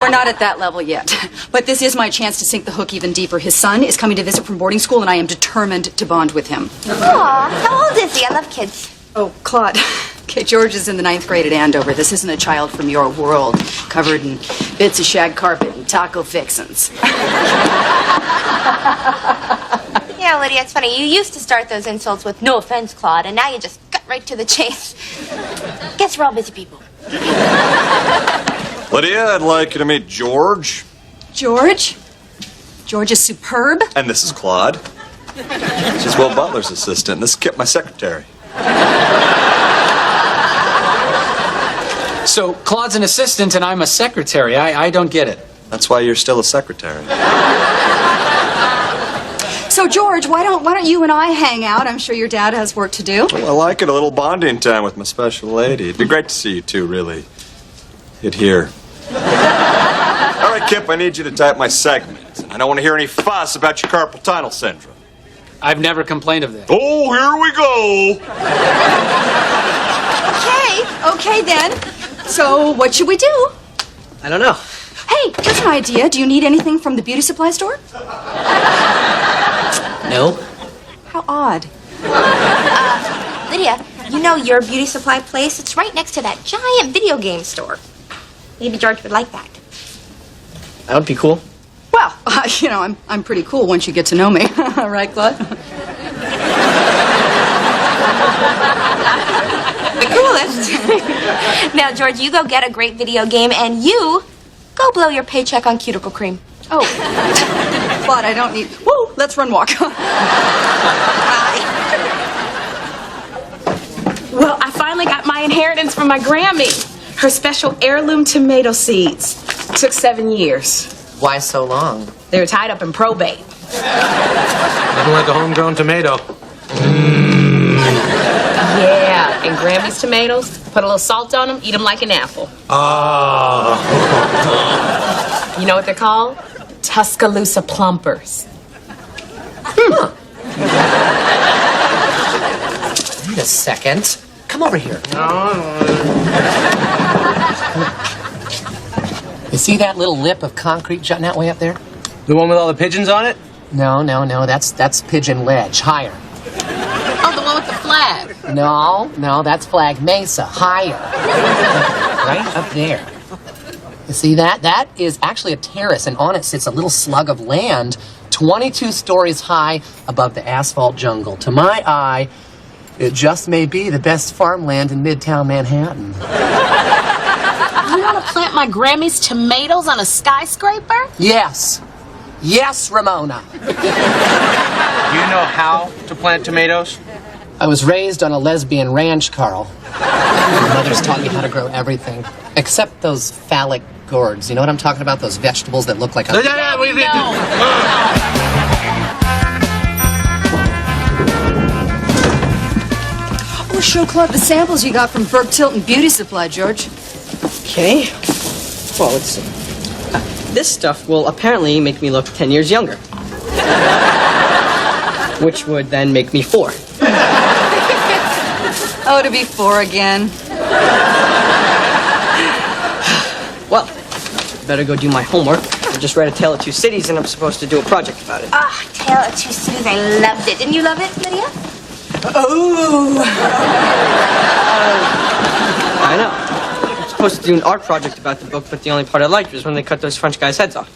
We're not at that level yet, but this is my chance to sink the hook even deeper. His son is coming to visit from boarding school, and I am determined to bond with him. Aw, how old is he? I love kids. Oh, Claude. Okay, George is in the 9th grade at Andover. This isn't a child from your world, covered in bits of shag carpet and taco fixins. Yeah, Lydia, it's funny. You used to start those insults with, "No offense, Claude," and now you just cut right to the chase. Guess we're all busy people. Lydia, I'd like you to meet George. George? George is superb. And this is Claude. She's Will Butler's assistant. This is Kip, my secretary. So Claude's an assistant and I'm a secretary. I don't get it. That's why you're still a secretary. So, George, why don't you and I hang out? I'm sure your dad has work to do. Well, I like it, a little bonding time with my special lady. It'd be great to see you two, really. Get here. All right, Kip, I need you to type my segment. I don't want to hear any fuss about your carpal tunnel syndrome. I've never complained of that. Oh, here we go. Okay then. So, what should we do? I don't know. Hey, here's an idea. Do you need anything from the beauty supply store? No. How odd. Lydia, you know your beauty supply place? It's right next to that giant video game store. Maybe George would like that. That would be cool. Well, I'm pretty cool once you get to know me. Right, Claude? The coolest. Now, George, you go get a great video game, and you go blow your paycheck on cuticle cream. Oh. Claude, I don't need... Woo! Let's run walk. Well, I finally got my inheritance from my Grammy. Her special heirloom tomato seeds. Took 7 years. Why so long? They were tied up in probate. Nothing like a homegrown tomato. Yeah, and Grammy's tomatoes, put a little salt on them, eat them like an apple. Oh. You know what they're called? Tuscaloosa plumpers. Wait a second. Come over here. You see that little lip of concrete jutting out way up there? The one with all the pigeons on it? No. That's Pigeon Ledge. Higher. Oh, the one with the flag. No, that's Flag Mesa. Higher. Right up there. You see that? That is actually a terrace, and on it sits a little slug of land 22 stories high above the asphalt jungle. To my eye, it just may be the best farmland in Midtown Manhattan. You want to plant my Grammy's tomatoes on a skyscraper? Yes, Ramona. You know how to plant tomatoes? I was raised on a lesbian ranch, Carl. My mother's taught me how to grow everything, except those phallic gourds. You know what I'm talking about? Those vegetables that look like a... Oh, show Claude the samples you got from Burke Tilton Beauty Supply, George. Okay. Well, let's see. This stuff will apparently make me look 10 years younger. Which would then make me 4. Oh, to be 4 again. Well, better go do my homework. I just read A Tale of Two Cities, and I'm supposed to do a project about it. Ah, Tale of Two Cities. I loved it. Didn't you love it, Lydia? Oh! I know. I'm supposed to do an art project about the book, but the only part I liked was when they cut those French guys' heads off.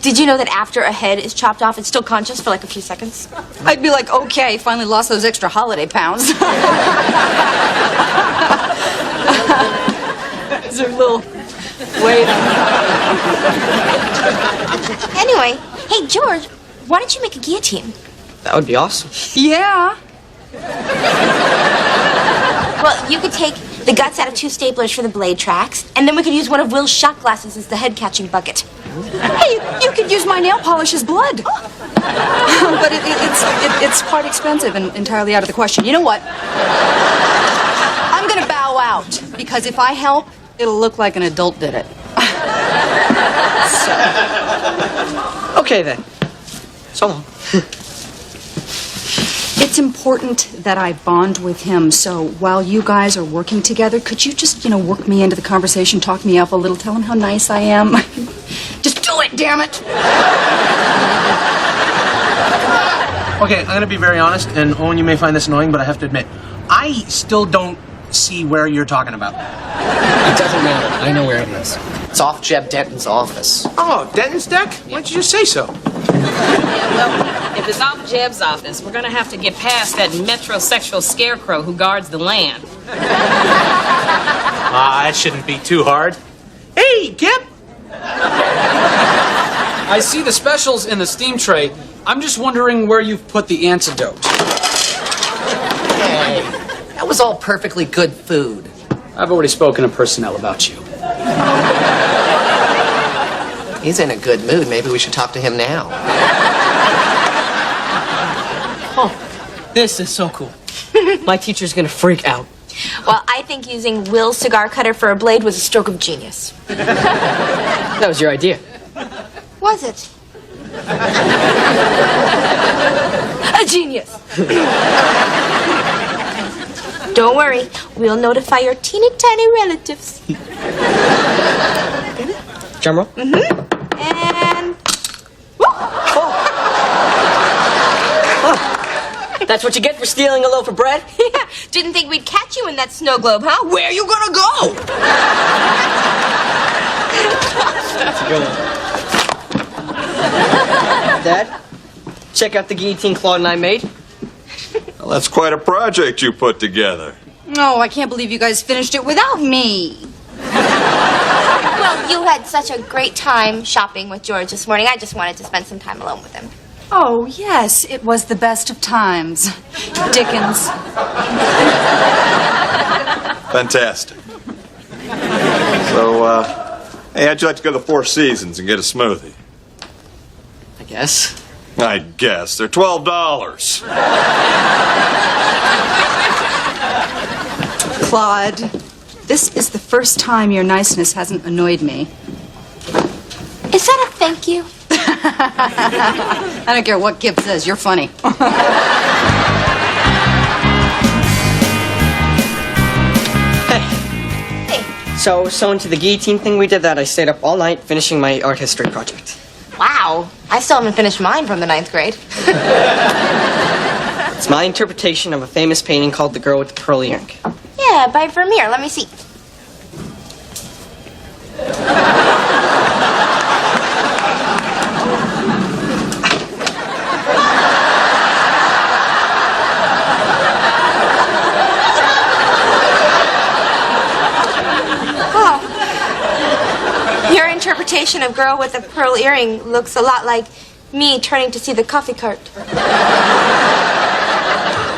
Did you know that after a head is chopped off, it's still conscious for like a few seconds? I'd be like, okay, finally lost those extra holiday pounds. Is there a little... Wait. Anyway, hey, George, why don't you make a guillotine? That would be awesome. Yeah. Well, you could take the guts out of 2 staplers for the blade tracks, and then we could use one of Will's shot glasses as the head-catching bucket. Hey, you could use my nail polish as blood. But it's quite expensive and entirely out of the question. You know what? I'm going to bow out, because if I help, it'll look like an adult did it. Okay, then. So long. It's important that I bond with him, so while you guys are working together, could you just, work me into the conversation, talk me up a little, tell him how nice I am? do it, damn it! Okay, I'm gonna be very honest, and Owen, you may find this annoying, but I have to admit, I still don't see where you're talking about. It doesn't matter. I know where it is. It's off Jeb Denton's office. Oh, Denton's deck? Why don't you just say so? Yeah, well, if it's off Jeb's office, we're gonna have to get past that metrosexual scarecrow who guards the land. That shouldn't be too hard. Hey, Kip! I see the specials in the steam tray. I'm just wondering where you've put the antidote. Hey, that was all perfectly good food. I've already spoken to personnel about you. He's in a good mood. Maybe we should talk to him now. This is so cool. My teacher's gonna freak out. Well, I think using Will's cigar cutter for a blade was a stroke of genius. That was your idea. Was it? A genius. Don't worry, we'll notify your teeny tiny relatives. Drum roll. And That's what you get for stealing a loaf of bread? yeah, didn't think we'd catch you in that snow globe, huh? Where you gonna go? That's a good one. Dad, check out the guillotine Claude and I made. Well, that's quite a project you put together. No, I can't believe you guys finished it without me. Well, you had such a great time shopping with George this morning. I just wanted to spend some time alone with him. Oh, yes, it was the best of times. Dickens. Fantastic. So, hey, how'd you like to go to the Four Seasons and get a smoothie? I guess. I guess. They're $12. Claude, this is the first time your niceness hasn't annoyed me. Is that a thank you? I don't care what Kip says, you're funny. Hey, So into the guillotine thing we did that, I stayed up all night finishing my art history project. wow. I still haven't finished mine from the 9th grade. It's my interpretation of a famous painting called The Girl with the Pearl Earring. Yeah, by Vermeer. Let me see. Your interpretation of Girl with a Pearl Earring looks a lot like me turning to see the coffee cart.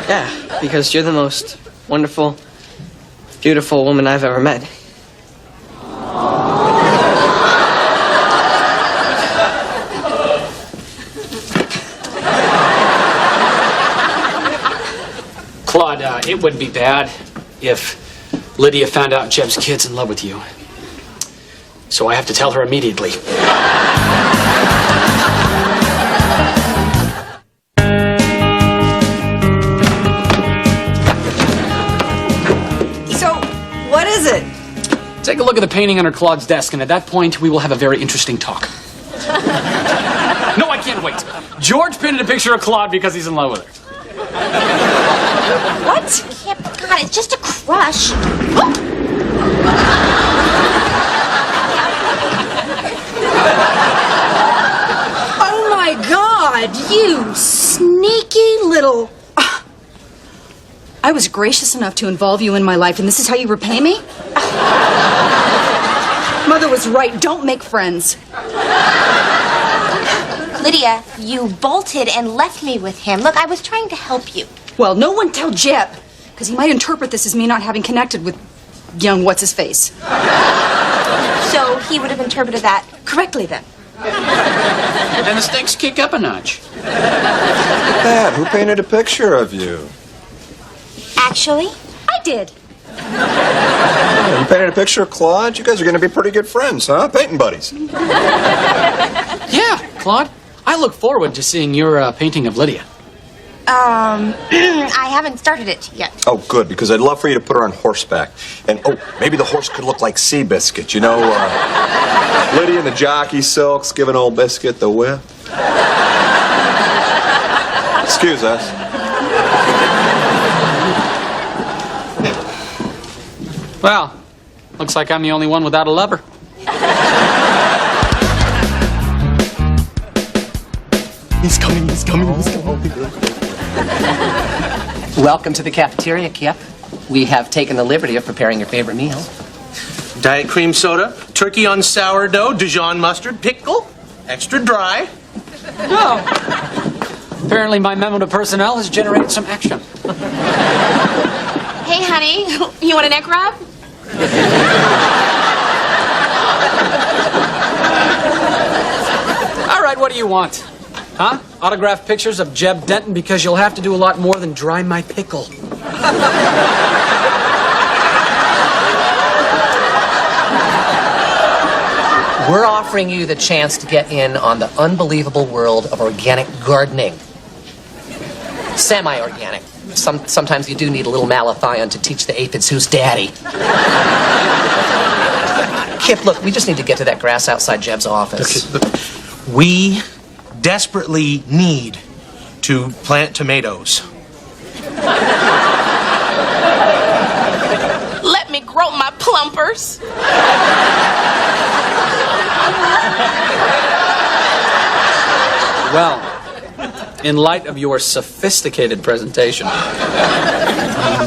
Yeah, because you're the most wonderful, beautiful woman I've ever met. Claude, it wouldn't be bad if Lydia found out Jeb's kid's in love with you. So I have to tell her immediately. So, what is it? Take a look at the painting under Claude's desk, and at that point, we will have a very interesting talk. No, I can't wait. George painted a picture of Claude because he's in love with her. What? Kip, God, it's just a crush. Oh my God, you sneaky little... I was gracious enough to involve you in my life, and this is how you repay me? Mother was right, don't make friends. Lydia, you bolted and left me with him. Look, I was trying to help you. Well, no one tell Jeb, because he might interpret this as me not having connected with young what's-his-face. So he would have interpreted that correctly then. And the stakes kick up a notch. Dad, who painted a picture of you? Actually, I did. Oh, you painted a picture of Claude? You guys are going to be pretty good friends, huh? Painting buddies. Yeah, Claude, I look forward to seeing your painting of Lydia. I haven't started it yet. Oh, good, because I'd love for you to put her on horseback. And, oh, maybe the horse could look like Seabiscuit, you know? Lydia in the jockey silks giving old Biscuit the whip. Excuse us. Well, looks like I'm the only one without a lover. He's coming. Welcome to the cafeteria, Kip. We have taken the liberty of preparing your favorite meal. Diet cream soda, turkey on sourdough, Dijon mustard, pickle, extra dry. Oh. Apparently my memo to personnel has generated some action. Hey, honey, you want a neck rub? All right, what do you want? Huh? Autographed pictures of Jeb Denton because you'll have to do a lot more than dry my pickle. We're offering you the chance to get in on the unbelievable world of organic gardening. Semi-organic. Sometimes you do need a little malathion to teach the aphids who's daddy. Kip, look, we just need to get to that grass outside Jeb's office. Okay, look, we desperately need to plant tomatoes. Let me grow my plumpers. Well, in light of your sophisticated presentation,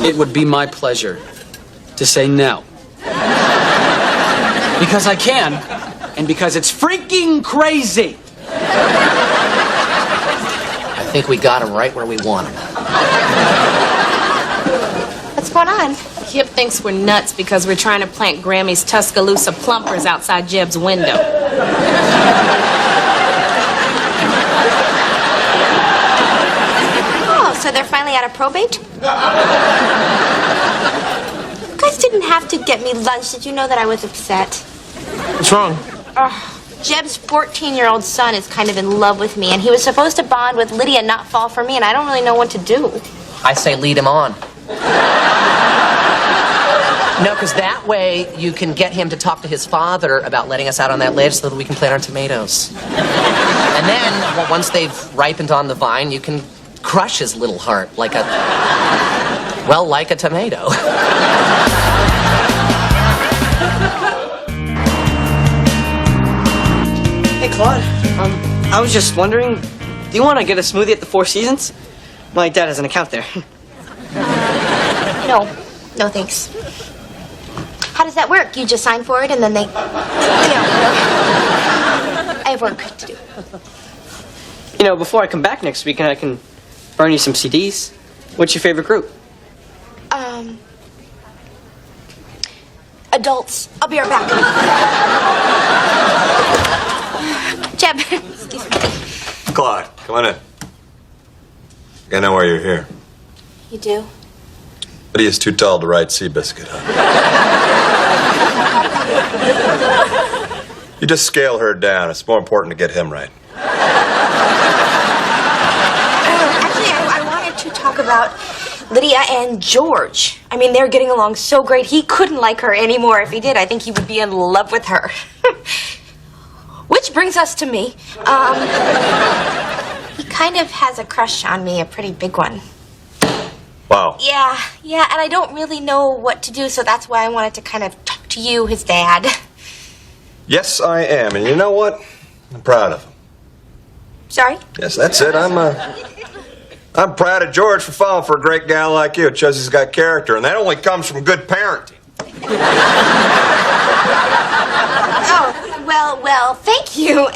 it would be my pleasure to say no. Because I can, and because it's freaking crazy. I think we got him right where we want him. What's going on? Kip thinks we're nuts because we're trying to plant Grammy's Tuscaloosa plumpers outside Jeb's window. Oh, so they're finally out of probate? You guys didn't have to get me lunch. Did you know that I was upset? What's wrong? Jeb's 14-year-old son is kind of in love with me, and he was supposed to bond with Lydia, not fall for me, and I don't really know what to do. I say lead him on. No, because that way you can get him to talk to his father about letting us out on that ledge so that we can plant our tomatoes. And then, once they've ripened on the vine, you can crush his little heart like a tomato. Hey, Claude. I was just wondering, do you want to get a smoothie at the Four Seasons? My dad has an account there. No. No, thanks. How does that work? You just sign for it and then they... I have work to do. You know, before I come back next week and I can burn you some CDs, what's your favorite group? Adults. I'll be right back. Jeb, excuse me. Claude, come on in. I know why you're here. You do? Lydia's too tall to ride Seabiscuit, huh? You just scale her down. It's more important to get him right. Actually, I wanted to talk about Lydia and George. I mean, they're getting along so great. He couldn't like her anymore. If he did, I think he would be in love with her. Which brings us to me. He kind of has a crush on me, a pretty big one. Wow. Yeah, and I don't really know what to do, so that's why I wanted to kind of talk to you, his dad. Yes, I am. And you know what? I'm proud of him. Sorry? Yes, that's it. I'm proud of George for falling for a great gal like you. It shows he's got character, and that only comes from good parenting. Oh, well, thank you.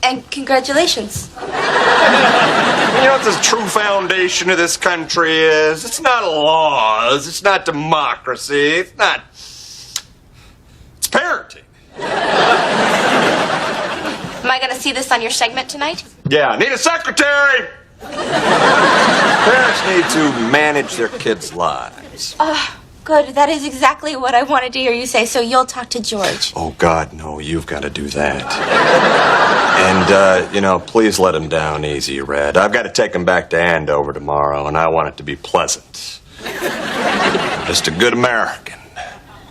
And congratulations. You know what the true foundation of this country is? It's not laws. It's not democracy. It's parenting. Am I going to see this on your segment tonight? Yeah, need a secretary. Parents need to manage their kids' lives. Good. That is exactly what I wanted to hear you say, so you'll talk to George. Oh, God, no, you've got to do that. And, please let him down easy, Red. I've got to take him back to Andover tomorrow, and I want it to be pleasant. Just a good American,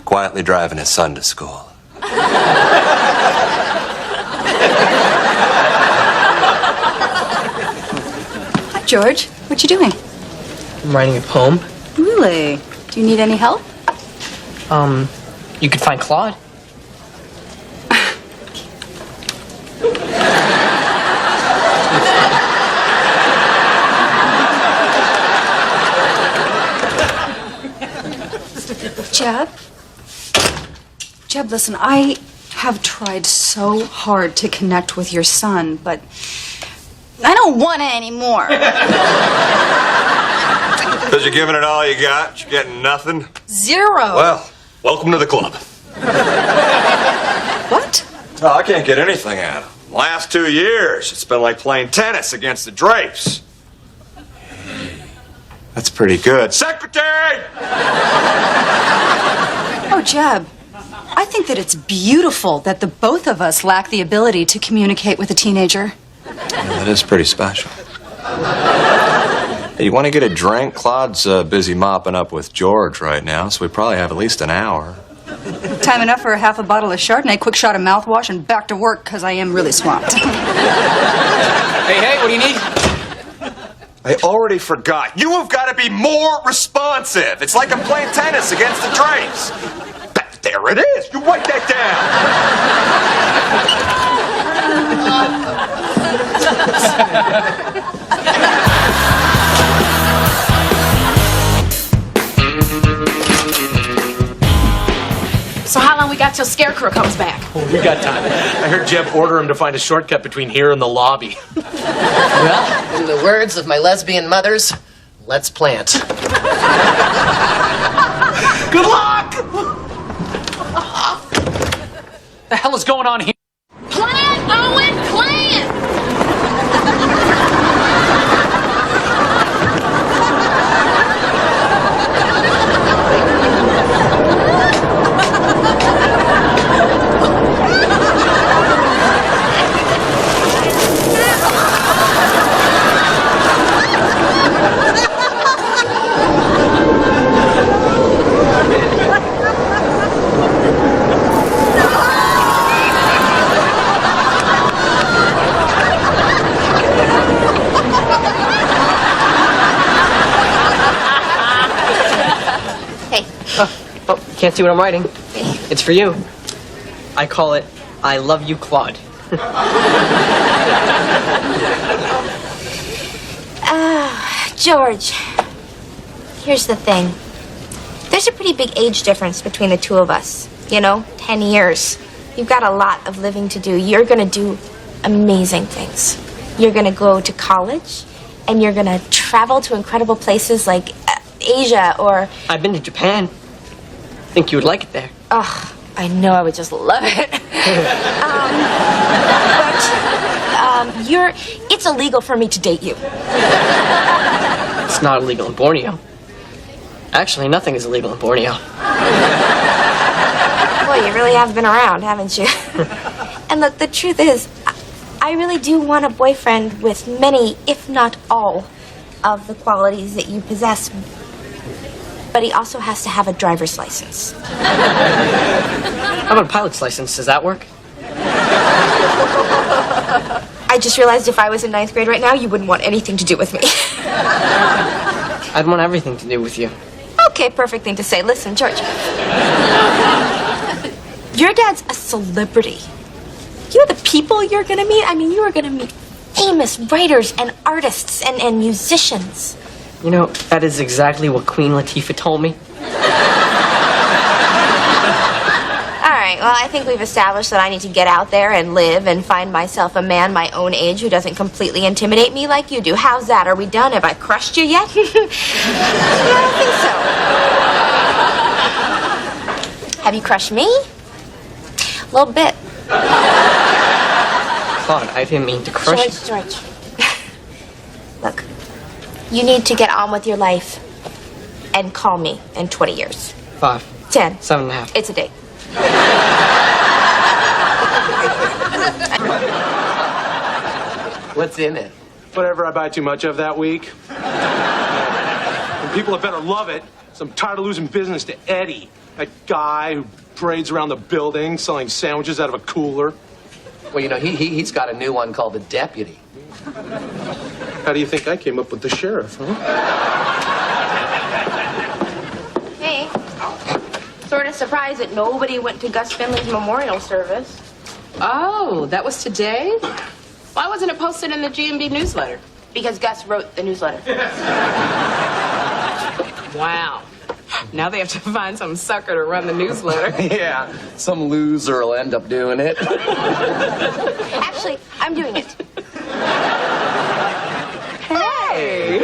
quietly driving his son to school. Hi, George. What you doing? I'm writing a poem. Really? Do you need any help? You could find Claude. Jeb, listen, I have tried so hard to connect with your son, but I don't want it anymore. Because you're giving it all you got? You're getting nothing? Zero. Well, welcome to the club. What? Oh, I can't get anything out of him. Last 2 years, it's been like playing tennis against the drapes. That's pretty good. Secretary! Oh, Jeb, I think that it's beautiful that the both of us lack the ability to communicate with a teenager. Yeah, that is pretty special. Hey, you want to get a drink? Claude's busy mopping up with George right now, so we probably have at least an hour. Time enough for a half a bottle of Chardonnay, quick shot of mouthwash, and back to work, because I am really swamped. Hey, what do you need? I already forgot. You have got to be more responsive. It's like I'm playing tennis against the drapes. There it is. You write that So how long we got till Scarecrow comes back? Oh, we got time. I heard Jeb order him to find a shortcut between here and the lobby. Well, in the words of my lesbian mothers, let's plant. Good luck! The hell is going on here? Plant, Owen, plant! Oh, you can't see what I'm writing. It's for you. I call it, I love you, Claude. George, here's the thing. There's a pretty big age difference between the two of us. You know, 10 years. You've got a lot of living to do. You're gonna do amazing things. You're gonna go to college, and you're gonna travel to incredible places like Asia or... I've been to Japan. Think you would like it there. Oh, I know I would just love it. It's illegal for me to date you. It's not illegal in Borneo. Actually, nothing is illegal in Borneo. Boy, you really have been around, haven't you? And look, the truth is, I really do want a boyfriend with many, if not all, of the qualities that you possess. But he also has to have a driver's license. How about a pilot's license? Does that work? I just realized if I was in 9th grade right now, you wouldn't want anything to do with me. I'd want everything to do with you. Okay, perfect thing to say. Listen, George. Your dad's a celebrity. You know the people you're gonna meet? I mean, you are gonna meet famous writers and artists and musicians. You know, that is exactly what Queen Latifah told me. All right, well, I think we've established that I need to get out there and live and find myself a man my own age who doesn't completely intimidate me like you do. How's that? Are we done? Have I crushed you yet? I don't think so. Have you crushed me? A little bit. Claude, I didn't mean to crush you. George. Look, you need to get on with your life and call me in 20 years. 5. 10. 7.5. It's a date. What's in it? Whatever I buy too much of that week. And people had better love it. So I'm tired of losing business to Eddie. That guy who parades around the building selling sandwiches out of a cooler. Well, you know, he's got a new one called the Deputy. How do you think I came up with the sheriff, huh? Hey, sort of surprised that nobody went to Gus Finley's memorial service. Oh, that was today? Why wasn't it posted in the GMB newsletter? Because Gus wrote the newsletter. Wow. Now they have to find some sucker to run the newsletter. Yeah, some loser will end up doing it. Actually, I'm doing it. Hey!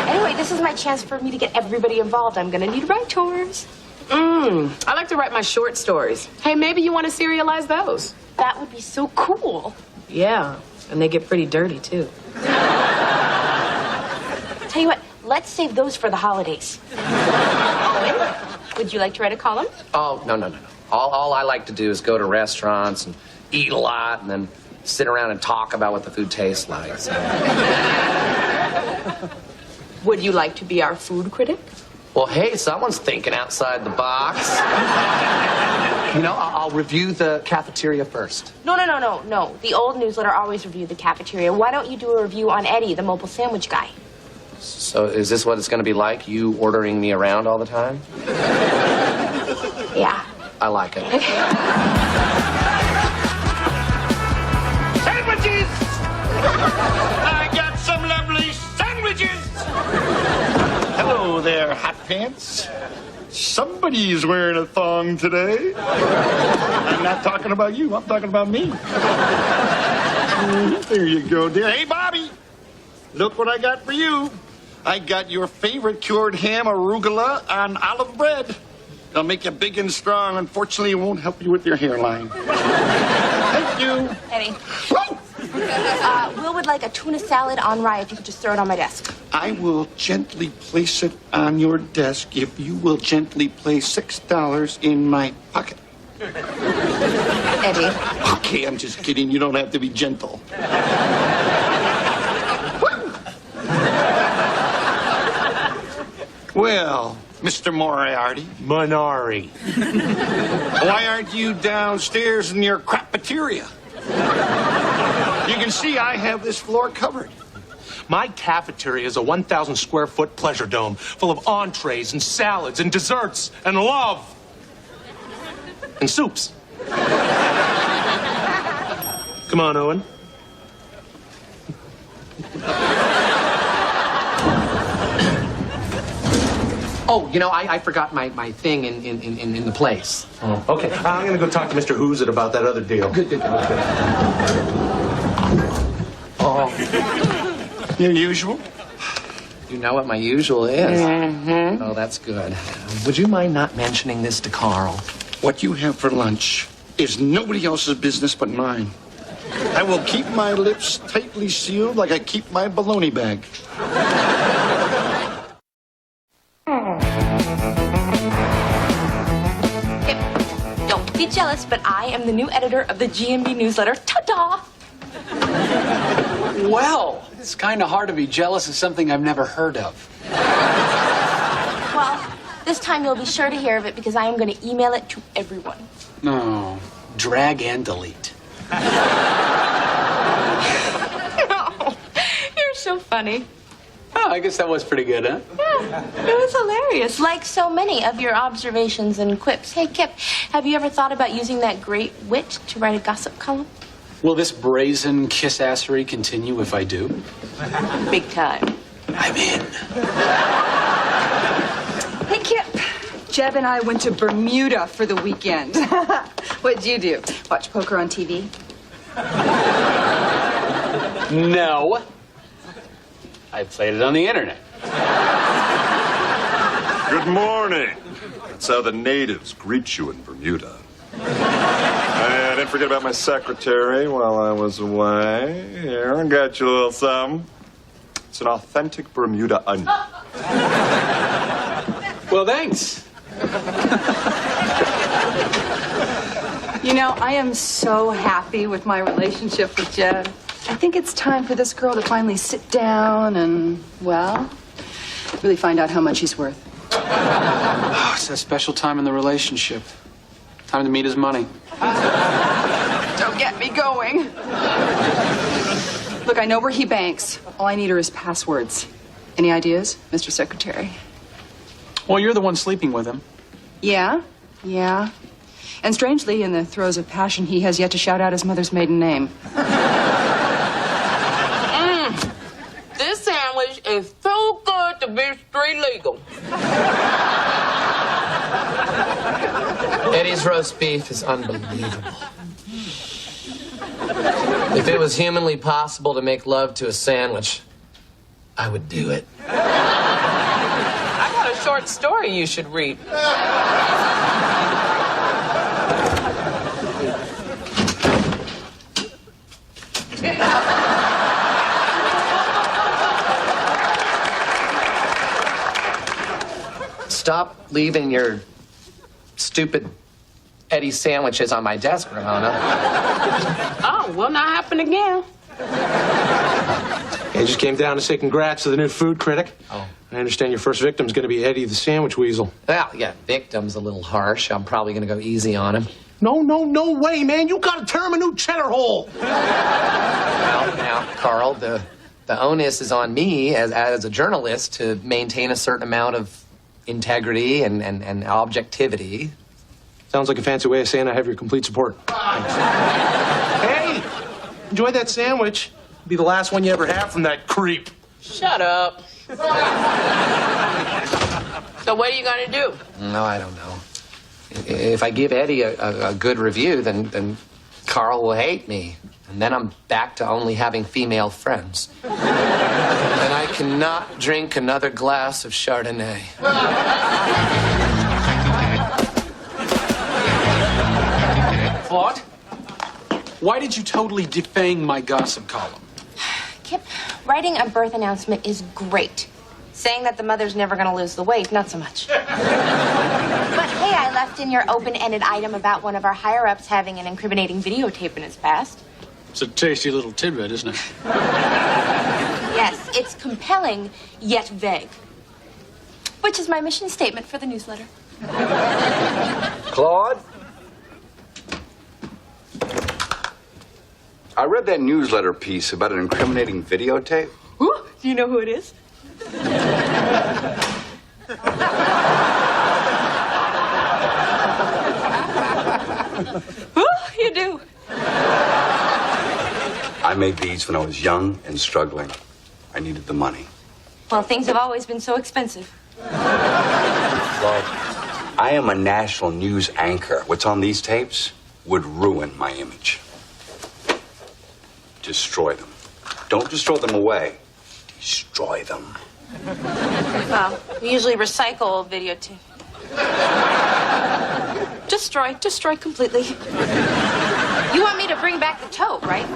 Anyway, this is my chance for me to get everybody involved. I'm gonna need writers. I like to write my short stories. Hey, maybe you want to serialize those. That would be so cool. Yeah, and they get pretty dirty, too. Tell you what, let's save those for the holidays. Owen, would you like to write a column? Oh, no. All I like to do is go to restaurants and eat a lot and then sit around and talk about what the food tastes like. So. Would you like to be our food critic? Well, hey, someone's thinking outside the box. You know, I'll review the cafeteria first. No. The old newsletter always reviewed the cafeteria. Why don't you do a review on Eddie, the mobile sandwich guy? So is this what it's going to be like, you ordering me around all the time? Yeah. I like it. Sandwiches! I got some lovely sandwiches! Hello there, hot pants. Somebody's wearing a thong today. I'm not talking about you, I'm talking about me. There you go, dear. Hey, Bobby, look what I got for you. I got your favorite cured ham arugula on olive bread. It'll make you big and strong. Unfortunately, it won't help you with your hairline. Thank you. Eddie. Will would like a tuna salad on rye if you could just throw it on my desk. I will gently place it on your desk if you will gently place $6 in my pocket. Eddie. Okay, I'm just kidding. You don't have to be gentle. Well, Mr. Moriarty. Minari. Why aren't you downstairs in your crapateria? You can see I have this floor covered. My cafeteria is a 1,000 square foot pleasure dome full of entrees and salads and desserts and love. And soups. Come on, Owen. Oh, you know, I forgot my thing in the place. Oh, okay. I'm going to go talk to Mr. Who's It about that other deal. Good. Oh. Your usual? You know what my usual is. Mm-hmm. Oh, that's good. Would you mind not mentioning this to Carl? What you have for lunch is nobody else's business but mine. I will keep my lips tightly sealed like I keep my bologna bag. Don't be jealous, but I am the new editor of the GMB newsletter. Ta-da! Well, it's kind of hard to be jealous of something I've never heard of. Well, this time you'll be sure to hear of it because I am going to email it to everyone. No, drag and delete. No, you're so funny. Oh, I guess that was pretty good, huh? Yeah, it was hilarious, like so many of your observations and quips. Hey, Kip, have you ever thought about using that great wit to write a gossip column? Will this brazen kiss-assery continue if I do? Big time. I'm in. Hey, Kip. Jeb and I went to Bermuda for the weekend. What'd you do? Watch poker on TV? No. I played it on the internet. Good morning. That's how the natives greet you in Bermuda. I didn't forget about my secretary while I was away. Here, I got you a little something. It's an authentic Bermuda onion. Well, thanks. You know, I am so happy with my relationship with Jeb. I think it's time for this girl to finally sit down and, well, really find out how much he's worth. Oh, it's that special time in the relationship. Time to meet his money. Don't get me going. Look, I know where he banks. All I need are his passwords. Any ideas, Mr. Secretary? Well, you're the one sleeping with him. Yeah. And strangely, in the throes of passion, he has yet to shout out his mother's maiden name. This sandwich is too good to be street legal. Eddie's roast beef is unbelievable. If it was humanly possible to make love to a sandwich, I would do it. I got a short story you should read. Stop leaving your stupid Eddie sandwiches on my desk, Ramona. Oh, will not happen again. I just came down to say congrats to the new food critic. Oh. I understand your first victim's going to be Eddie the Sandwich Weasel. Well, yeah, victim's a little harsh. I'm probably going to go easy on him. No way, man. You got to turn him a new cheddar hole. Well, now, Carl, the onus is on me as a journalist to maintain a certain amount of integrity and objectivity. Sounds like a fancy way of saying I have your complete support. Hey, enjoy that sandwich. It'll be the last one you ever have from that creep. Shut up. So what are you gonna do? No, I don't know. If I give Eddie a good review, then Carl will hate me. And then I'm back to only having female friends. And I cannot drink another glass of Chardonnay. Claude, why did you totally defang my gossip column? Kip, writing a birth announcement is great. Saying that the mother's never gonna lose the weight, not so much. But hey, I left in your open-ended item about one of our higher-ups having an incriminating videotape in his past. It's a tasty little tidbit, isn't it? Yes, it's compelling, yet vague. Which is my mission statement for the newsletter. Claude? I read that newsletter piece about an incriminating videotape. Ooh, do you know who it is? Ooh, you do. I made these when I was young and struggling. I needed the money. Well, things have always been so expensive. Claude, I am a national news anchor. What's on these tapes would ruin my image. Destroy them. Don't just throw them away. Destroy them. Well, we usually recycle videotape. Destroy completely. You want me to bring back the tote, right?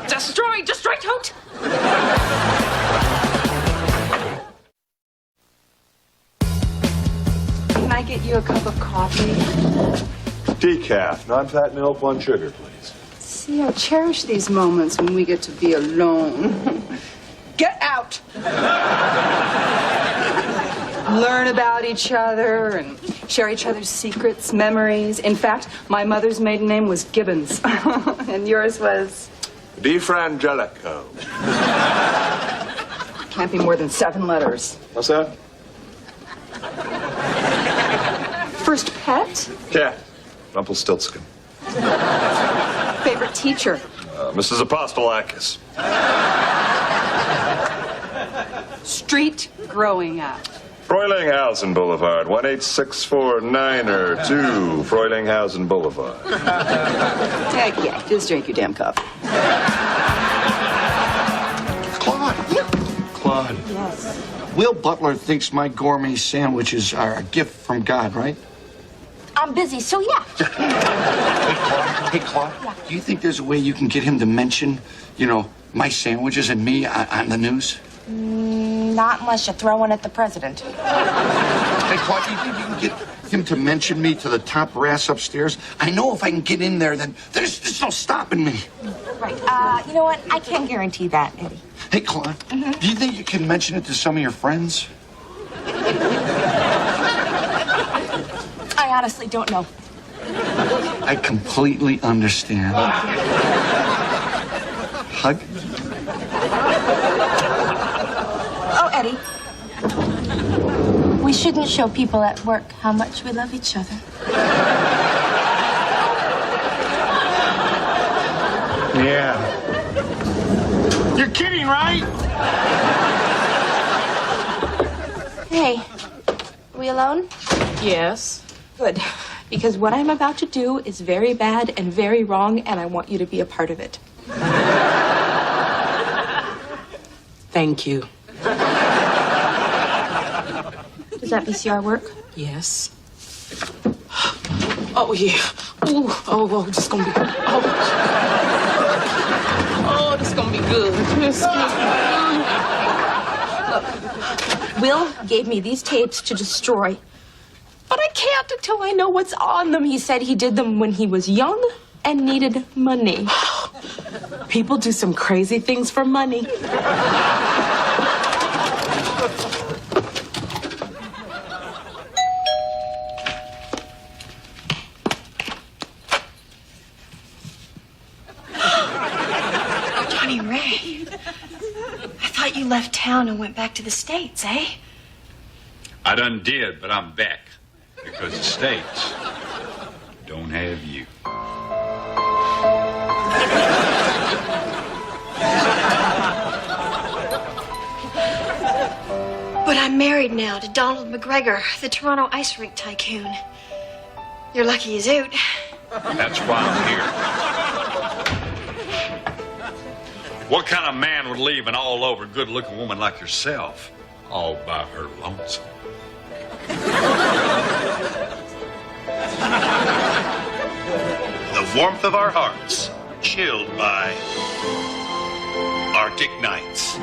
Destroy tote! Can I get you a cup of coffee? Decaf, non-fat milk, 1 sugar, please. See, I cherish these moments when we get to be alone. Get out! Learn about each other and share each other's secrets, memories. In fact, my mother's maiden name was Gibbons. And yours was? DiFrangelico. Can't be more than 7 letters. What's that? First pet? Cat. Rumpelstiltskin. Favorite teacher? Mrs. Apostolakis. Street growing up? Froilinghausen Boulevard, 18649er2, Froilinghausen Boulevard. Heck yeah, just drink your damn coffee. Claude. Yes. Will Butler thinks my gourmet sandwiches are a gift from God, right? I'm busy, so yeah. Hey, Claude, do you think there's a way you can get him to mention, my sandwiches and me on the news? Not unless you throw one at the president. Hey, Claude, do you think you can get him to mention me to the top brass upstairs? I know if I can get in there, then there's no stopping me. Right. You know what? I can't guarantee that, Eddie. Hey, Claude, do you think you can mention it to some of your friends? I honestly don't know. I completely understand. Hug? Oh, Eddie. We shouldn't show people at work how much we love each other. Yeah. You're kidding, right? Hey, are we alone? Yes. Good. Because what I'm about to do is very bad and very wrong, and I want you to be a part of it. Thank you. Does that VCR work? Yes. Oh, yeah. Ooh, oh, this is gonna be good. Oh, this is gonna be good. Look, Will gave me these tapes to destroy. But I can't until I know what's on them. He said he did them when he was young and needed money. People do some crazy things for money. Johnny Ray, I thought you left town and went back to the States, eh? I done did, but I'm back. Because the States don't have you. But I'm married now to Donald McGregor, the Toronto ice rink tycoon. You're lucky as oot. That's why I'm here. What kind of man would leave an all-over good-looking woman like yourself all by her lonesome? The warmth of our hearts, chilled by Arctic nights.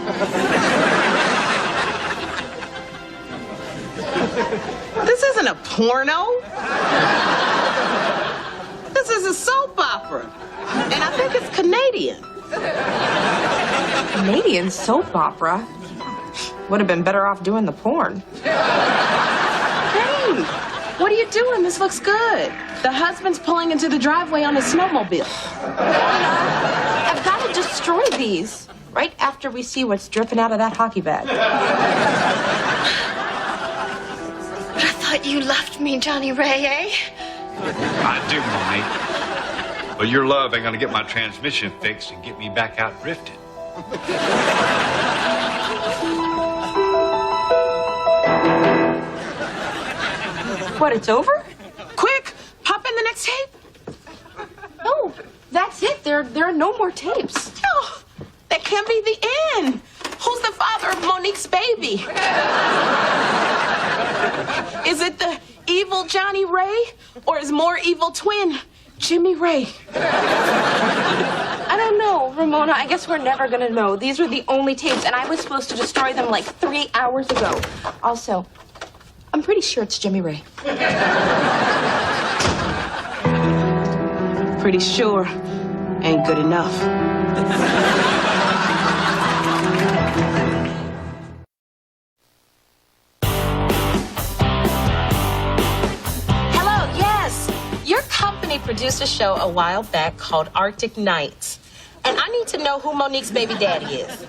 This isn't a porno. This is a soap opera. And I think it's Canadian. Canadian soap opera? Would have been better off doing the porn. Hey, what are you doing? This looks good. The husband's pulling into the driveway on a snowmobile. I've got to destroy these right after we see what's dripping out of that hockey bag. But I thought you loved me, Johnny Ray, eh? I do, Monique. But your love ain't gonna get my transmission fixed and get me back out drifting. What, it's over? Quick, pop in the next tape. No, that's it. There are no more tapes. No, that can't be the end. Who's the father of Monique's baby? Is it the evil Johnny Ray or his more evil twin, Jimmy Ray? I don't know, Ramona. I guess we're never gonna know. These were the only tapes, and I was supposed to destroy them like 3 hours ago. Also, I'm pretty sure it's Jimmy Ray. Pretty sure ain't good enough. Hello, yes. Your company produced a show a while back called Arctic Nights. And I need to know who Monique's baby daddy is.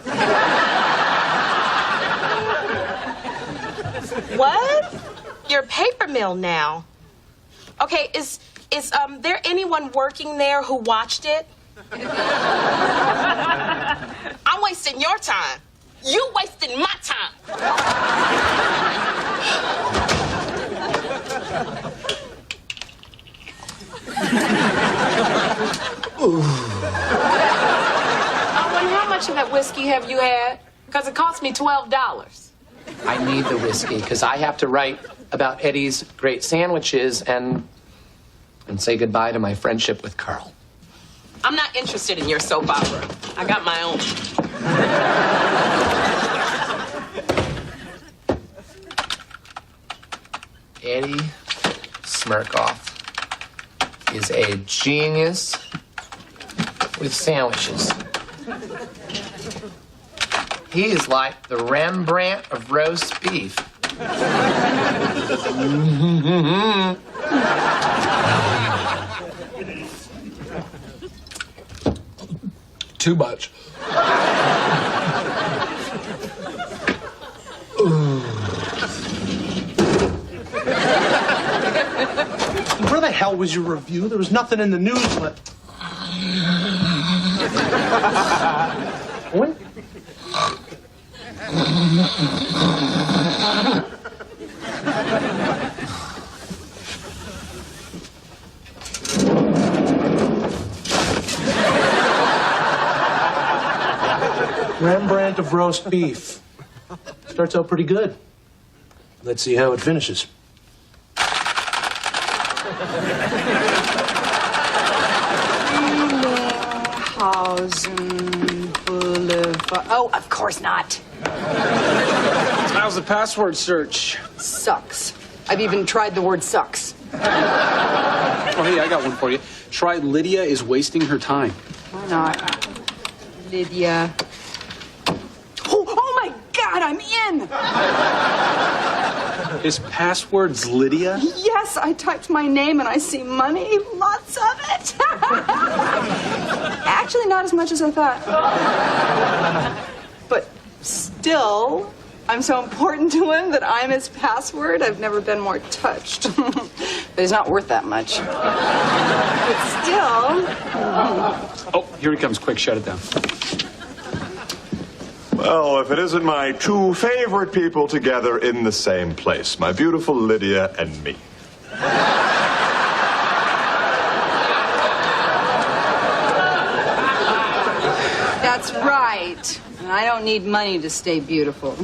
What? You're a paper mill now. Okay, is there anyone working there who watched it? I'm wasting your time. You wasting my time. And how much of that whiskey have you had? Because it cost me $12. I need the whiskey because I have to write about Eddie's great sandwiches and say goodbye to my friendship with Carl. I'm not interested in your soap opera. I got my own. Eddie Smirkoff is a genius with sandwiches. He is like the Rembrandt of roast beef. Too much. Where the hell was your review? There was nothing in the newsletter. What? Rembrandt of roast beef. Starts out pretty good. Let's see how it finishes. Boulevard. Oh, of course not. How's the password search? Sucks. I've even tried the word sucks. Oh, hey, I got one for you. Try Lydia is wasting her time. Why not? Lydia. Oh my God, I'm in! His password's Lydia? Yes, I typed my name and I see money. Lots of it. Actually, not as much as I thought. But still, I'm so important to him that I'm his password. I've never been more touched. But he's not worth that much. But still. Oh, here he comes. Quick, shut it down. Well, if it isn't my two favorite people together in the same place, my beautiful Lydia and me. That's right. And I don't need money to stay beautiful.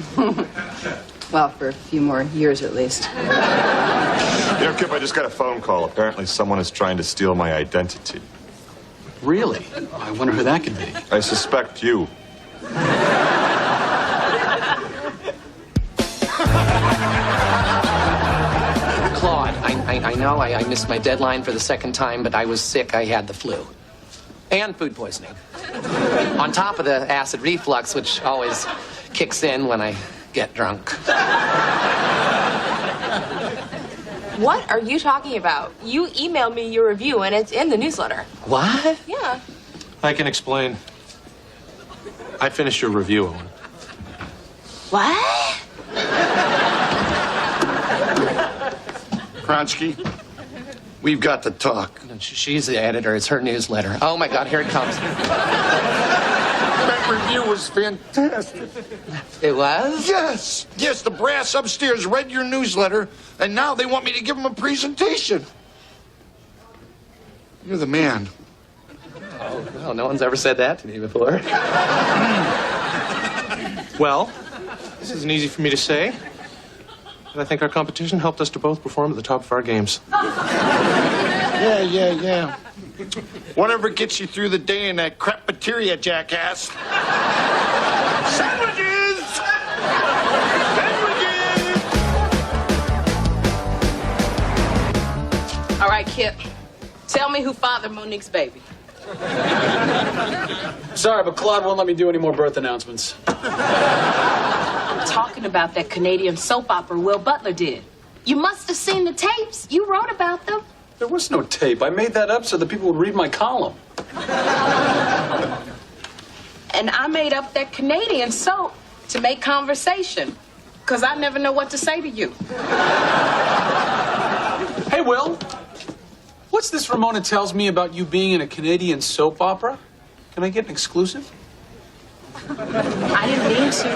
Well, for a few more years at least. You know, Kip, I just got a phone call. Apparently someone is trying to steal my identity. Really? I wonder who that could be. I suspect you. Claude, I know I missed my deadline for the second time, but I was sick. I had the flu. And food poisoning. On top of the acid reflux, which always kicks in when I get drunk. What are you talking about? You emailed me your review and it's in the newsletter. What? Yeah. I can explain. I finished your review, Owen. What? Kronsky, we've got to talk. No, she's the editor. It's her newsletter. Oh, my God, here it comes. That review was fantastic. It was? Yes, yes, the brass upstairs read your newsletter, and now they want me to give them a presentation. You're the man. Oh, well, no one's ever said that to me before. Well, this isn't easy for me to say, but I think our competition helped us to both perform at the top of our games. Yeah. Whatever gets you through the day in that crappeteria, jackass. Sandwiches! Sandwiches! All right, Kip. Tell me who fathered Monique's baby. Sorry, but Claude won't let me do any more birth announcements. Talking about that Canadian soap opera Will Butler did. You must have seen the tapes. You wrote about them. There was no tape. I made that up so that people would read my column. And I made up that Canadian soap to make conversation. Because I never know what to say to you. Hey, Will. What's this Ramona tells me about you being in a Canadian soap opera? Can I get an exclusive? I didn't mean to.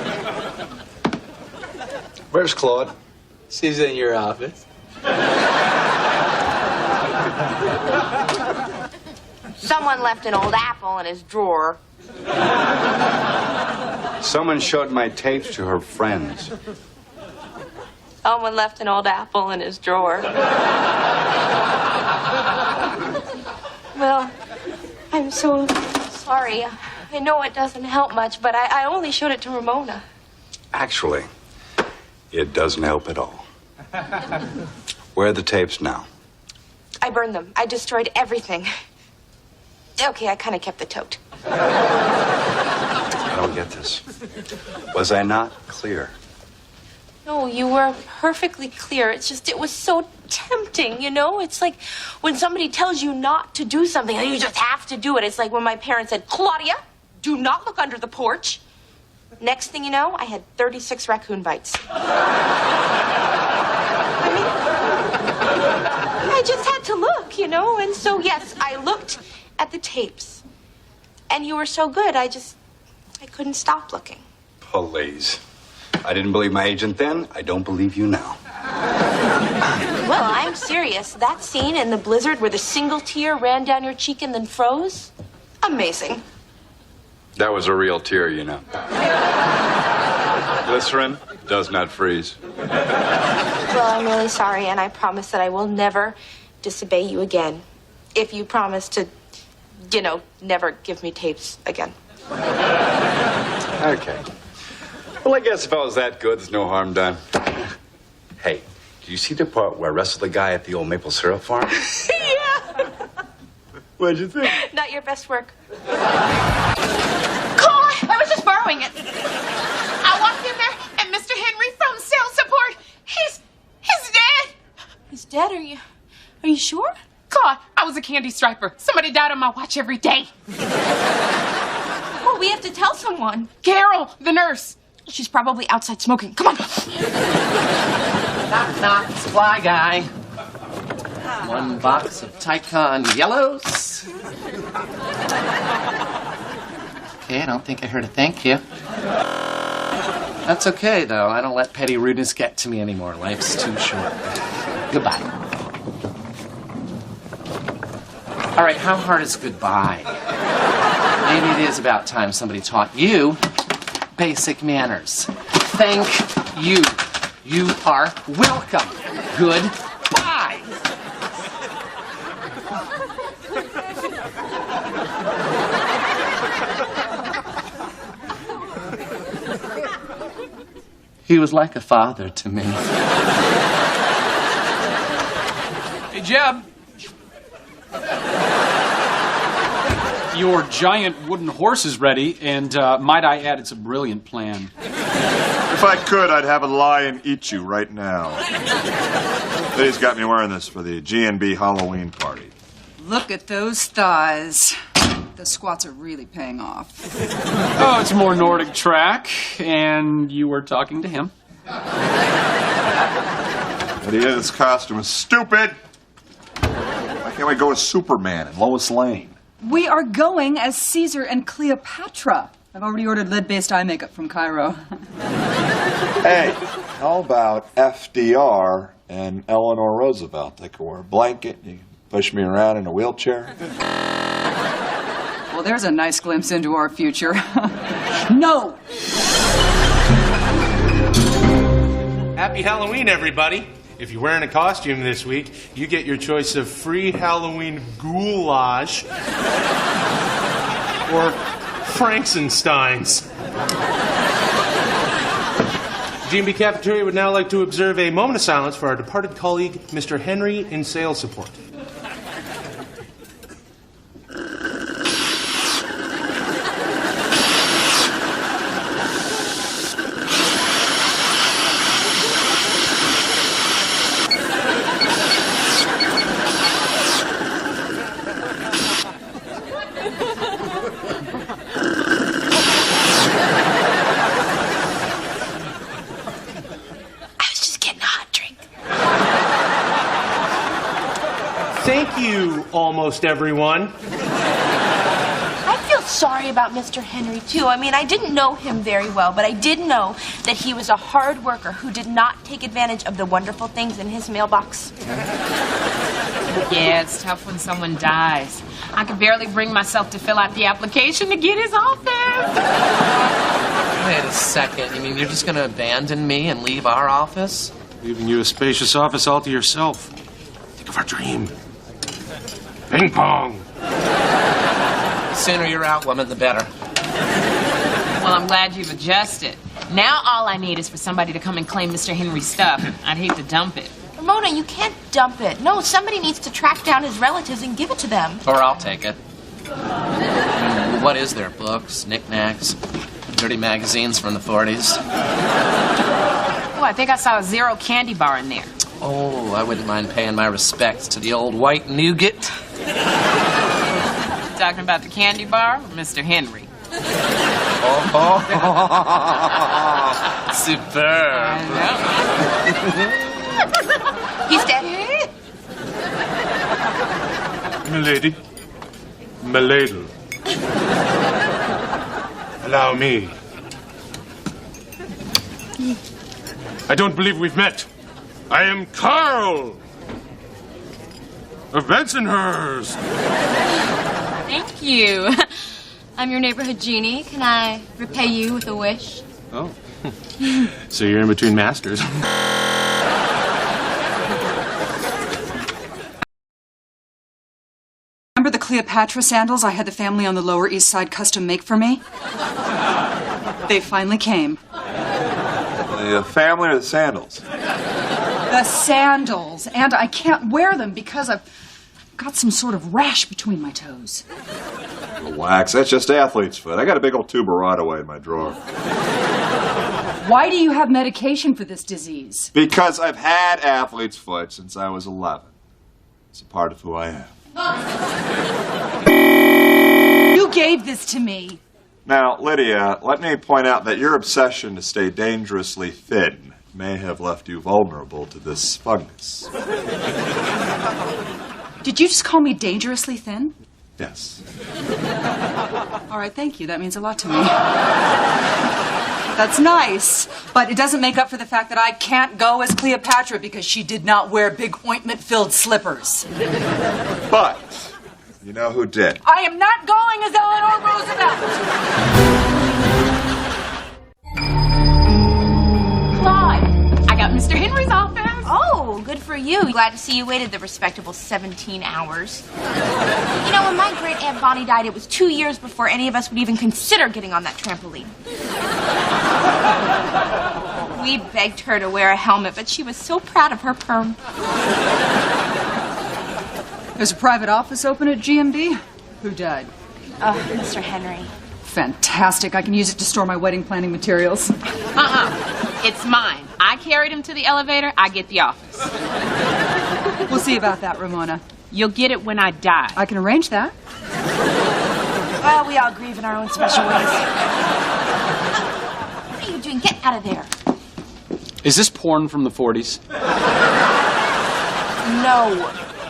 Where's Claude? She's in your office. Someone left an old apple in his drawer. Someone showed my tapes to her friends. Someone left an old apple in his drawer. Well, I'm so sorry. I know it doesn't help much, but I only showed it to Ramona. Actually, it doesn't help at all. Where are the tapes now? I burned them. I destroyed everything. Okay, I kind of kept the tote. I don't get this. Was I not clear? No, you were perfectly clear. It's just, it was so tempting, you know? It's like when somebody tells you not to do something and you just have to do it. It's like when my parents said, Claudia, do not look under the porch. Next thing you know, I had 36 raccoon bites. I just had to look, you know? And so, yes, I looked at the tapes. And you were so good, I couldn't stop looking. Please. I didn't believe my agent then. I don't believe you now. Well, I'm serious. That scene in the blizzard where the single tear ran down your cheek and then froze? Amazing. That was a real tear, you know. Glycerin does not freeze. Well, I'm really sorry, and I promise that I will never disobey you again. If you promise to, you know, never give me tapes again. Okay. Well, I guess if I was that good, there's no harm done. Hey, did you see the part where I wrestled the guy at the old maple syrup farm? Yeah. What'd you think? Not your best work. I was just borrowing it. I walked in there, and Mr. Henry from sales support, he's dead. He's dead, are you sure? God, I was a candy striper. Somebody died on my watch every day. Well, we have to tell someone. Carol, the nurse. She's probably outside smoking. Come on. Knock, knock, supply guy. 1 box of Tycon yellows. Okay, I don't think I heard a thank you. That's okay, though. I don't let petty rudeness get to me anymore. Life's too short. Goodbye. All right, how hard is goodbye? Maybe it is about time somebody taught you basic manners. Thank you. You are welcome. Goodbye. He was like a father to me. Hey, Jeb. Your giant wooden horse is ready, and might I add, it's a brilliant plan. If I could, I'd have a lion eat you right now. Liddy's got me wearing this for the GNB Halloween party. Look at those thighs. The squats are really paying off. Oh, it's more Nordic track, and you were talking to him. Lydia, this costume is stupid. Why can't we go as Superman and Lois Lane? We are going as Caesar and Cleopatra. I've already ordered lead-based eye makeup from Cairo. Hey, how about FDR and Eleanor Roosevelt? They could wear a blanket, you can push me around in a wheelchair. Well, there's a nice glimpse into our future. No! Happy Halloween, everybody. If you're wearing a costume this week, you get your choice of free Halloween goulash or Frankenstein's. G&B Cafeteria would now like to observe a moment of silence for our departed colleague, Mr. Henry in sales support. Thank you, almost everyone. I feel sorry about Mr. Henry, too. I mean, I didn't know him very well, but I did know that he was a hard worker who did not take advantage of the wonderful things in his mailbox. Yeah, it's tough when someone dies. I could barely bring myself to fill out the application to get his office. Wait a second. You mean you're just going to abandon me and leave our office? Leaving you a spacious office all to yourself. Think of our dream. Ping pong. The sooner you're out, woman, the better. Well, I'm glad you've adjusted. Now all I need is for somebody to come and claim Mr. Henry's stuff. I'd hate to dump it. Ramona, you can't dump it. No, somebody needs to track down his relatives and give it to them. Or I'll take it. What is there? Books, knickknacks, dirty magazines from the 40s? Oh, I think I saw a Zero candy bar in there. Oh, I wouldn't mind paying my respects to the old white nougat. Talking about the candy bar or Mr. Henry? Oh, superb. He's dead. Milady. Milady. Allow me. I don't believe we've met. I am Carl of Bensonhurst. Thank you. I'm your neighborhood genie. Can I repay you with a wish? Oh. So you're in between masters. Remember the Cleopatra sandals I had the family on the Lower East Side custom make for me? They finally came. The family or the sandals? The sandals. And I can't wear them because I've got some sort of rash between my toes. Relax, that's just athlete's foot. I got a big old tube of Rodaway in my drawer. Why do you have medication for this disease? Because I've had athlete's foot since I was 11. It's a part of who I am. You gave this to me. Now, Lydia, let me point out that your obsession to stay dangerously thin may have left you vulnerable to this fungus. Did you just call me dangerously thin? Yes. All right, thank you. That means a lot to me. That's nice, but it doesn't make up for the fact that I can't go as Cleopatra because she did not wear big ointment-filled slippers. But you know who did? I am not going as Eleanor Roosevelt. Claude, I got Mr. Henry's office. Oh, good for you. Glad to see you waited the respectable 17 hours. You know, when my great Aunt Bonnie died, it was 2 years before any of us would even consider getting on that trampoline. We begged her to wear a helmet, but she was so proud of her perm. There's a private office open at GMB? Who died? Mr. Henry. Fantastic. I can use it to store my wedding planning materials. It's mine. I carried him to the elevator. I get the office. We'll see about that, Ramona. You'll get it when I die. I can arrange that. Well, we all grieve in our own special ways. What are you doing? Get out of there. Is this porn from the 40s? No.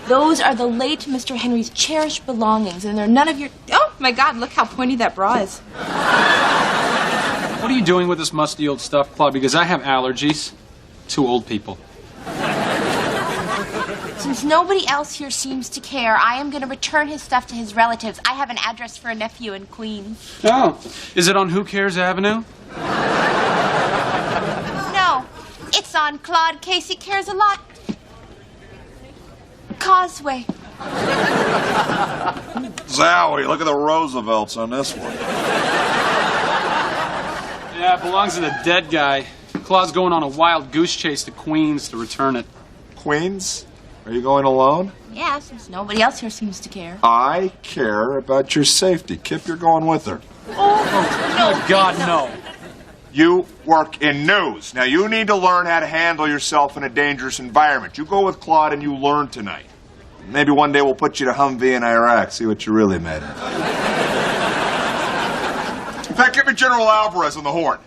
Those are the late Mr. Henry's cherished belongings, and they're none of your... Oh, my God, look how pointy that bra is. What are you doing with this musty old stuff, Claude? Because I have allergies. Two old people. Since nobody else here seems to care, I am going to return his stuff to his relatives. I have an address for a nephew in Queens. Oh. Is it on Who Cares Avenue? No, it's on Claude Casey Cares a Lot Causeway. Zowie, look at the Roosevelts on this one. Yeah, it belongs to the dead guy. Claude's going on a wild goose chase to Queens to return it. Queens? Are you going alone? Yeah, since nobody else here seems to care. I care about your safety. Kip, you're going with her. Oh, no. God, no. You work in news. Now, you need to learn how to handle yourself in a dangerous environment. You go with Claude and you learn tonight. Maybe one day we'll put you to Humvee in Iraq, see what you really made of. In fact, give me General Alvarez on the horn.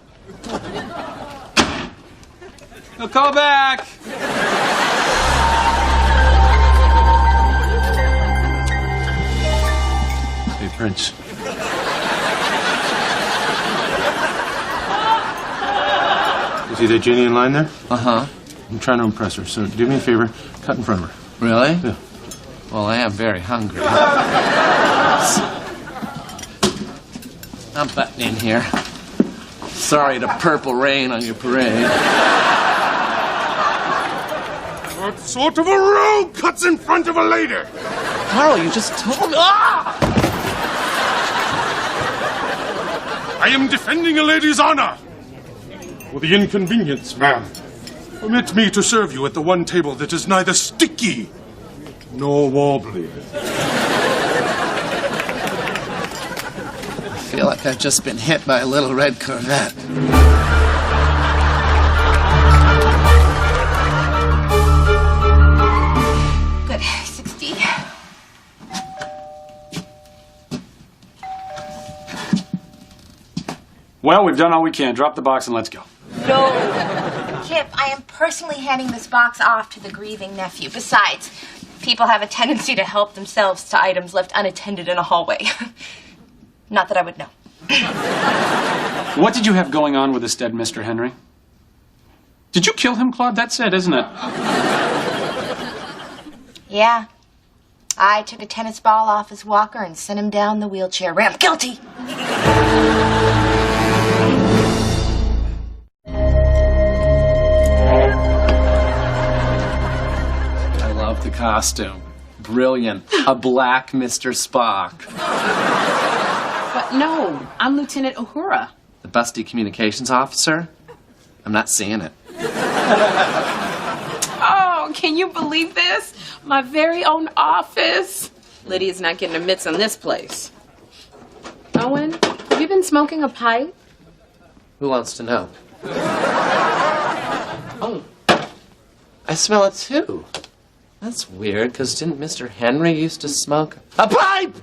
He'll call back. Hey, Prince. You see that Jenny in line there? Uh-huh. I'm trying to impress her, so do me a favor, cut in front of her. Really? Yeah. Well, I am very hungry. I'm buttoning here. Sorry to purple rain on your parade. What sort of a rogue cuts in front of a lady? Carl, you just told me. Ah! I am defending a lady's honor. For the inconvenience, ma'am, permit me to serve you at the one table that is neither sticky nor wobbly. I feel like I've just been hit by a little red Corvette. Well, we've done all we can. Drop the box and let's go. No. Kip, I am personally handing this box off to the grieving nephew. Besides, people have a tendency to help themselves to items left unattended in a hallway. Not that I would know. What did you have going on with this dead Mr. Henry? Did you kill him, Claude? That's it, isn't it? Yeah. I took a tennis ball off his walker and sent him down the wheelchair ramp. Guilty! I love the costume. Brilliant. A black Mr. Spock. But no, I'm Lieutenant Uhura. The busty communications officer? I'm not seeing it. Oh, can you believe this? My very own office. Lydia's not getting her mitts on this place. Owen, have you been smoking a pipe? Who wants to know? Oh, I smell it too. That's weird, because didn't Mr. Henry used to smoke a pipe?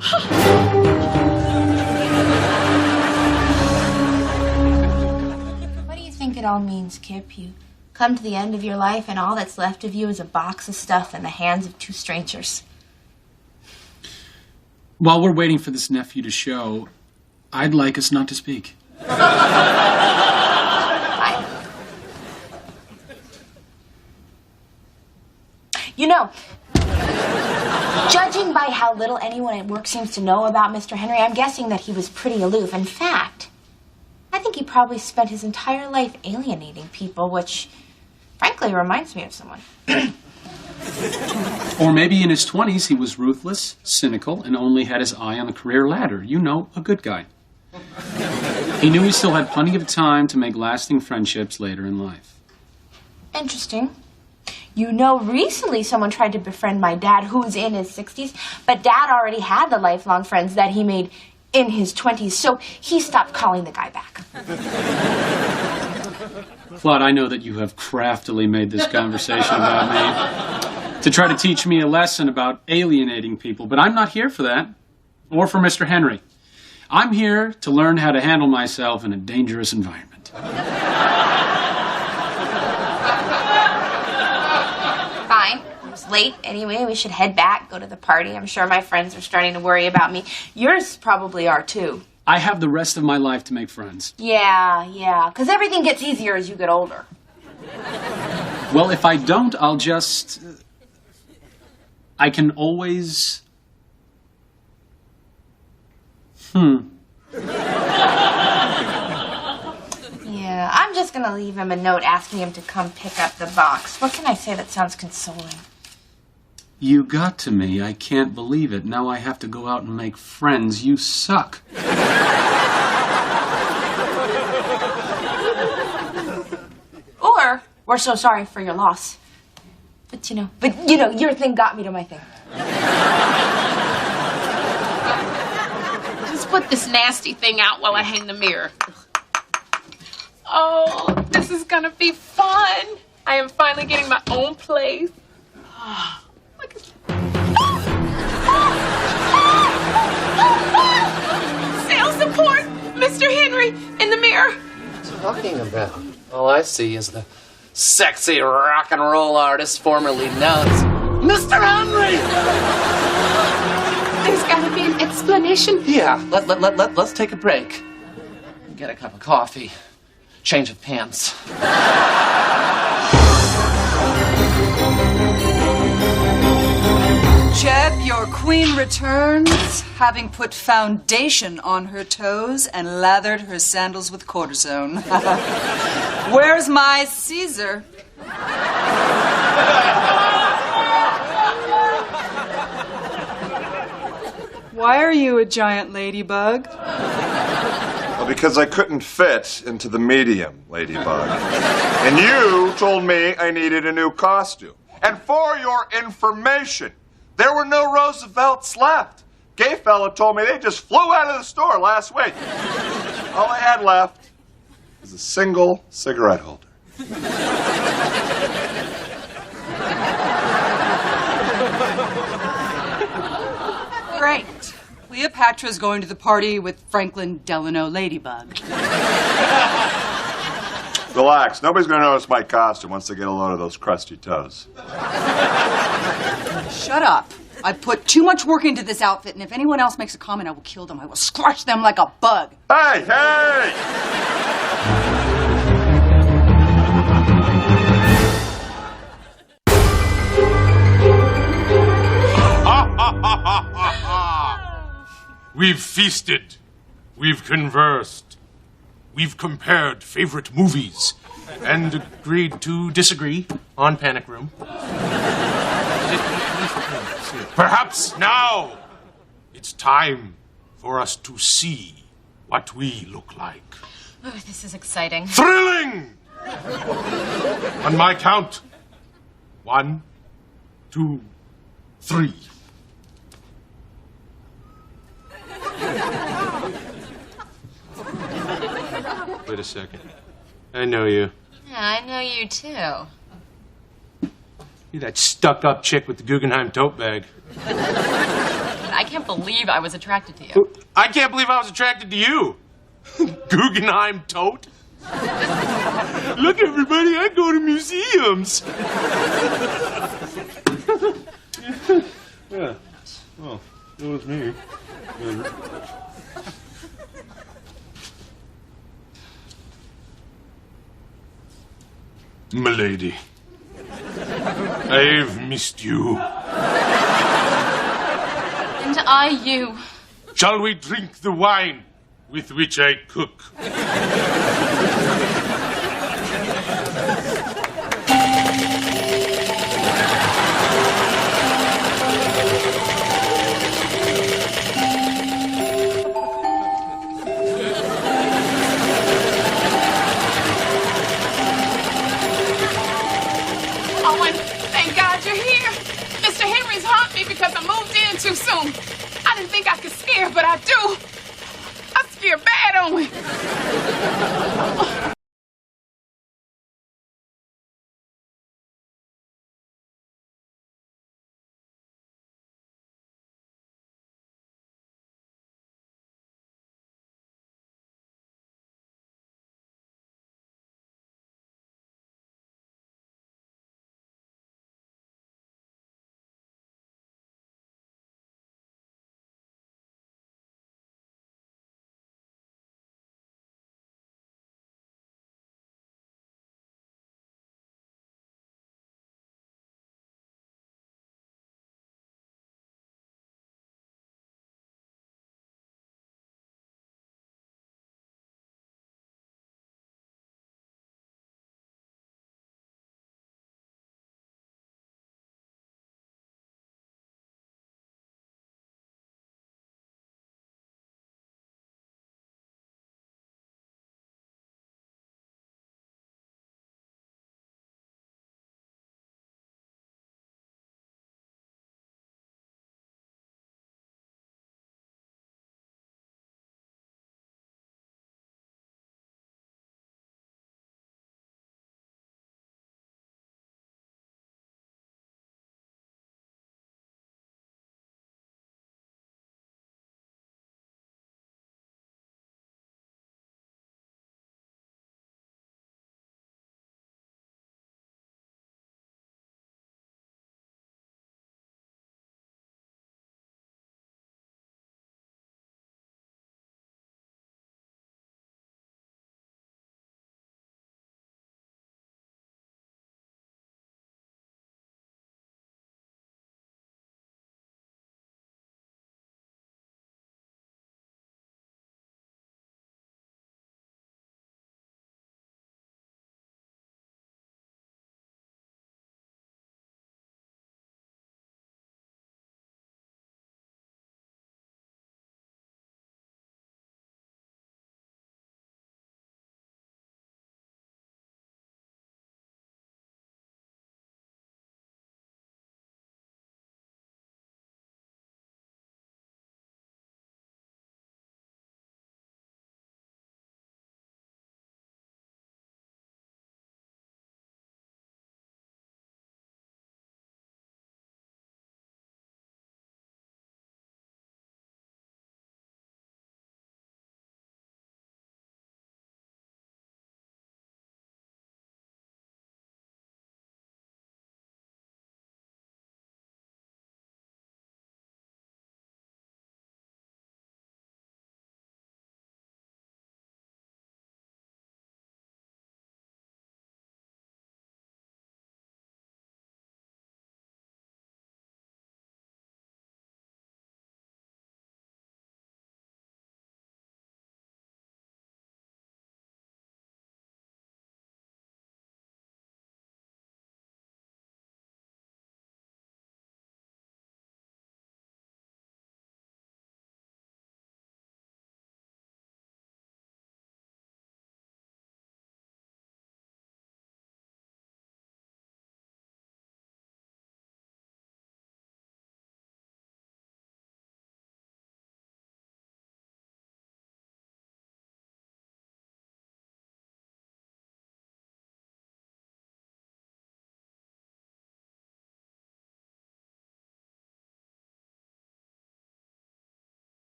What do you think it all means, Kip? You come to the end of your life and all that's left of you is a box of stuff in the hands of two strangers. While we're waiting for this nephew to show, I'd like us not to speak. You know, judging by how little anyone at work seems to know about Mr. Henry, I'm guessing that he was pretty aloof. In fact, I think he probably spent his entire life alienating people, which, frankly, reminds me of someone. Or maybe in his 20s, he was ruthless, cynical, and only had his eye on the career ladder. You know, a good guy. He knew he still had plenty of time to make lasting friendships later in life. Interesting. You know, recently someone tried to befriend my dad, who's in his 60s, but Dad already had the lifelong friends that he made in his 20s, so he stopped calling the guy back. Claude, I know that you have craftily made this conversation about me to try to teach me a lesson about alienating people, but I'm not here for that, or for Mr. Henry. I'm here to learn how to handle myself in a dangerous environment. Fine. It's late anyway. We should head back, go to the party. I'm sure my friends are starting to worry about me. Yours probably are, too. I have the rest of my life to make friends. Yeah, because everything gets easier as you get older. Well, if I don't, I'll just... I can always... Yeah, I'm just going to leave him a note asking him to come pick up the box. What can I say that sounds consoling? You got to me. I can't believe it. Now I have to go out and make friends. You suck. Or, we're so sorry for your loss. But you know, your thing got me to my thing. Just put this nasty thing out while I hang the mirror. Oh, this is gonna be fun. I am finally getting my own place. Look at sales support, Mr. Henry, in the mirror. What are you talking about? All I see is the sexy rock and roll artist formerly known as Mr. Henry! There's gotta be an explanation. Yeah, let's take a break. Get a cup of coffee. Change of pants. Jeb, your queen returns, having put foundation on her toes and lathered her sandals with cortisone. Where's my Caesar? Why are you a giant ladybug? Well, because I couldn't fit into the medium, Ladybug. And you told me I needed a new costume. And for your information, there were no Roosevelts left. Gay fella told me they just flew out of the store last week. All I had left was a single cigarette holder. Great. Cleopatra's going to the party with Franklin Delano Ladybug. Relax. Nobody's going to notice my costume once they get a load of those crusty toes. Shut up. I put too much work into this outfit, and if anyone else makes a comment, I will kill them. I will squash them like a bug. Hey, hey! We've feasted. We've conversed. We've compared favorite movies and agreed to disagree on Panic Room. Perhaps now it's time for us to see what we look like. Oh, this is exciting. Thrilling! On my count. 1, 2, 3. Wait a second. I know you. Yeah, I know you too. You're that stuck-up chick with the Guggenheim tote bag. I can't believe I was attracted to you. I can't believe I was attracted to you. Guggenheim tote? Look, everybody, I go to museums. Yeah. Well, it was me. Milady, I've missed you. And I you. Shall we drink the wine with which I cook? Thank God you're here. Mr. Henry's haunt me because I moved in too soon. I didn't think I could scare, but I do. I scare bad on me.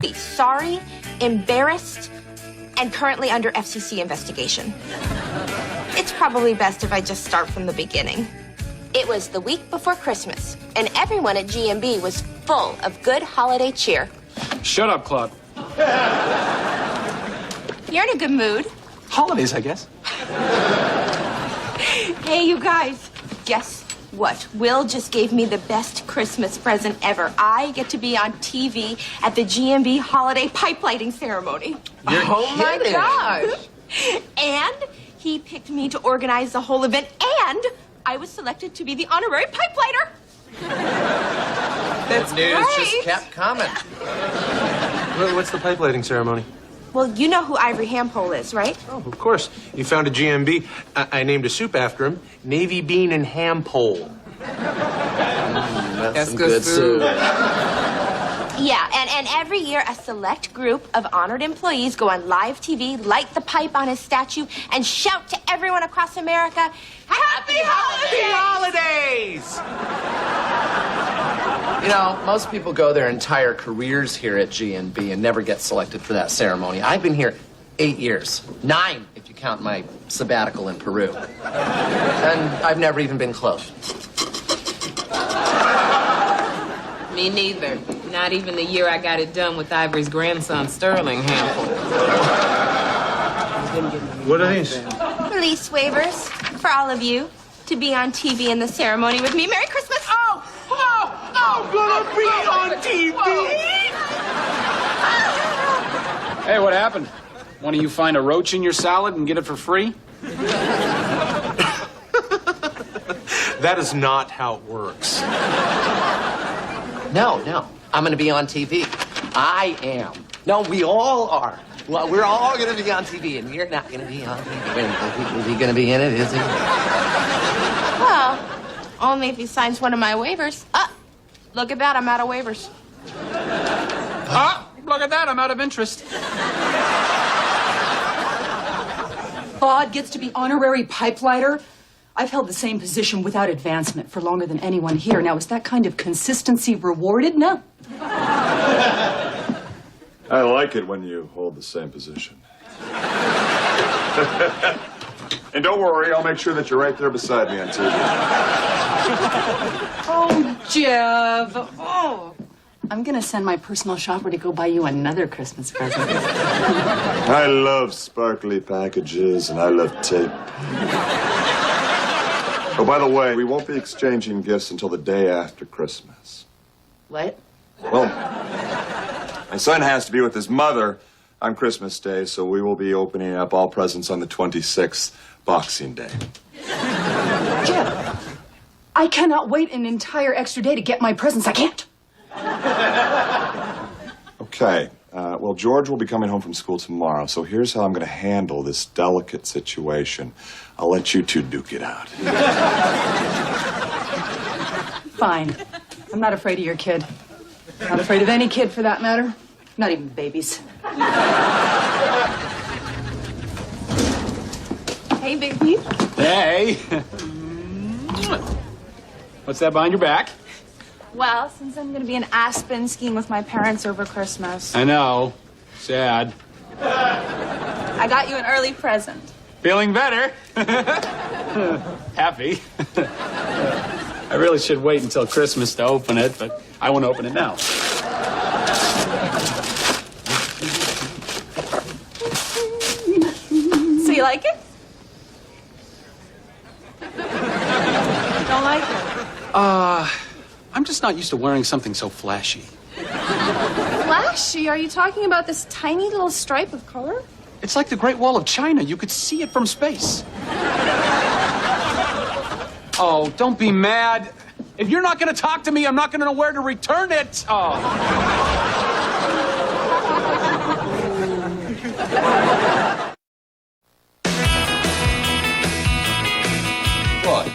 sorry, embarrassed, and currently under FCC investigation. It's probably best if I just start from the beginning. It was the week before Christmas, and everyone at GMB was full of good holiday cheer. Shut up, Claude. You're in a good mood. Holidays, I guess. Hey, you guys, guess what? Will just gave me the best Christmas present ever. I get to be on TV at the GMB holiday pipe lighting ceremony. Oh my gosh. And he picked me to organize the whole event, and I was selected to be the honorary pipe lighter. That news right. just kept coming. What's the pipe lighting ceremony? Well, you know who Ivory Hampole is, right? Oh, of course. He founded GMB. I named a soup after him. Navy bean and ham pole. That's good soup. Yeah, and every year a select group of honored employees go on live TV, light the pipe on his statue, and shout to everyone across America, Happy Holidays! You know, most people go their entire careers here at GNB and never get selected for that ceremony. I've been here 8 years. 9, if you count my sabbatical in Peru. And I've never even been close. Me neither. Not even the year I got it done with Ivory's grandson, Sterling Hampel. What are these? Release waivers for all of you to be on TV in the ceremony with me. Merry Christmas! I'm gonna be on TV! Hey, what happened? One of you find a roach in your salad and get it for free? That is not how it works. No. I'm going to be on TV. I am. No, we all are. Well, we're all going to be on TV, and you're not going to be on TV. Is he going to be in it, is he? Well, only if he signs one of my waivers. Look at that, I'm out of waivers. Look at that, I'm out of interest. Claude gets to be honorary pipe lighter. I've held the same position without advancement for longer than anyone here. Now, is that kind of consistency rewarded? No. I like it when you hold the same position. And don't worry, I'll make sure that you're right there beside me on TV. Oh, Jeff. Oh. I'm going to send my personal shopper to go buy you another Christmas present. I love sparkly packages, and I love tape. Oh, by the way, we won't be exchanging gifts until the day after Christmas. What? Well, my son has to be with his mother on Christmas Day, so we will be opening up all presents on the 26th, Boxing Day. Jeff, I cannot wait an entire extra day to get my presents. I can't. Okay. Well, George will be coming home from school tomorrow, so here's how I'm going to handle this delicate situation. I'll let you two duke it out. Fine. I'm not afraid of your kid. Not afraid of any kid, for that matter. Not even babies. Hey, baby. Hey. What's that behind your back? Well, since I'm going to be in Aspen skiing with my parents over Christmas, I know. Sad. I got you an early present. Feeling better. Happy. I really should wait until Christmas to open it, but I won't open it now. So you like it? Don't like it? I'm just not used to wearing something so flashy. Flashy? Are you talking about this tiny little stripe of color? It's like the Great Wall of China. You could see it from space. Oh, don't be mad. If you're not going to talk to me, I'm not going to know where to return it. Oh. Claude,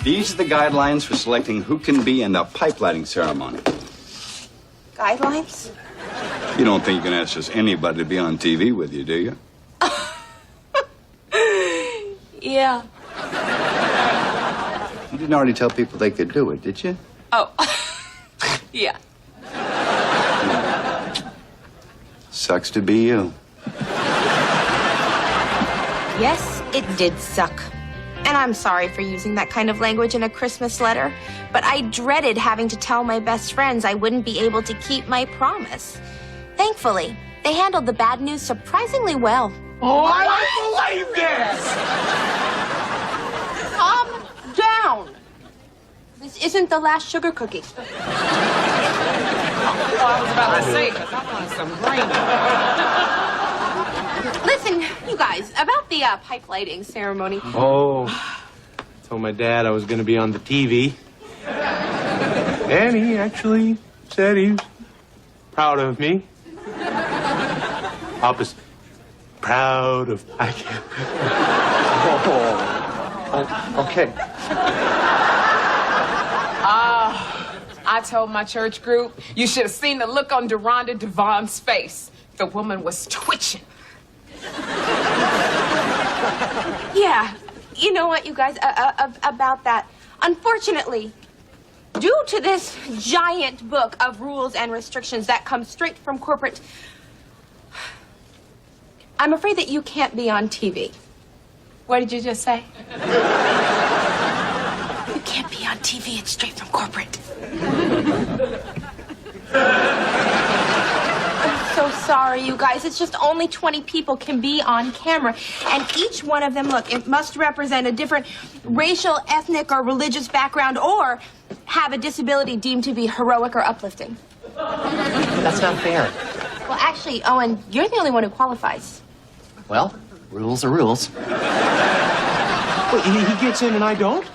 these are the guidelines for selecting who can be in the pipe lighting ceremony. Guidelines? You don't think you can ask just anybody to be on TV with you, do you? Yeah. You didn't already tell people they could do it, did you? Oh. Yeah. Sucks to be you. Yes, it did suck. And I'm sorry for using that kind of language in a Christmas letter, but I dreaded having to tell my best friends I wouldn't be able to keep my promise. Thankfully, they handled the bad news surprisingly well. Oh, I don't believe this! Calm down. This isn't the last sugar cookie. Oh, I was about to say, 'cause I want some green. Listen, you guys, about the pipe lighting ceremony. Oh, told my dad I was going to be on the TV. And he actually said he was proud of me. Papa's proud of I can't. Oh, okay. I told my church group, you should have seen the look on Deronda Devon's face. The woman was twitching. Yeah, you know what, you guys, about that. Unfortunately, due to this giant book of rules and restrictions that come straight from corporate, I'm afraid that you can't be on TV. What did you just say? You can't be on TV. It's straight from corporate. I'm so sorry, you guys. It's just only 20 people can be on camera. And each one of them, look, it must represent a different racial, ethnic, or religious background, or have a disability deemed to be heroic or uplifting. That's not fair. Well, actually, Owen, you're the only one who qualifies. Well, rules are rules. Wait, he gets in and I don't?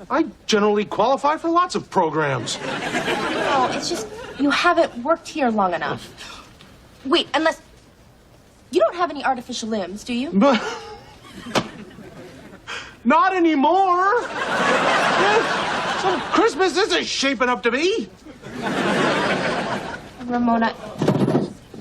I generally qualify for lots of programs. No, it's just you haven't worked here long enough. Wait, unless you don't have any artificial limbs, do you? But not anymore. Yeah, so Christmas isn't shaping up to be. Ramona,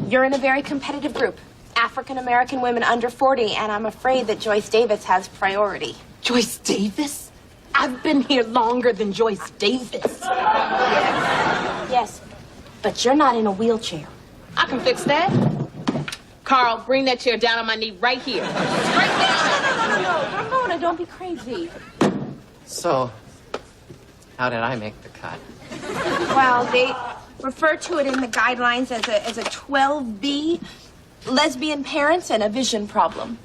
you're in a very competitive group. African-American women under 40, and I'm afraid that Joyce Davis has priority. Joyce Davis? I've been here longer than Joyce Davis. Yes, but you're not in a wheelchair. I can fix that. Carl, bring that chair down on my knee right here. Right there. No, Ramona, don't be crazy. So, how did I make the cut? Well, they refer to it in the guidelines as a 12B, lesbian parents and a vision problem.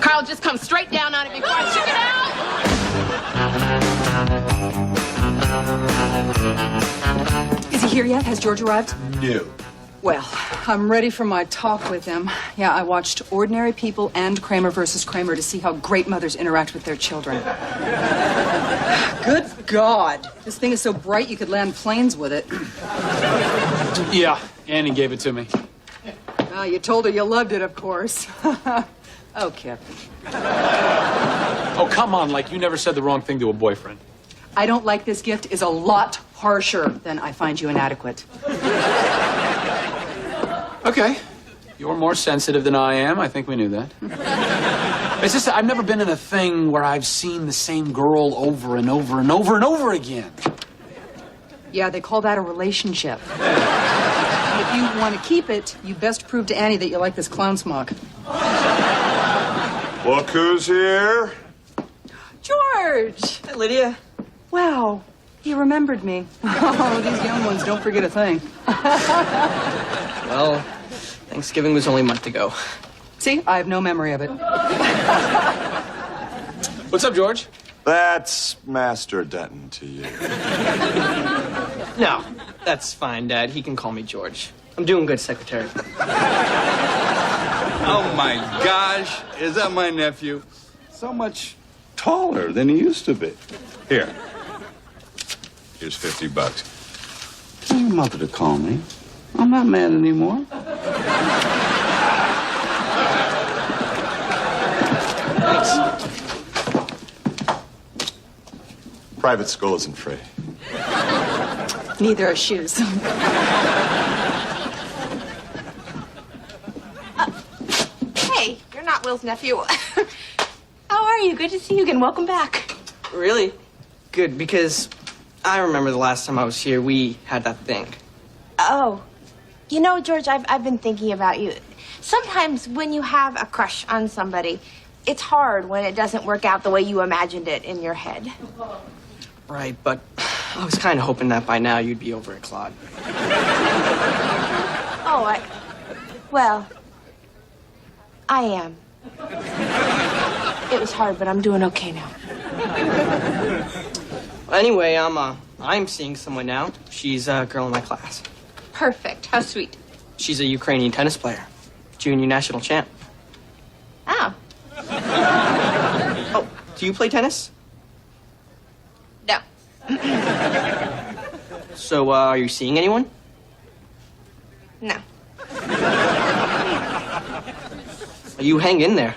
Carl, just come straight down on it before I check it out. Is he here yet? Has George arrived? No. Well, I'm ready for my talk with him. Yeah, I watched Ordinary People and Kramer versus Kramer to see how great mothers interact with their children. Good God. This thing is so bright you could land planes with it. Yeah, Annie gave it to me. Oh, you told her you loved it, of course. Oh, Kip. Oh, come on, like you never said the wrong thing to a boyfriend. I don't like this gift is a lot harsher than I find you inadequate. Okay. You're more sensitive than I am. I think we knew that. It's just that I've never been in a thing where I've seen the same girl over and over and over and over again. Yeah, they call that a relationship. If you want to keep it, you best prove to Annie that you like this clown smock. Look who's here. George! Hi, Lydia. Wow, he remembered me. Oh, these young ones don't forget a thing. Well, Thanksgiving was only a month ago. See, I have no memory of it. What's up, George? That's Master Denton to you. No, that's fine, Dad. He can call me George. I'm doing good, Secretary. Oh my gosh, is that my nephew? So much taller than he used to be. Here. Here's $50. Tell your mother to call me. I'm not mad anymore. Thanks. Private school isn't free. Neither are shoes. Hey, you're not Will's nephew. How are you? Good to see you again. Welcome back. Really? Good, because I remember the last time I was here, we had that thing. Oh. You know, George, I've been thinking about you. Sometimes when you have a crush on somebody, it's hard when it doesn't work out the way you imagined it in your head. Right, but I was kind of hoping that by now you'd be over it, Claude. Oh, well, I am. It was hard, but I'm doing okay now. Anyway, I'm seeing someone now. She's a girl in my class. Perfect. How sweet. She's a Ukrainian tennis player, junior national champ. Oh. Oh, do you play tennis? No. So, are you seeing anyone? No. You hang in there.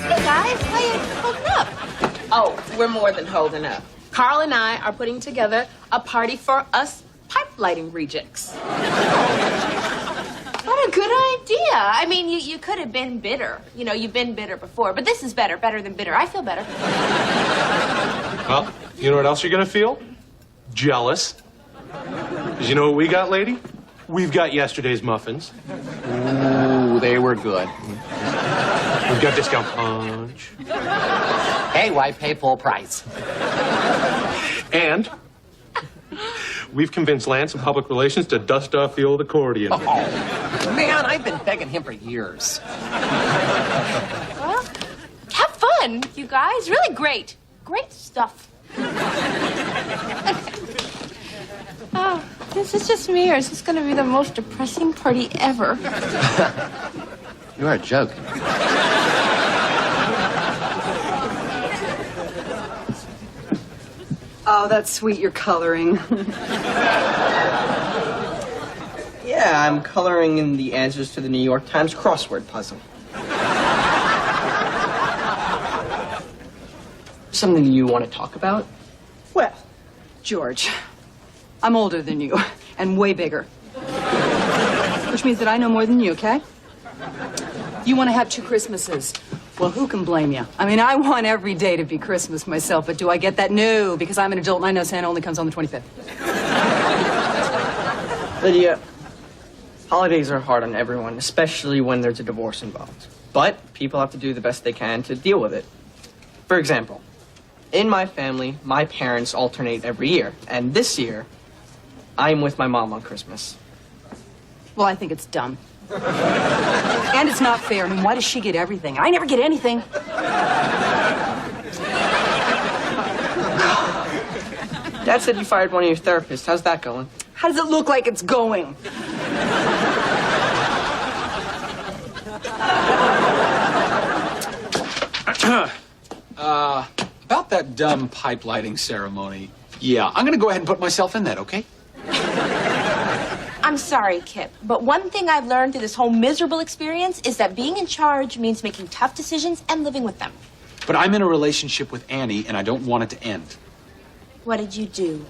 Hey, guys, how you holding up? Oh, we're more than holding up. Carl and I are putting together a party for us pipe lighting rejects. What a good idea. I mean, you could have been bitter. You know, you've been bitter before, but this is better than bitter. I feel better. Well, you know what else you're gonna feel? Jealous. Because you know what we got, lady? We've got yesterday's muffins. Ooh, they were good. We've got discount punch. Hey, why pay full price? And we've convinced Lance in public relations to dust off the old accordion. Oh, man, I've been begging him for years. Well, have fun, you guys. Really great. Great stuff. Oh, this is just me, or is this going to be the most depressing party ever? You are joking. Oh, that's sweet, you're coloring. Yeah, I'm coloring in the answers to the New York Times crossword puzzle. Something you want to talk about? Well, George, I'm older than you and way bigger. Which means that I know more than you, okay? You want to have 2 Christmases. Well, who can blame you? I mean, I want every day to be Christmas myself, but do I get that? No, because I'm an adult and I know Santa only comes on the 25th. Lydia, holidays are hard on everyone, especially when there's a divorce involved. But people have to do the best they can to deal with it. For example, in my family, my parents alternate every year, and this year, I'm with my mom on Christmas. Well, I think it's dumb. And it's not fair. I mean, why does she get everything? I never get anything. Dad said you fired one of your therapists. How's that going? How does it look like it's going? About that dumb pipe lighting ceremony. Yeah, I'm gonna go ahead and put myself in that, okay? I'm sorry, Kip, but one thing I've learned through this whole miserable experience is that being in charge means making tough decisions and living with them. But I'm in a relationship with Annie, and I don't want it to end. What did you do?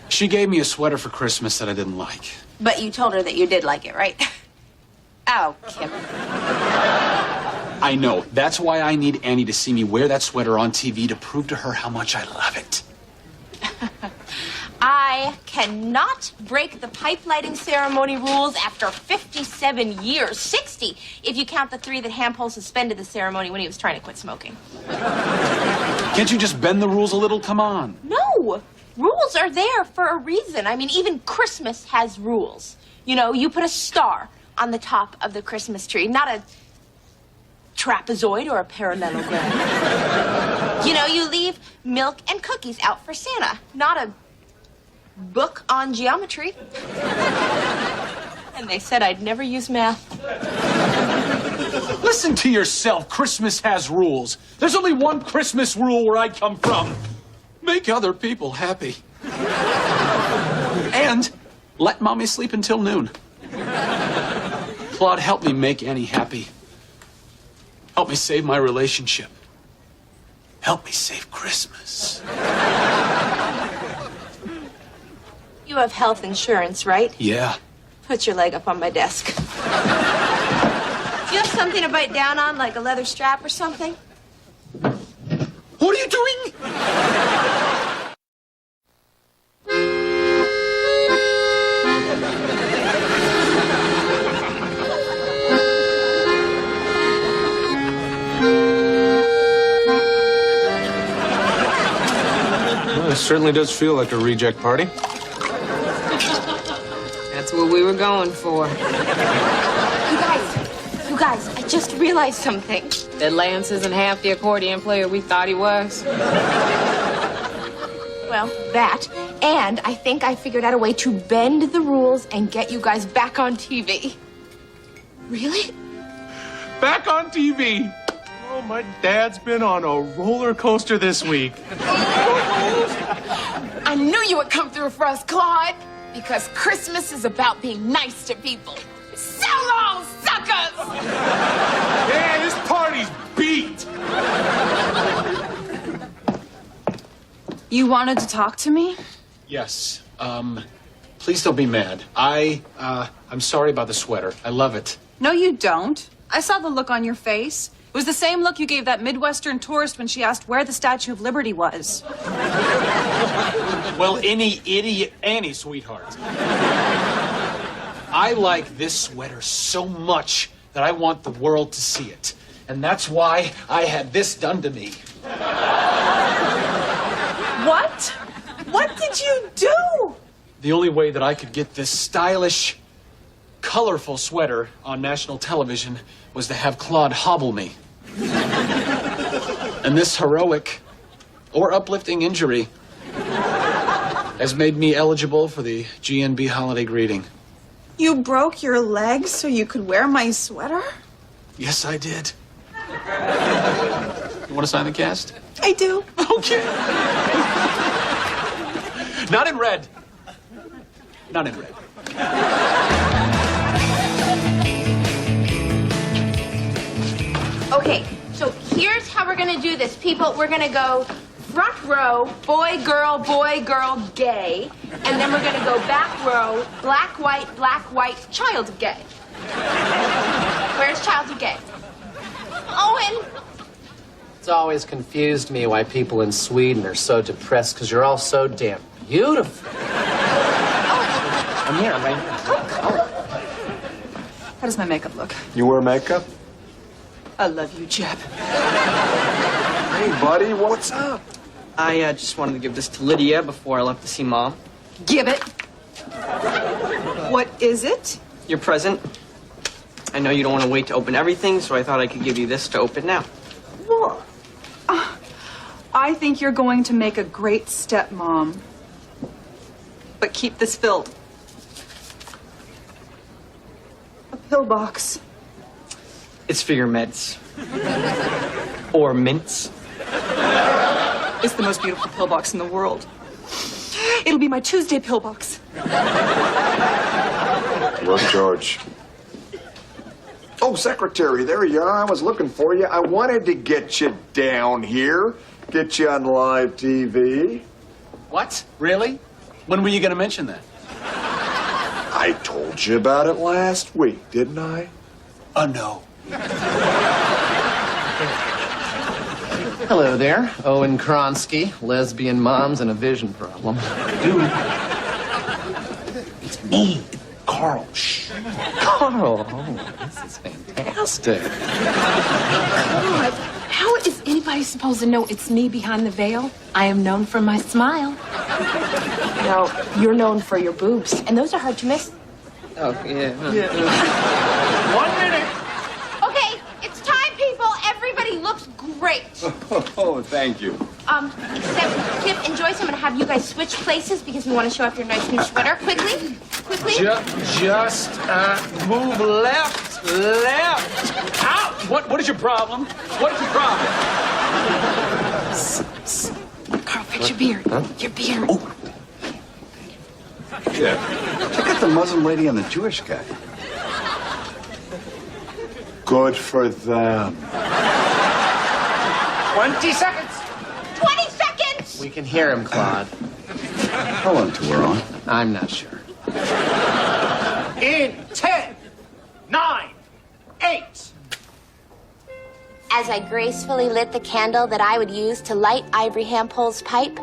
She gave me a sweater for Christmas that I didn't like. But you told her that you did like it, right? Oh, Kip. I know. That's why I need Annie to see me wear that sweater on TV to prove to her how much I love it. I cannot break the pipe lighting ceremony rules after 57 years. 60, if you count the 3 that Hampole suspended the ceremony when he was trying to quit smoking. Can't you just bend the rules a little? Come on. No! Rules are there for a reason. I mean, even Christmas has rules. You know, you put a star on the top of the Christmas tree, not a trapezoid or a parallelogram. You know, you leave milk and cookies out for Santa, not a book on geometry. And they said I'd never use math. Listen to yourself. Christmas has rules. There's only one Christmas rule where I come from. Make other people happy. And let Mommy sleep until noon. Claude, help me make Annie happy. Help me save my relationship. Help me save Christmas. You have health insurance, right? Yeah. Put your leg up on my desk. something to bite down on, like a leather strap or something? What are you doing? Well, it certainly does feel like a reject party. That's what we were going for. You guys, I just realized something. That Lance isn't half the accordion player we thought he was. Well, that, and I think I figured out a way to bend the rules and get you guys back on TV. Really? Back on TV. Oh, my dad's been on a roller coaster this week. I knew you would come through for us, Claude, because Christmas is about being nice to people. So long, suckers! Yeah, this party's beat. You wanted to talk to me? Yes. Please don't be mad. I'm sorry about the sweater. I love it. No, you don't. I saw the look on your face. It was the same look you gave that Midwestern tourist when she asked where the Statue of Liberty was. Well, any idiot, Annie, sweetheart. I like this sweater so much that I want the world to see it. And that's why I had this done to me. What? What did you do? The only way that I could get this stylish, colorful sweater on national television was to have Claude hobble me. And this heroic or uplifting injury has made me eligible for the GNB holiday greeting. You broke your leg so you could wear my sweater? Yes, I did. You want to sign the cast? I do. Okay. Not in red. Not in red. Okay, so here's how we're gonna do this. People, we're gonna go front row, boy, girl, gay. And then we're gonna go back row, black, white, child of gay. Where's child of gay? Owen! It's always confused me why people in Sweden are so depressed, because you're all so damn beautiful. I'm here, I'm right here. How does my makeup look? You wear makeup? I love you, Jeb. Hey, buddy, what's up? I just wanted to give this to Lydia before I left to see Mom. Give it. What is it? Your present. I know you don't want to wait to open everything, so I thought I could give you this to open now. What? I think you're going to make a great stepmom. But keep this filled. A pillbox. It's for your meds. Or mints. It's the most beautiful pillbox in the world. It'll be my Tuesday pillbox. Where's George? Oh, secretary, there you are. I was looking for you. I wanted to get you down here, get you on live TV. What? Really? When were you going to mention that? I told you about it last week, didn't I? No. Hello there, Owen Kronsky, lesbian moms and a vision problem. Dude. It's me, Carl. Shh. Carl, oh, this is fantastic. God, how is anybody supposed to know it's me behind the veil? I am known for my smile. No, you're known for your boobs, and those are hard to miss. Oh, yeah. 1 minute. Okay, it's time, people. Everybody looks great. Oh, thank you. Except Kip and Joyce, I'm gonna have you guys switch places because we want to show off your nice new sweater. Quickly. Just move left. Out! What is your problem? What is your problem? Carl, fix your beard. Huh? Your beard. Oh. Yeah. Check out the Muslim lady and the Jewish guy. Good for them. 20 seconds. 20 seconds! We can hear him, Claude. How long till we're on? I'm not sure. In 10, 9, 8, As I gracefully lit the candle that I would use to light Ivory Hampole's pipe,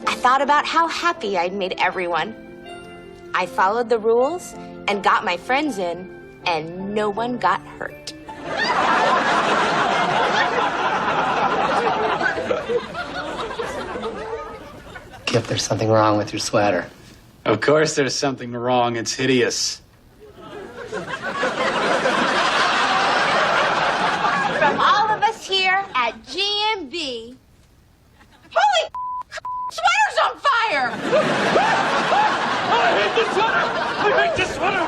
I thought about how happy I'd made everyone. I followed the rules and got my friends in, and no one got hurt. Kip, there's something wrong with your sweater. Of course there's something wrong. It's hideous. From all of us here at GMB. Holy sweater's on fire! I hate this sweater! I hate this sweater!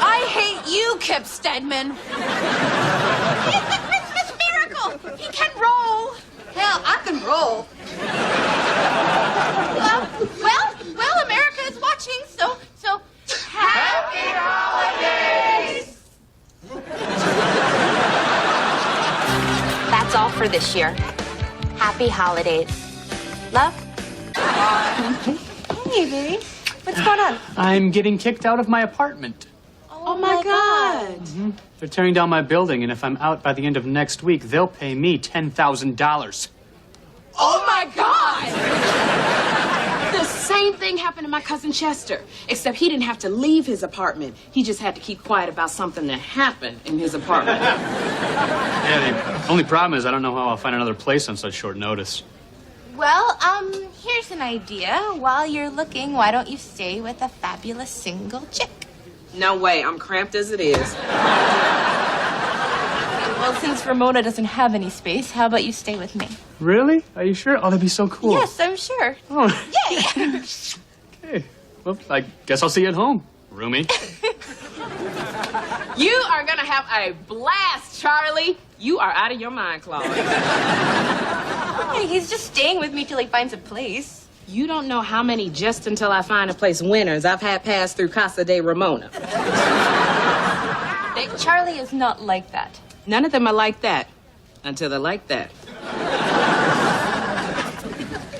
I hate you, Kip Stedman. It's the Christmas miracle! He can roll! Hell, I can roll. Well, America is watching, so happy holidays! That's all for this year. Happy holidays. Love? Hey, baby. What's going on? I'm getting kicked out of my apartment. Oh my God. They're tearing down my building, and if I'm out by the end of next week, they'll pay me $10,000. Oh my God! The same thing happened to my cousin Chester, except he didn't have to leave his apartment. He just had to keep quiet about something that happened in his apartment. Yeah, the only problem is I don't know how I'll find another place on such short notice. Well, here's an idea. While you're looking, why don't you stay with a fabulous single chick? No way, I'm cramped as it is. Well, since Ramona doesn't have any space, how about you stay with me? Really? Are you sure? Oh, that'd be so cool. Yes, I'm sure. Oh. Yay! Okay. Well, I guess I'll see you at home, roomie. You are gonna have a blast, Charlie. You are out of your mind, Claude. Hey, he's just staying with me till he finds a place. You don't know how many just until I find a place winners I've had pass through Casa de Ramona. Charlie is not like that. None of them are like that until they're like that.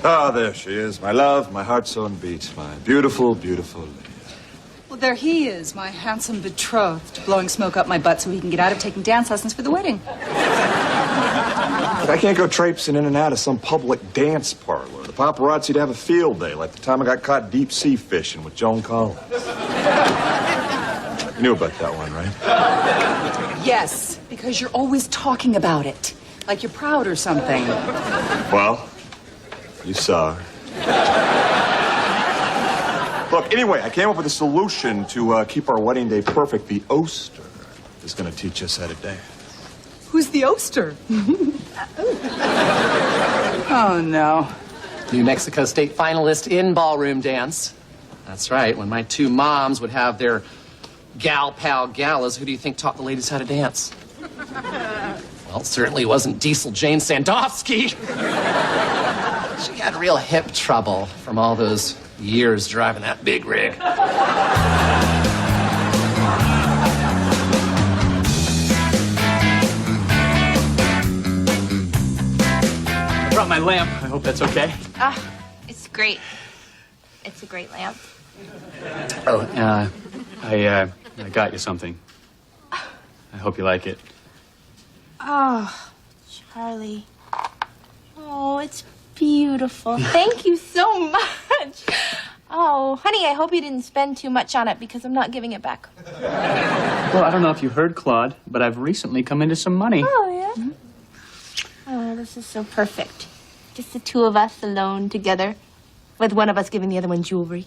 Ah, there she is, my love, my heart's own beat, my beautiful, beautiful lady. Well, there he is, my handsome betrothed, blowing smoke up my butt so he can get out of taking dance lessons for the wedding. Look, I can't go traipsing in and out of some public dance parlor. The paparazzi'd have a field day, like the time I got caught deep sea fishing with Joan Collins. You knew about that one, right? Yes, because you're always talking about it, like you're proud or something. Well, you saw her. Look, anyway, I came up with a solution to keep our wedding day perfect. The Oster is going to teach us how to dance. Who's the Oster? Oh, no. New Mexico State finalist in ballroom dance. That's right, when my two moms would have their gal pal galas, who do you think taught the ladies how to dance? Well, it certainly wasn't Diesel Jane Sandowski. She had real hip trouble from all those years driving that big rig. I brought my lamp. I hope that's okay. It's great. It's a great lamp. Oh, I got you something. I hope you like it. Oh, Charlie. Oh, it's beautiful. Thank you so much. Oh, honey, I hope you didn't spend too much on it because I'm not giving it back. Well, I don't know if you heard, Claude, but I've recently come into some money. Oh, yeah? Oh, this is so perfect. Just the two of us alone together, with one of us giving the other one jewelry.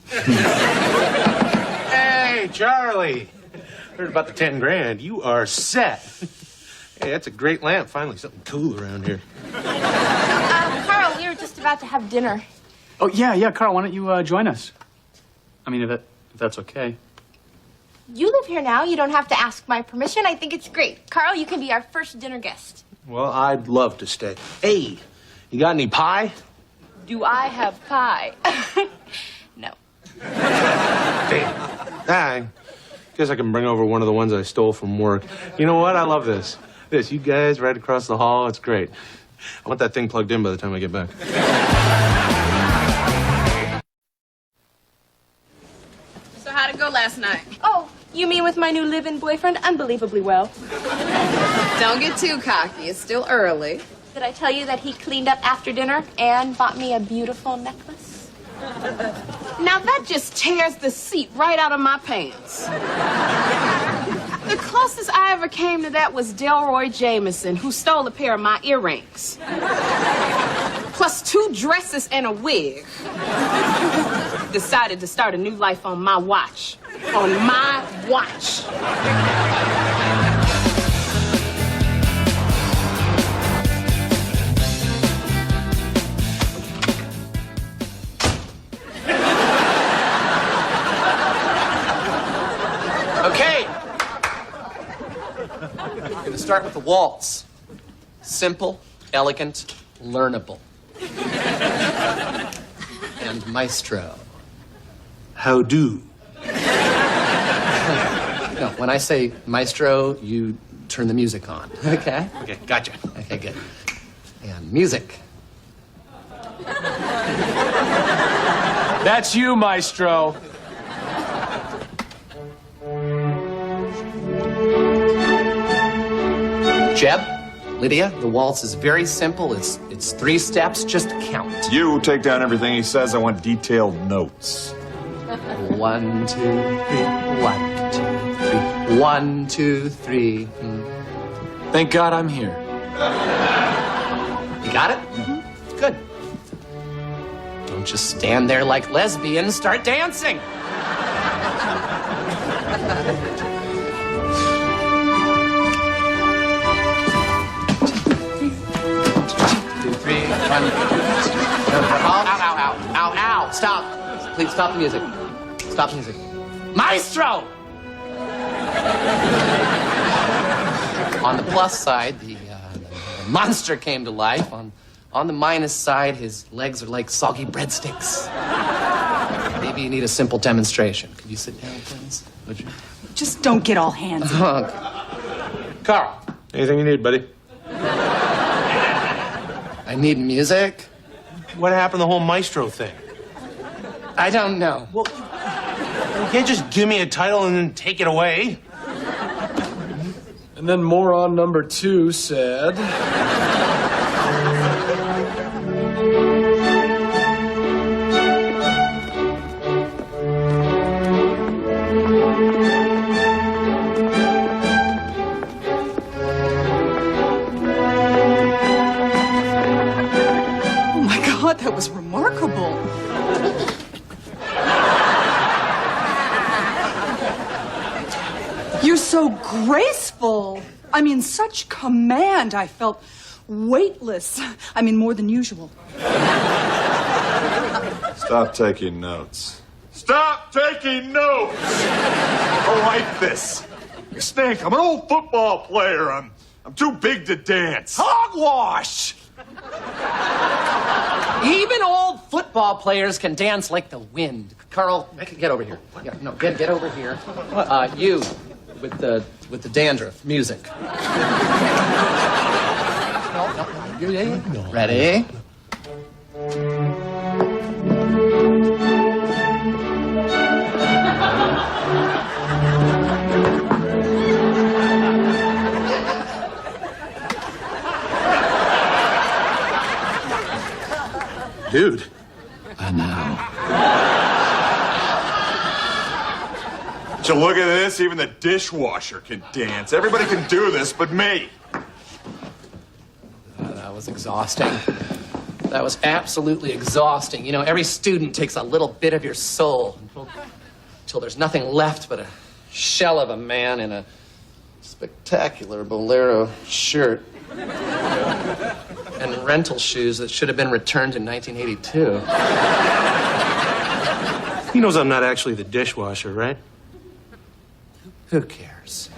Hey, Charlie. Heard about the 10 grand. You are set. Hey, that's a great lamp. Finally, something cool around here. Carl, we were just about to have dinner. Oh, yeah, Carl, why don't you join us? I mean, if that's okay. You live here now. You don't have to ask my permission. I think it's great. Carl, you can be our first dinner guest. Well, I'd love to stay. Hey, you got any pie? Do I have pie? No. Damn. I guess I can bring over one of the ones I stole from work. You know what? I love this. You guys right across the hall. It's great. I want that thing plugged in by the time I get back. So how'd it go last night? Oh, You mean with my new live-in boyfriend? Unbelievably well. Don't get too cocky. It's still early. Did I tell you that he cleaned up after dinner and bought me a beautiful necklace? Now that just tears the seat right out of my pants. The closest I ever came to that was Delroy Jameson, who stole a pair of my earrings. Plus 2 dresses and a wig. Decided to start a new life on my watch. On my watch. Okay. I'm going to start with the waltz. Simple, elegant, learnable. And maestro. How do? No, when I say maestro, you turn the music on. Okay? Okay, gotcha. Okay, good. And music. That's you, maestro. Jeb, Lydia, the waltz is very simple. It's 3 steps, just count. You take down everything he says. I want detailed notes. 1, 2, 3. 1, 2, 3. 1, 2, 3. Thank God I'm here. You got it? Good. Don't just stand there like lesbians. Start dancing. 2, 3. 1. Ow. Stop. Please stop the music. Stop the music. Maestro! On the plus side, the monster came to life. On the minus side, his legs are like soggy breadsticks. Maybe you need a simple demonstration. Could you sit down, please? Would you? Just don't get all handsy. Carl. Anything you need, buddy? I need music. What happened to the whole maestro thing? I don't know. Well, you can't just give me a title and then take it away. And then moron number 2 said... Oh my God, that was remarkable. You're so graceful. I mean, such command. I felt weightless. I mean, more than usual. Stop taking notes. Stop taking notes! I don't like this. You stink. I'm an old football player. I'm too big to dance. Hogwash! Even old football players can dance like the wind. Carl, get over here. Yeah, no, get over here. You with the dandruff. Music. No. Ready? Dude. I know. Would you look at this? Even the dishwasher can dance. Everybody can do this but me. That was exhausting. That was absolutely exhausting. You know, every student takes a little bit of your soul until there's nothing left but a shell of a man in a spectacular bolero shirt and rental shoes that should have been returned in 1982. He knows I'm not actually the dishwasher, right? Who cares?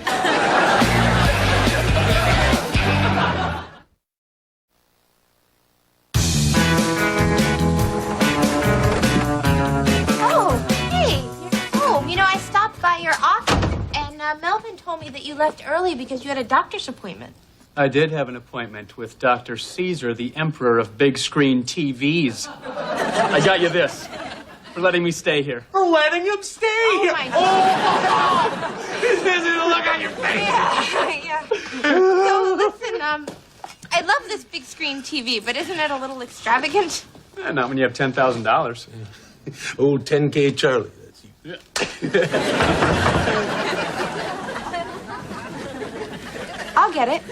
Oh, hey, you're home. You know, I stopped by your office, and Melvin told me that you left early because you had a doctor's appointment. I did have an appointment with Dr. Caesar, the emperor of big screen TVs. I got you this for letting me stay here. For letting him stay Oh, here. my God. this is the look on your face. Yeah. So listen, I love this big screen TV, but isn't it a little extravagant? Not when you have $10,000. Old 10K Charlie. That's you. I'll get it.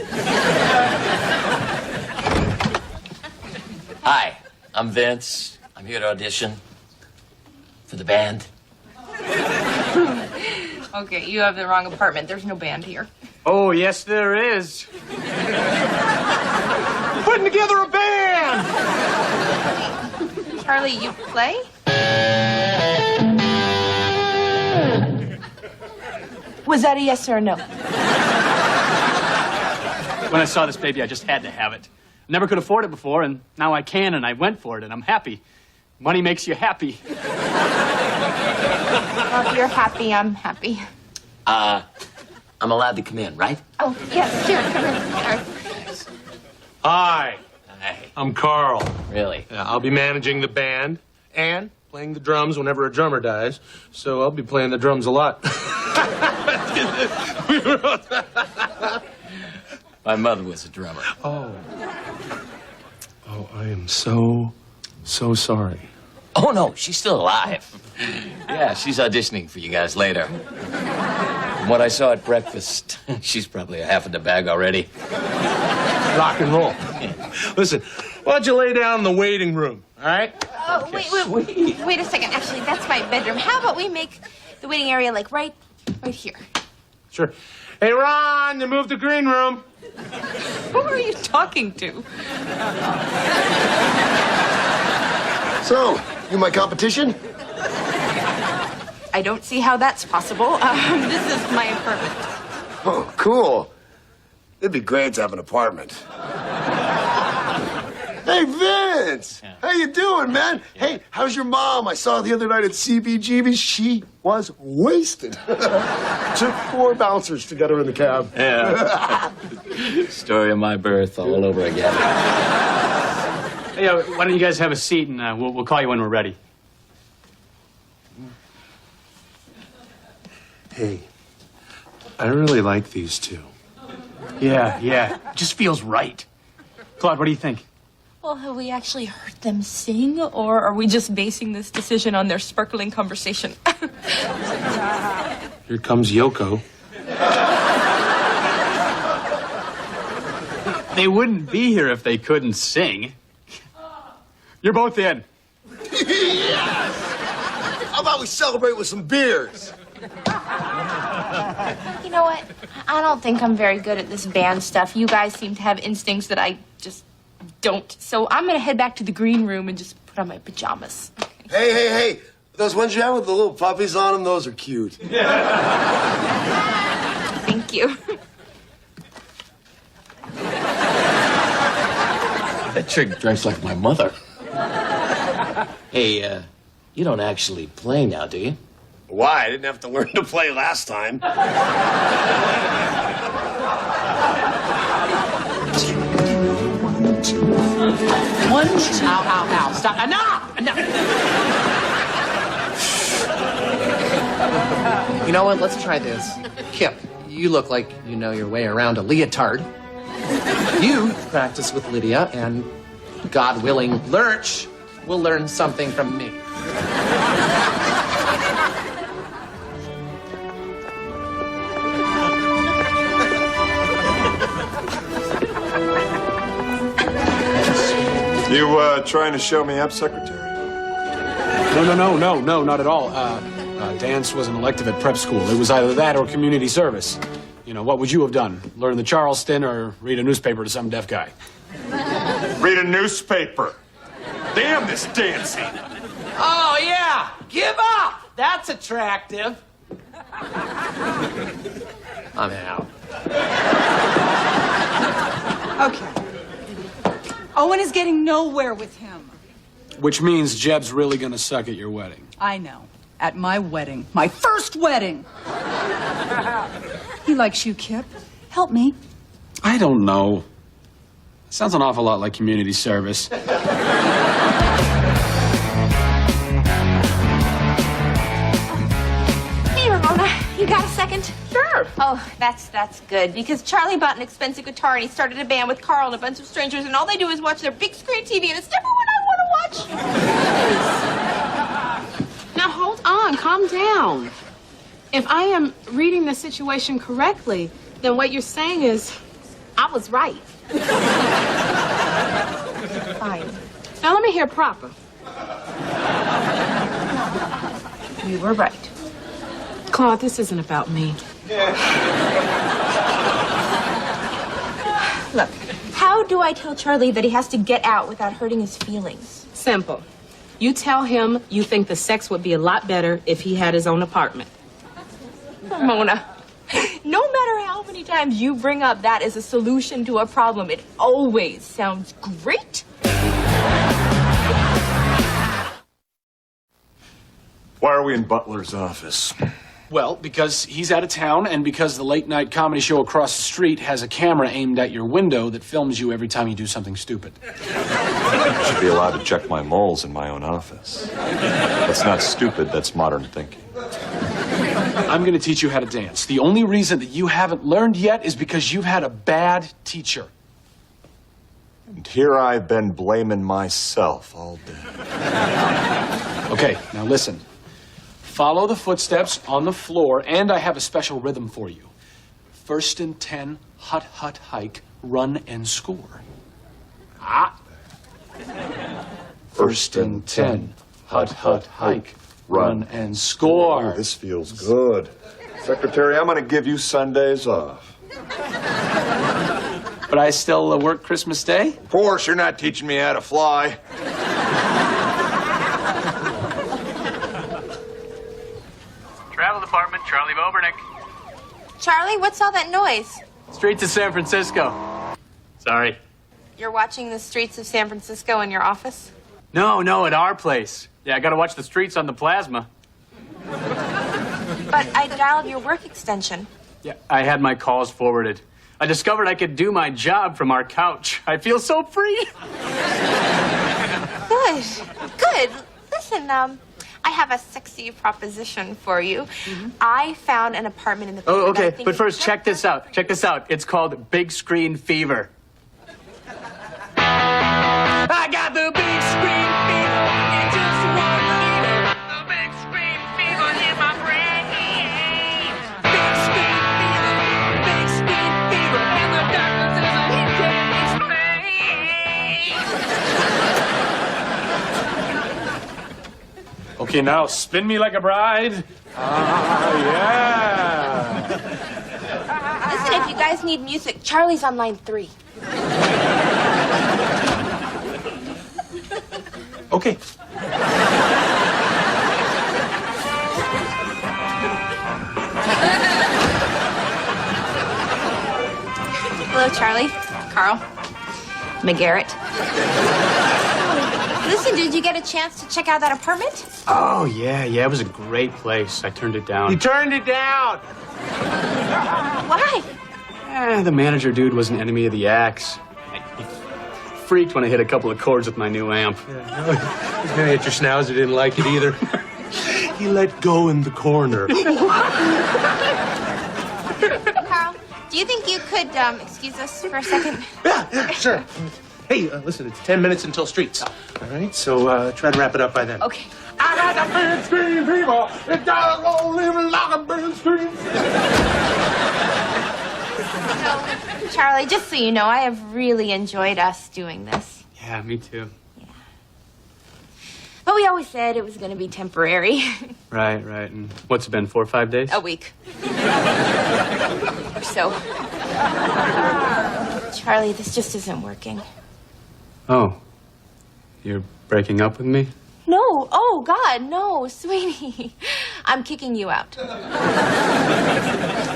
Hi, I'm Vince. I'm here to audition for the band. Okay, you have the wrong apartment. There's no band here. Oh, yes, there is. Putting together a band! Charlie, you play? Was that a yes or a no? When I saw this baby, I just had to have it. Never could afford it before, and now I can, and I went for it, and I'm happy. Money makes you happy. Well, if you're happy, I'm happy. I'm allowed to come in, right? Oh, yes, sure. Come in. Hi. Hi. I'm Carl. Really? Yeah, I'll be managing the band and playing the drums whenever a drummer dies. So I'll be playing the drums a lot. My mother was a drummer. Oh, I am so sorry. Oh, no, she's still alive. Yeah, she's auditioning for you guys later. From what I saw at breakfast, she's probably half in the bag already. Rock and roll. Listen, why don't you lay down in the waiting room, all right? Oh, wait a second. Actually, that's my bedroom. How about we make the waiting area, like, right here? Sure. Hey, Ron, you moved the green room. Who are you talking to? So, you my competition? I don't see how that's possible. This is my apartment. Oh, cool. It'd be great to have an apartment. Hey, Vince! How you doing, man? Hey, how's your mom? I saw her the other night at CBGB. She was wasted. Took 4 bouncers to get her in the cab. Yeah. Story of my birth all over again. Hey, why don't you guys have a seat, and we'll call you when we're ready. Hey, I really like these two. Yeah. Just feels right. Claude, what do you think? Well, have we actually heard them sing, or are we just basing this decision on their sparkling conversation? Here comes Yoko. They wouldn't be here if they couldn't sing. You're both in. Yes! How about we celebrate with some beers? You know what? I don't think I'm very good at this band stuff. You guys seem to have instincts that I just don't. So I'm going to head back to the green room and just put on my pajamas. Okay. Hey. Those ones you have with the little puppies on them, those are cute. Thank you. That chick drinks like my mother. Hey, you don't actually play now, do you? Why? I didn't have to learn to play last time. One, two. Ow. Stop. Enough! You know what? Let's try this. Kip, you look like you know your way around a leotard. You practice with Lydia, and God willing, Lurch will learn something from me. You trying to show me up, Secretary? No, not at all. Dance was an elective at prep school. It was either that or community service. You know, what would you have done? Learn the Charleston or read a newspaper to some deaf guy? Read a newspaper. Damn this dancing. Oh, yeah. Give up. That's attractive. I'm out. Okay. Owen is getting nowhere with him. Which means Jeb's really gonna suck at your wedding. I know. At my wedding. My first wedding. He likes you, Kip. Help me. I don't know. Sounds an awful lot like community service. Hey, Ramona, you got a second? Sure. nerve. Oh, that's good, because Charlie bought an expensive guitar and he started a band with Carl and a bunch of strangers, and all they do is watch their big screen TV, and it's never what I want to watch. Now, hold on. Calm down. If I am reading the situation correctly, then what you're saying is I was right. Fine. Now, let me hear proper. You were right. Claude, this isn't about me. Look, how do I tell Charlie that he has to get out without hurting his feelings? Simple. You tell him you think the sex would be a lot better if he had his own apartment. Mona, no matter how many times you bring up that as a solution to a problem, it always sounds great. Why are we in Butler's office? Well, because he's out of town and because the late-night comedy show across the street has a camera aimed at your window that films you every time you do something stupid. I should be allowed to check my moles in my own office. That's not stupid, that's modern thinking. I'm going to teach you how to dance. The only reason that you haven't learned yet is because you've had a bad teacher. And here I've been blaming myself all day. Okay, now listen. Follow the footsteps on the floor, and I have a special rhythm for you. 1st and 10, hut, hut, hike, run and score. Ah. 1st and 10, hut, hut, hike, run and score. Oh, this feels good. Secretary, I'm going to give you Sundays off. But I still work Christmas Day? Of course, you're not teaching me how to fly. Travel Department, Charlie Bobernick. Charlie, what's all that noise? Streets of San Francisco. Sorry. You're watching the streets of San Francisco in your office? No, at our place. Yeah, I gotta watch the streets on the plasma. But I dialed your work extension. Yeah, I had my calls forwarded. I discovered I could do my job from our couch. I feel so free. Good. Listen, I have a sexy proposition for you. I found an apartment in the... Oh, okay, but first, check this out. It's called Big Screen Fever. I got the big screen fever. You just won't leave it. The big screen fever in my brain. Big screen fever. Big screen fever. And the doctor says I can't explain. Okay, now spin me like a bride. Ah, yeah. Listen, if you guys need music, Charlie's on line 3. Okay. Hello, Charlie. Carl. McGarrett. Listen, did you get a chance to check out that apartment? Oh, yeah, it was a great place. I turned it down. You turned it down! Why? The manager dude was an enemy of the axe. He freaked when I hit a couple of chords with my new amp. His miniature schnauzer didn't like it either. He let go in the corner. Carl, do you think you could excuse us for a second? Yeah, sure. Hey, listen, it's 10 minutes until streets. All right, so try to wrap it up by then. Okay. I got the big screen people. It does all living like a big screen. Charlie, just so you know, I have really enjoyed us doing this. Yeah, me too. But we always said it was going to be temporary. Right. And what's it been, 4 or 5 days? A week. Or so. Charlie, this just isn't working. Oh. You're breaking up with me? No. Oh, God, no, sweetie. I'm kicking you out.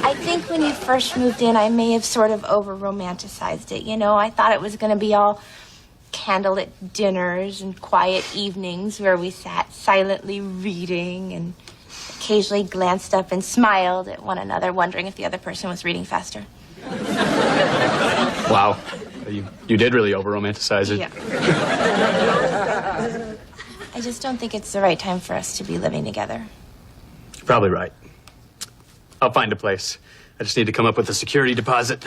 I think when you first moved in, I may have sort of over-romanticized it, you know? I thought it was going to be all candlelit dinners and quiet evenings where we sat silently reading and occasionally glanced up and smiled at one another, wondering if the other person was reading faster. Wow. You did really over-romanticize it. Yeah. I just don't think it's the right time for us to be living together. You're probably right. I'll find a place. I just need to come up with a security deposit.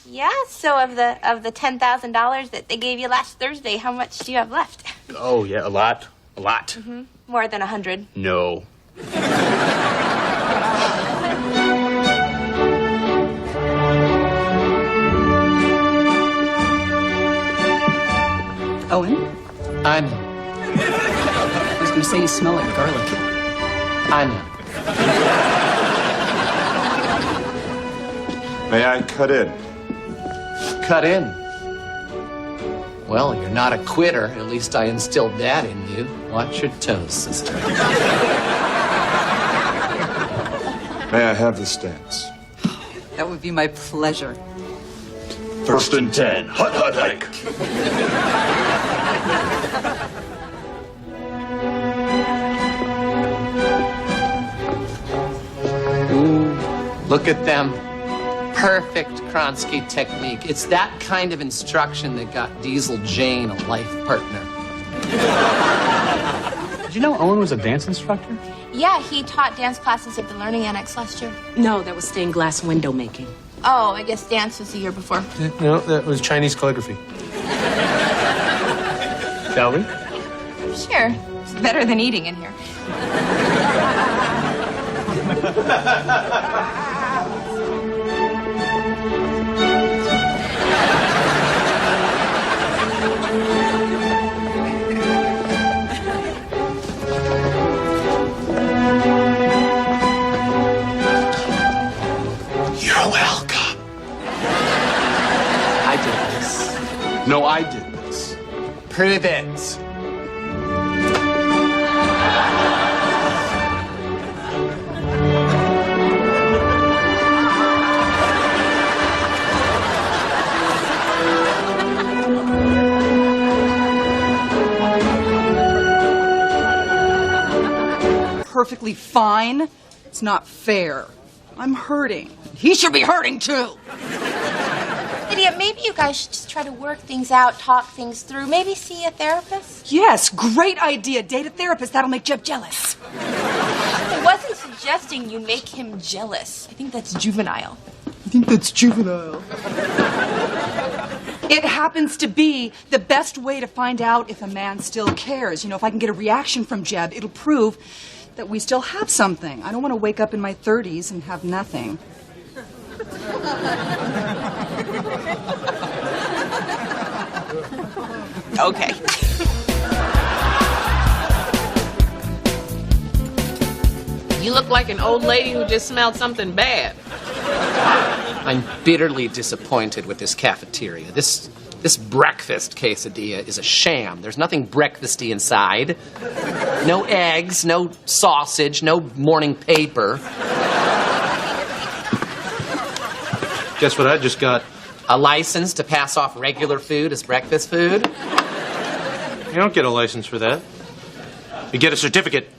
Yeah, so of the $10,000 that they gave you last Thursday, how much do you have left? Oh, yeah, a lot. A lot. More than 100. No. Owen? Anya. I was going to say you smell like garlic. Anya. May I cut in? Cut in. Well, you're not a quitter. At least I instilled that in you. Watch your toes, sister. May I have the stamps? That would be my pleasure. First and 10. Hut, hut, hike. Ooh, look at them. Perfect Kronsky technique. It's that kind of instruction that got Diesel Jane a life partner. Did you know Owen was a dance instructor? Yeah, he taught dance classes at the Learning Annex last year. No, that was stained glass window making. Oh, I guess dance was the year before. No, that was Chinese calligraphy. Shall we? Sure. It's better than eating in here. You're welcome. I did this. No, I did this. Prove it. Perfectly fine. It's not fair. I'm hurting. He should be hurting too. Lydia, maybe you guys should just try to work things out, talk things through. Maybe see a therapist. Yes, great idea. Date a therapist. That'll make Jeb jealous. I wasn't suggesting you make him jealous. I think that's juvenile. I think that's juvenile. It happens to be the best way to find out if a man still cares. You know, if I can get a reaction from Jeb, it'll prove that we still have something. I don't want to wake up in my 30s and have nothing. Okay. You look like an old lady who just smelled something bad. I'm bitterly disappointed with this cafeteria. This breakfast quesadilla is a sham. There's nothing breakfasty inside. No eggs, no sausage, no morning paper. Guess what I just got? A license to pass off regular food as breakfast food? You don't get a license for that. You get a certificate.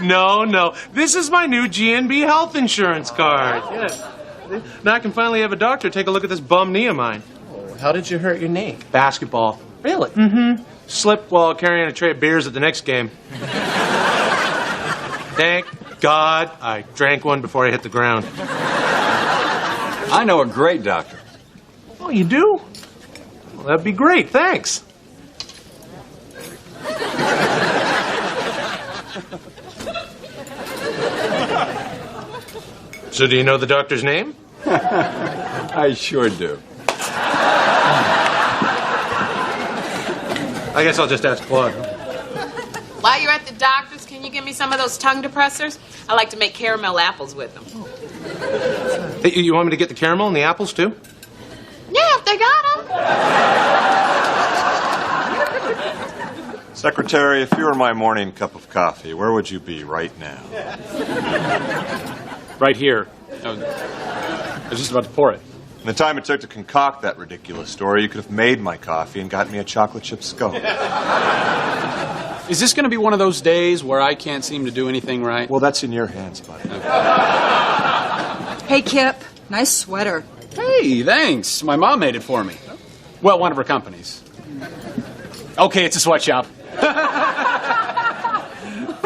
No. This is my new GNB health insurance card. Yeah. Now I can finally have a doctor take a look at this bum knee of mine. Oh, how did you hurt your knee? Basketball. Really? Mm-hmm. Slipped while carrying a tray of beers at the next game. Thank God I drank one before I hit the ground. I know a great doctor. Oh, you do? Well, that'd be great. Thanks. So do you know the doctor's name? I sure do. I guess I'll just ask Claude. While you're at the doctor's, can you give me some of those tongue depressors? I like to make caramel apples with them. Hey, you want me to get the caramel and the apples too? Yeah, if they got them. Secretary, if you were my morning cup of coffee, where would you be right now? Right here. I was just about to pour it. In the time it took to concoct that ridiculous story, you could have made my coffee and got me a chocolate chip scone. Is this going to be one of those days where I can't seem to do anything right? Well, that's in your hands, buddy. Hey, Kip. Nice sweater. Hey, thanks. My mom made it for me. Well, one of her companies. Okay, it's a sweatshop.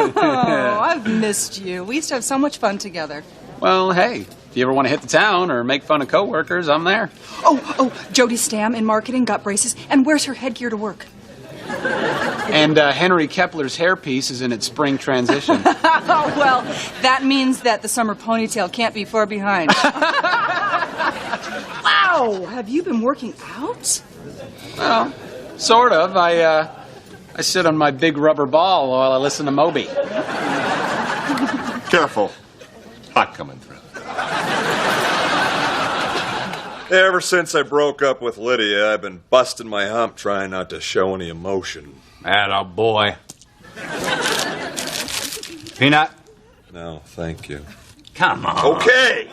Oh, I've Missed you. We used to have so much fun together. Well, hey, if you ever want to hit the town or make fun of coworkers, I'm there. Oh, Jody Stam in marketing got braces and wears her headgear to work. And Henry Kepler's hairpiece is in its spring transition. Oh, well, that means that the summer ponytail can't be far behind. Wow, have you been working out? Well, sort of. I sit on my big rubber ball while I listen to Moby. Careful. Hot coming through. Ever since I broke up with Lydia, I've been busting my hump trying not to show any emotion. Atta boy. Peanut? No, thank you. Come on. Okay!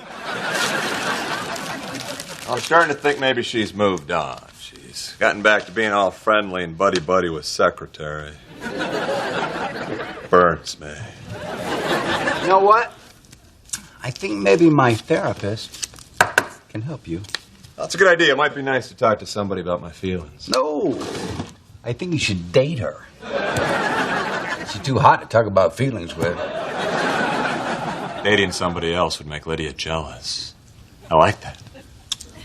I'm starting to think maybe she's moved on. She's gotten back to being all friendly and buddy-buddy with Secretary. Burns me. You know what? I think maybe my therapist can help you. That's a good idea. It might be nice to talk to somebody about my feelings. No. I think you should date her. She's too hot to talk about feelings with. Dating somebody else would make Lydia jealous. I like that.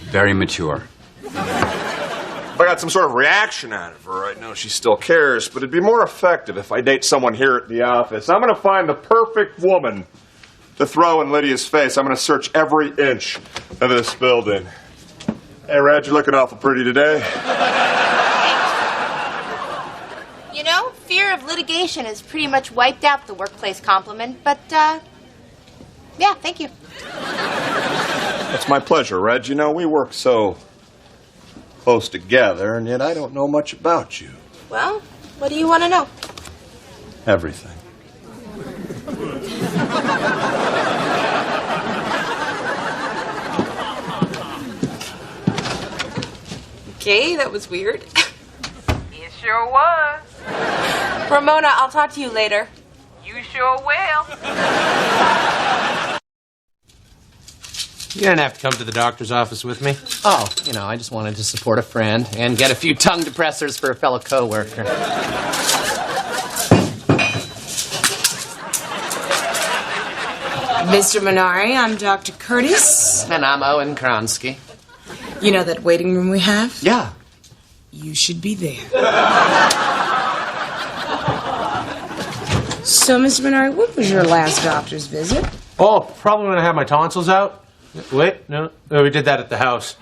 Very mature. If I got some sort of reaction out of her right now, she still cares, but it'd be more effective if I date someone here at the office. I'm going to find the perfect woman to throw in Lydia's face. I'm going to search every inch of this building. Hey, Reg, you're looking awful pretty today. You know, fear of litigation has pretty much wiped out the workplace compliment, but, yeah, thank you. It's my pleasure, Reg. You know, we work so close together, and yet I don't know much about you. Well, what do you want to know? Everything. Okay, that was weird. It sure was. Ramona, I'll talk to you later. You sure will. You didn't have to come to the doctor's office with me. Oh, I just wanted to support a friend and get a few tongue depressors for a fellow coworker. Mr. Minari, I'm Dr. Curtis. And I'm Owen Kronsky. You know that waiting room we have? Yeah. You should be there. So, Mr. Minari, when was your last doctor's visit? Oh, probably when I had my tonsils out. Wait, no, we did that at the house.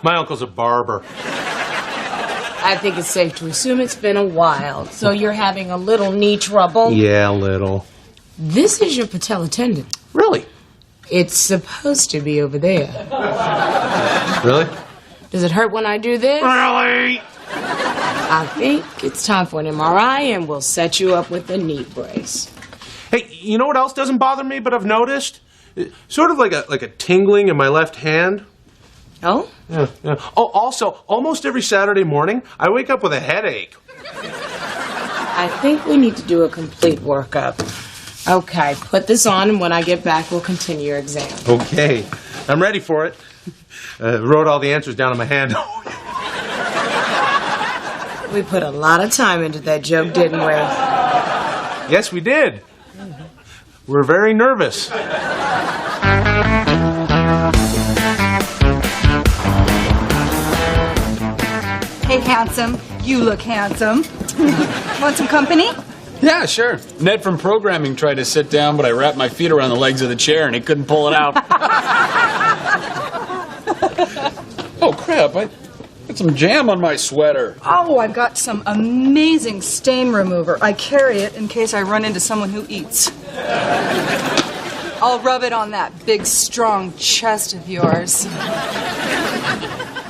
My uncle's a barber. I think it's safe to assume it's been a while. So you're having a little knee trouble? Yeah, a little. This is your patella tendon. Really? It's supposed to be over there. Really? Does it hurt when I do this? Really? I think it's time for an MRI, and we'll set you up with a knee brace. Hey, you know what else doesn't bother me, but I've noticed? Sort of like a tingling in my left hand. Oh? Yeah. Oh, also, almost every Saturday morning, I wake up with a headache. I think we need to do a complete workup. Okay, put this on, and when I get back, we'll continue your exam. Okay, I'm ready for it. Wrote all the answers down on my hand. We put a lot of time into that joke, didn't we? Yes, we did. We're very nervous. Hey, handsome. You look handsome. Want some company? Yeah, sure. Ned from programming tried to sit down, but I wrapped my feet around the legs of the chair and he couldn't pull it out. Oh, crap. I got some jam on my sweater. Oh, I've got some amazing stain remover. I carry it in case I run into someone who eats. I'll rub it on that big, strong chest of yours.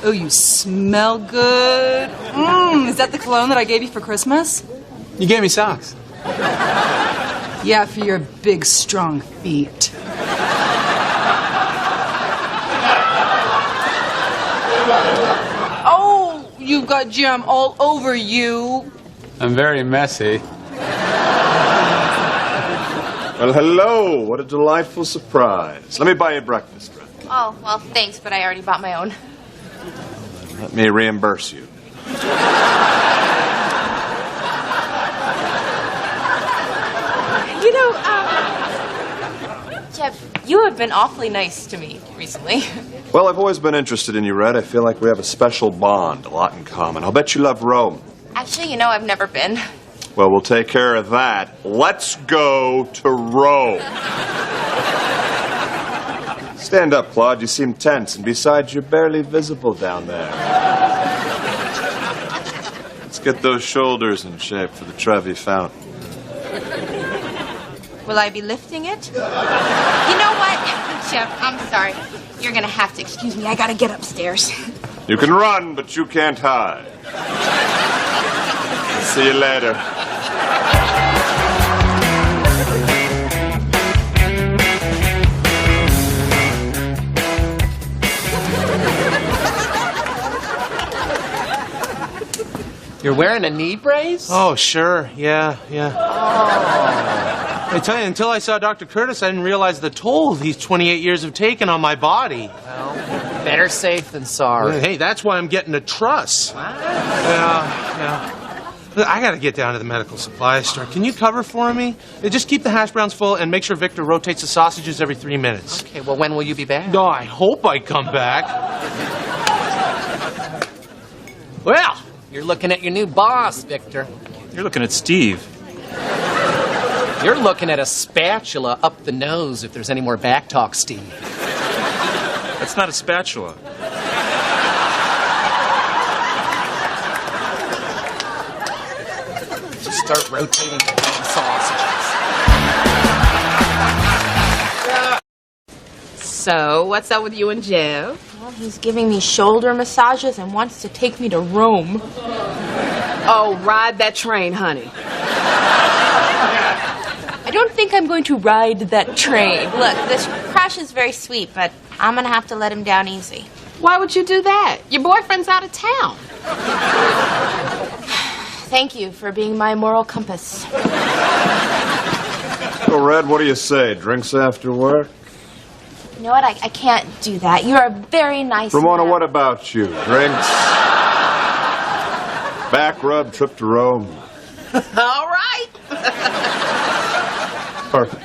Oh, you smell good. Is that the cologne that I gave you for Christmas? You gave me socks. Yeah, for your big, strong feet. Oh, you've got jam all over you. I'm very messy. Well, hello. What a delightful surprise. Let me buy you breakfast, Brett. Oh, well, thanks, but I already bought my own. Let me reimburse you. You know, You have been awfully nice to me recently. Well, I've always been interested in you, Red. I feel like we have a special bond, a lot in common. I'll bet you love Rome. Actually, you know, I've never been. Well, we'll take care of that. Let's go to Rome. Stand up, Claude. You seem tense, and besides, you're barely visible down there. Let's get those shoulders in shape for the Trevi Fountain. Will I be lifting it? You know what, Jeff, I'm sorry. You're gonna have to excuse me. I gotta get upstairs. You can run, but you can't hide. See you later. You're wearing a knee brace? Oh, sure. Yeah. I tell you, until I saw Dr. Curtis, I didn't realize the toll these 28 years have taken on my body. Well, better safe than sorry. Hey, that's why I'm getting a truss. Wow. Yeah. I gotta get down to the medical supply store. Can you cover for me? Just keep the hash browns full and make sure Victor rotates the sausages every 3 minutes. Okay, well, when will you be back? No, I hope I come back. Well, you're looking at your new boss, Victor. You're looking at Steve. You're looking at a spatula up the nose if there's any more back talk, Steve. That's not a spatula. Just start rotating the sausages. So, what's up with you and Jeff? Well, he's giving me shoulder massages and wants to take me to Rome. Oh, ride that train, honey. I don't think I'm going to ride that train. Look, this crush is very sweet, but I'm gonna have to let him down easy. Why would you do that? Your boyfriend's out of town. Thank you for being my moral compass. So, Red, what do you say? Drinks after work? You know what? I can't do that. You are very nice. Ramona, man. what about you? Drinks? Back rub, trip to Rome? All right. Perfect.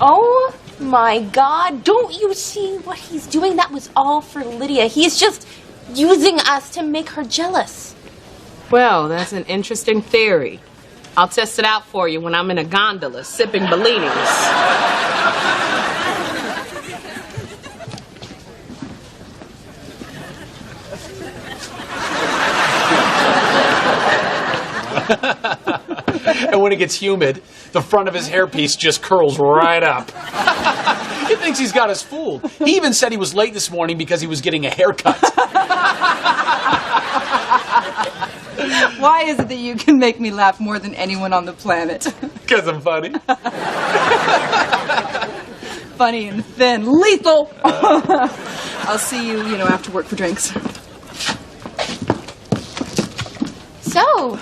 Oh my God, don't you see what he's doing? That was all for Lydia. He's just using us to make her jealous. Well, that's an interesting theory. I'll test it out for you when I'm in a gondola sipping Bellinis. And when it gets humid, the front of his hairpiece just curls right up. He thinks he's got us fooled. He even said he was late this morning because he was getting a haircut. Why is it that you can make me laugh more than anyone on the planet? Because I'm funny. Funny and thin. Lethal! I'll see you, after work for drinks. So,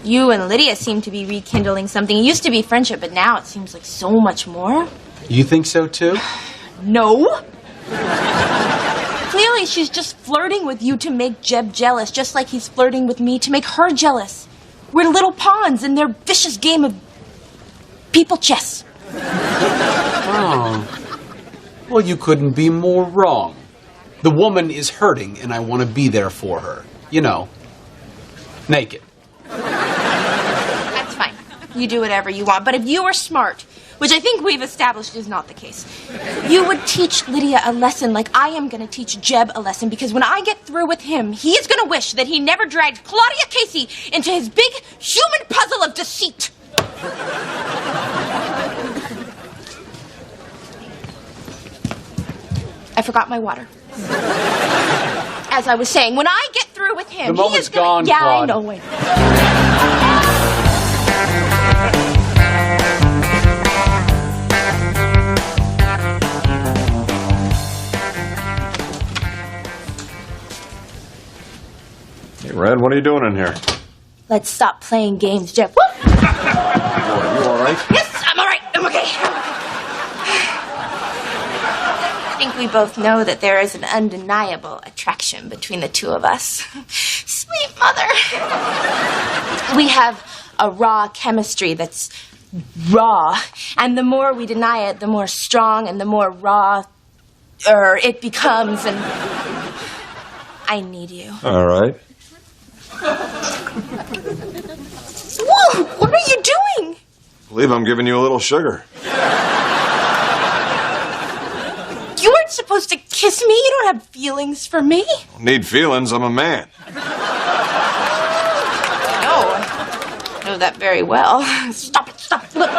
you and Lydia seem to be rekindling something. It used to be friendship, but now it seems like so much more. You think so, too? No. Clearly, she's just flirting with you to make Jeb jealous, just like he's flirting with me to make her jealous. We're little pawns in their vicious game of people chess. Oh. Well, you couldn't be more wrong. The woman is hurting, and I want to be there for her. Naked. That's fine. You do whatever you want. But if you were smart, which I think we've established is not the case, you would teach Lydia a lesson like I am going to teach Jeb a lesson, because when I get through with him, he is going to wish that he never dragged Claudia Casey into his big human puzzle of deceit. I forgot my water. As I was saying, when I get through with him, The he moment's is gonna... gone, Yeah, Claude. I know it. Hey, Red, what are you doing in here? Let's stop playing games, Jeff. Whoop! Are you all right? Yes, I'm all right. I'm okay. I think we both know that there is an undeniable attraction between the two of us. Sweet mother. We have a raw chemistry that's raw. And the more we deny it, the more strong and the more raw it becomes. And I need you. All right. Whoa! What are you doing? I believe I'm giving you a little sugar. You weren't supposed to kiss me. You don't have feelings for me. Don't need feelings. I'm a man. I know that very well. Stop it, stop it. Look.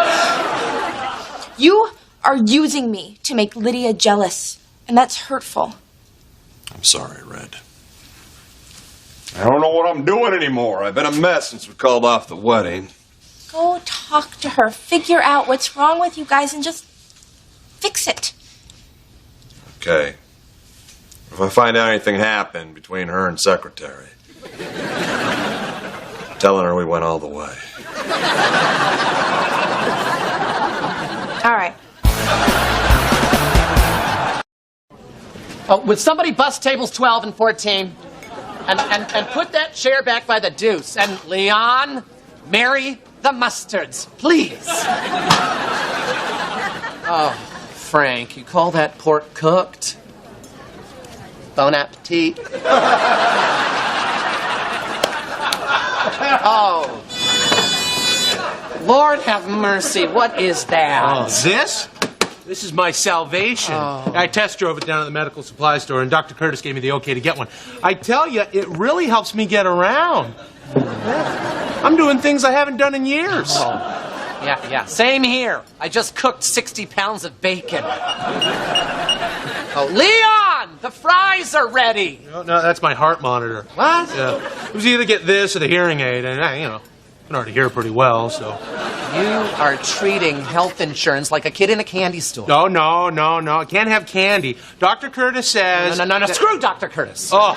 You are using me to make Lydia jealous, and that's hurtful. I'm sorry, Red. I don't know what I'm doing anymore. I've been a mess since we called off the wedding. Go talk to her. Figure out what's wrong with you guys and just fix it. Okay. If I find out anything happened between her and Secretary, telling her we went all the way. All right. Oh, would somebody bust tables 12 and 14? And put that chair back by the deuce. And Leon, marry the mustards, please. Oh, Frank, you call that pork cooked? Bon appetit. Oh, Lord have mercy, what is that? Oh, this? This is my salvation. Oh. I test drove it down at the medical supply store, and Dr. Curtis gave me the okay to get one. I tell you, it really helps me get around. I'm doing things I haven't done in years. Oh. Yeah, same here. I just cooked 60 pounds of bacon. Oh, Leon, the fries are ready. No, that's my heart monitor. What? Yeah. It was either get this or the hearing aid, and I can already hear pretty well, so. You are treating health insurance like a kid in a candy store. No. I can't have candy. Dr. Curtis says... No. Screw Dr. Curtis. Oh,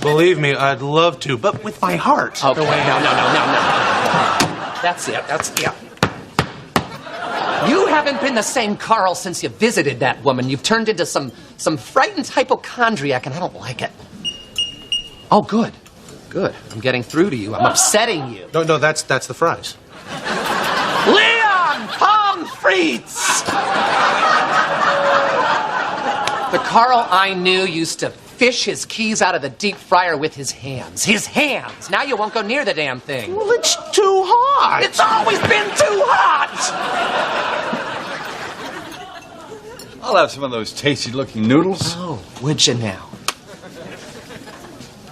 believe me, I'd love to, but with my heart. Okay, no. That's it. You haven't been the same Carl since you visited that woman. You've turned into some frightened hypochondriac, and I don't like it. Oh, good. I'm getting through to you. I'm upsetting you. No, that's the fries. Leon, pommes frites! The Carl I knew used to fish his keys out of the deep fryer with his hands. His hands! Now you won't go near the damn thing. Well, it's too hot. It's always been too hot! I'll have some of those tasty-looking noodles. Oh, would you now?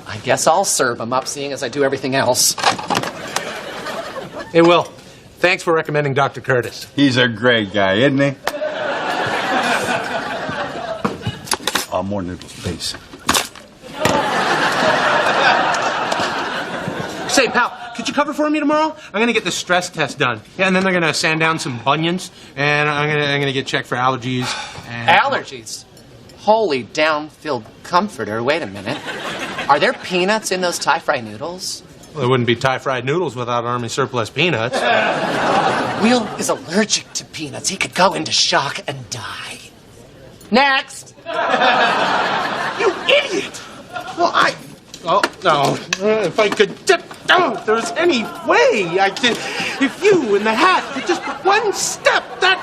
I guess I'll serve them up, seeing as I do everything else. Hey, Will, thanks for recommending Dr. Curtis. He's a great guy, isn't he? Oh, more noodles, please. Say, pal, could you cover for me tomorrow? I'm going to get the stress test done. Yeah, and then they're going to sand down some bunions, and I'm going to get checked for allergies. And... Allergies? Holy down-filled comforter. Wait a minute. Are there peanuts in those Thai fry noodles? Well, there wouldn't be Thai fried noodles without Army surplus peanuts. Will is allergic to peanuts. He could go into shock and die. Next! You idiot! Well, Oh, no. If I could... if there's any way I could... If you and the hat could just put one step, that...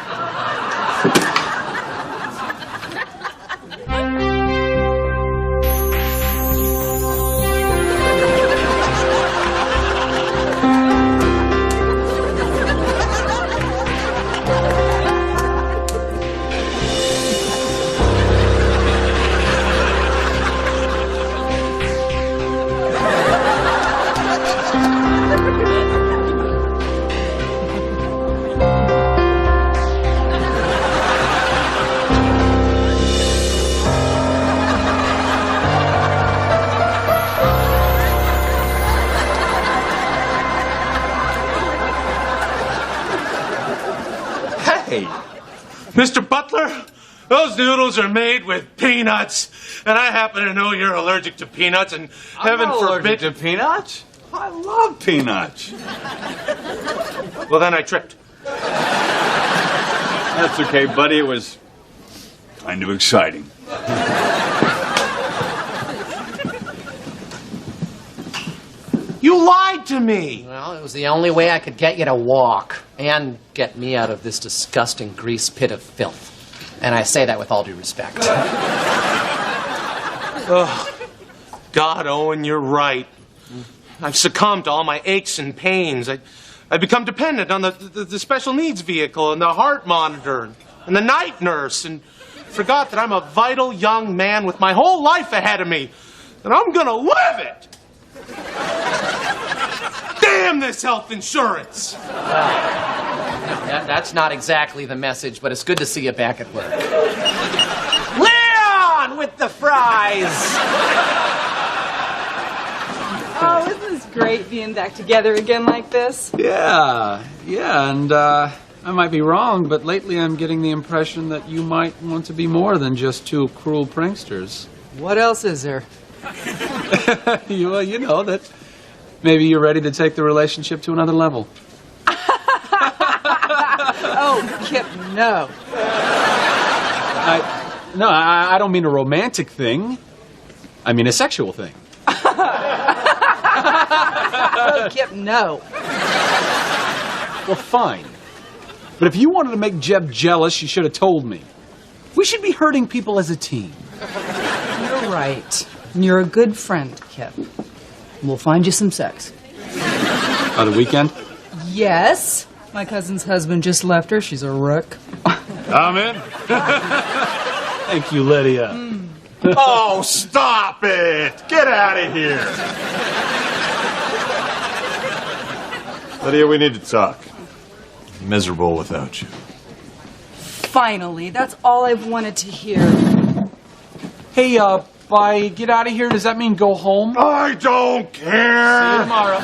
Mr. Butler, those noodles are made with peanuts, and I happen to know you're allergic to peanuts, and heaven forbid... allergic to peanuts. I love peanuts. Well, then I tripped. That's okay, buddy. It was kind of exciting. You lied to me! Well, it was the only way I could get you to walk and get me out of this disgusting grease pit of filth. And I say that with all due respect. Oh, God, Owen, you're right. I've succumbed to all my aches and pains. I've become dependent on the special needs vehicle and the heart monitor and the night nurse and forgot that I'm a vital young man with my whole life ahead of me. And I'm gonna live it! Damn this health insurance! That's not exactly the message, but it's good to see you back at work. Leon with the fries! Oh, isn't this great being back together again like this? Yeah, and I might be wrong, but lately I'm getting the impression that you might want to be more than just two cruel pranksters. What else is there? Well, you know that maybe you're ready to take the relationship to another level. Oh, Kip, no. I don't mean a romantic thing. I mean a sexual thing. Oh, Kip, no. Well, fine. But if you wanted to make Jeb jealous, you should have told me. We should be hurting people as a team. You're right. And you're a good friend, Kip. We'll find you some sex. On the weekend? Yes. My cousin's husband just left her. She's a rook. I'm in. Thank you, Lydia. Oh, stop it! Get out of here! Lydia, we need to talk. I'm miserable without you. Finally, that's all I've wanted to hear. Hey, by get out of here, does that mean go home? I don't care! See you tomorrow.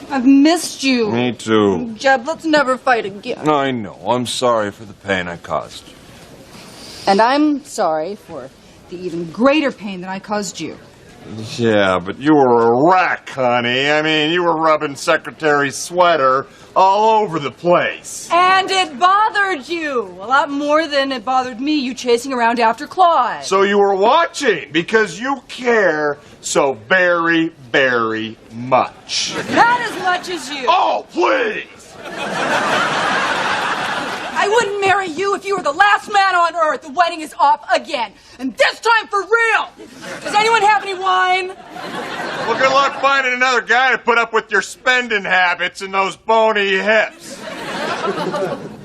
I've missed you. Me too. Jeb, let's never fight again. I know. I'm sorry for the pain I caused you. And I'm sorry for the even greater pain that I caused you. Yeah, but you were a wreck, honey. I mean, you were rubbing Secretary's sweater all over the place. And it bothered you a lot more than it bothered me, you chasing around after Claude. So you were watching because you care so very, very much. Not as much as you. Oh, please! I wouldn't marry you if you were the last man on earth. The wedding is off again. And this time for real. Does anyone have any wine? Well, good luck finding another guy to put up with your spending habits and those bony hips.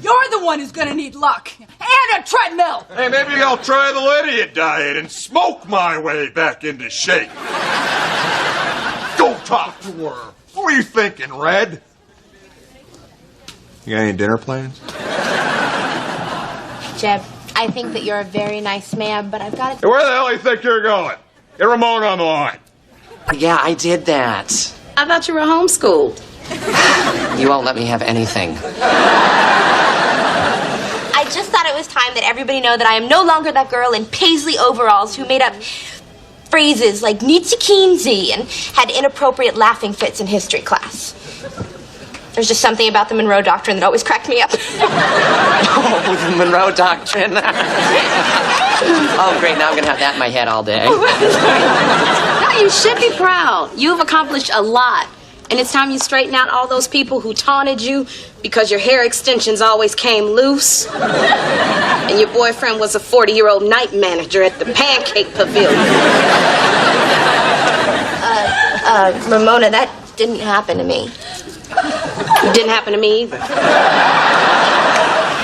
You're the one who's gonna need luck. And a treadmill. Hey, maybe I'll try the Lydia diet and smoke my way back into shape. Go talk to her. What were you thinking, Red? You got any dinner plans? Jeb, I think that you're a very nice man, but I've got Hey, where the hell do you think you're going? Get Ramon on the line. Yeah, I did that. I thought you were homeschooled. You won't let me have anything. I just thought it was time that everybody know that I am no longer that girl in paisley overalls who made up phrases like Nietzsche Keensy and had inappropriate laughing fits in history class. There's just something about the Monroe Doctrine that always cracked me up. Oh, the Monroe Doctrine. Oh, great. Now I'm going to have that in my head all day. No, you should be proud. You've accomplished a lot. And it's time you straighten out all those people who taunted you because your hair extensions always came loose. And your boyfriend was a 40-year-old night manager at the Pancake Pavilion. Ramona, that didn't happen to me. It didn't happen to me either.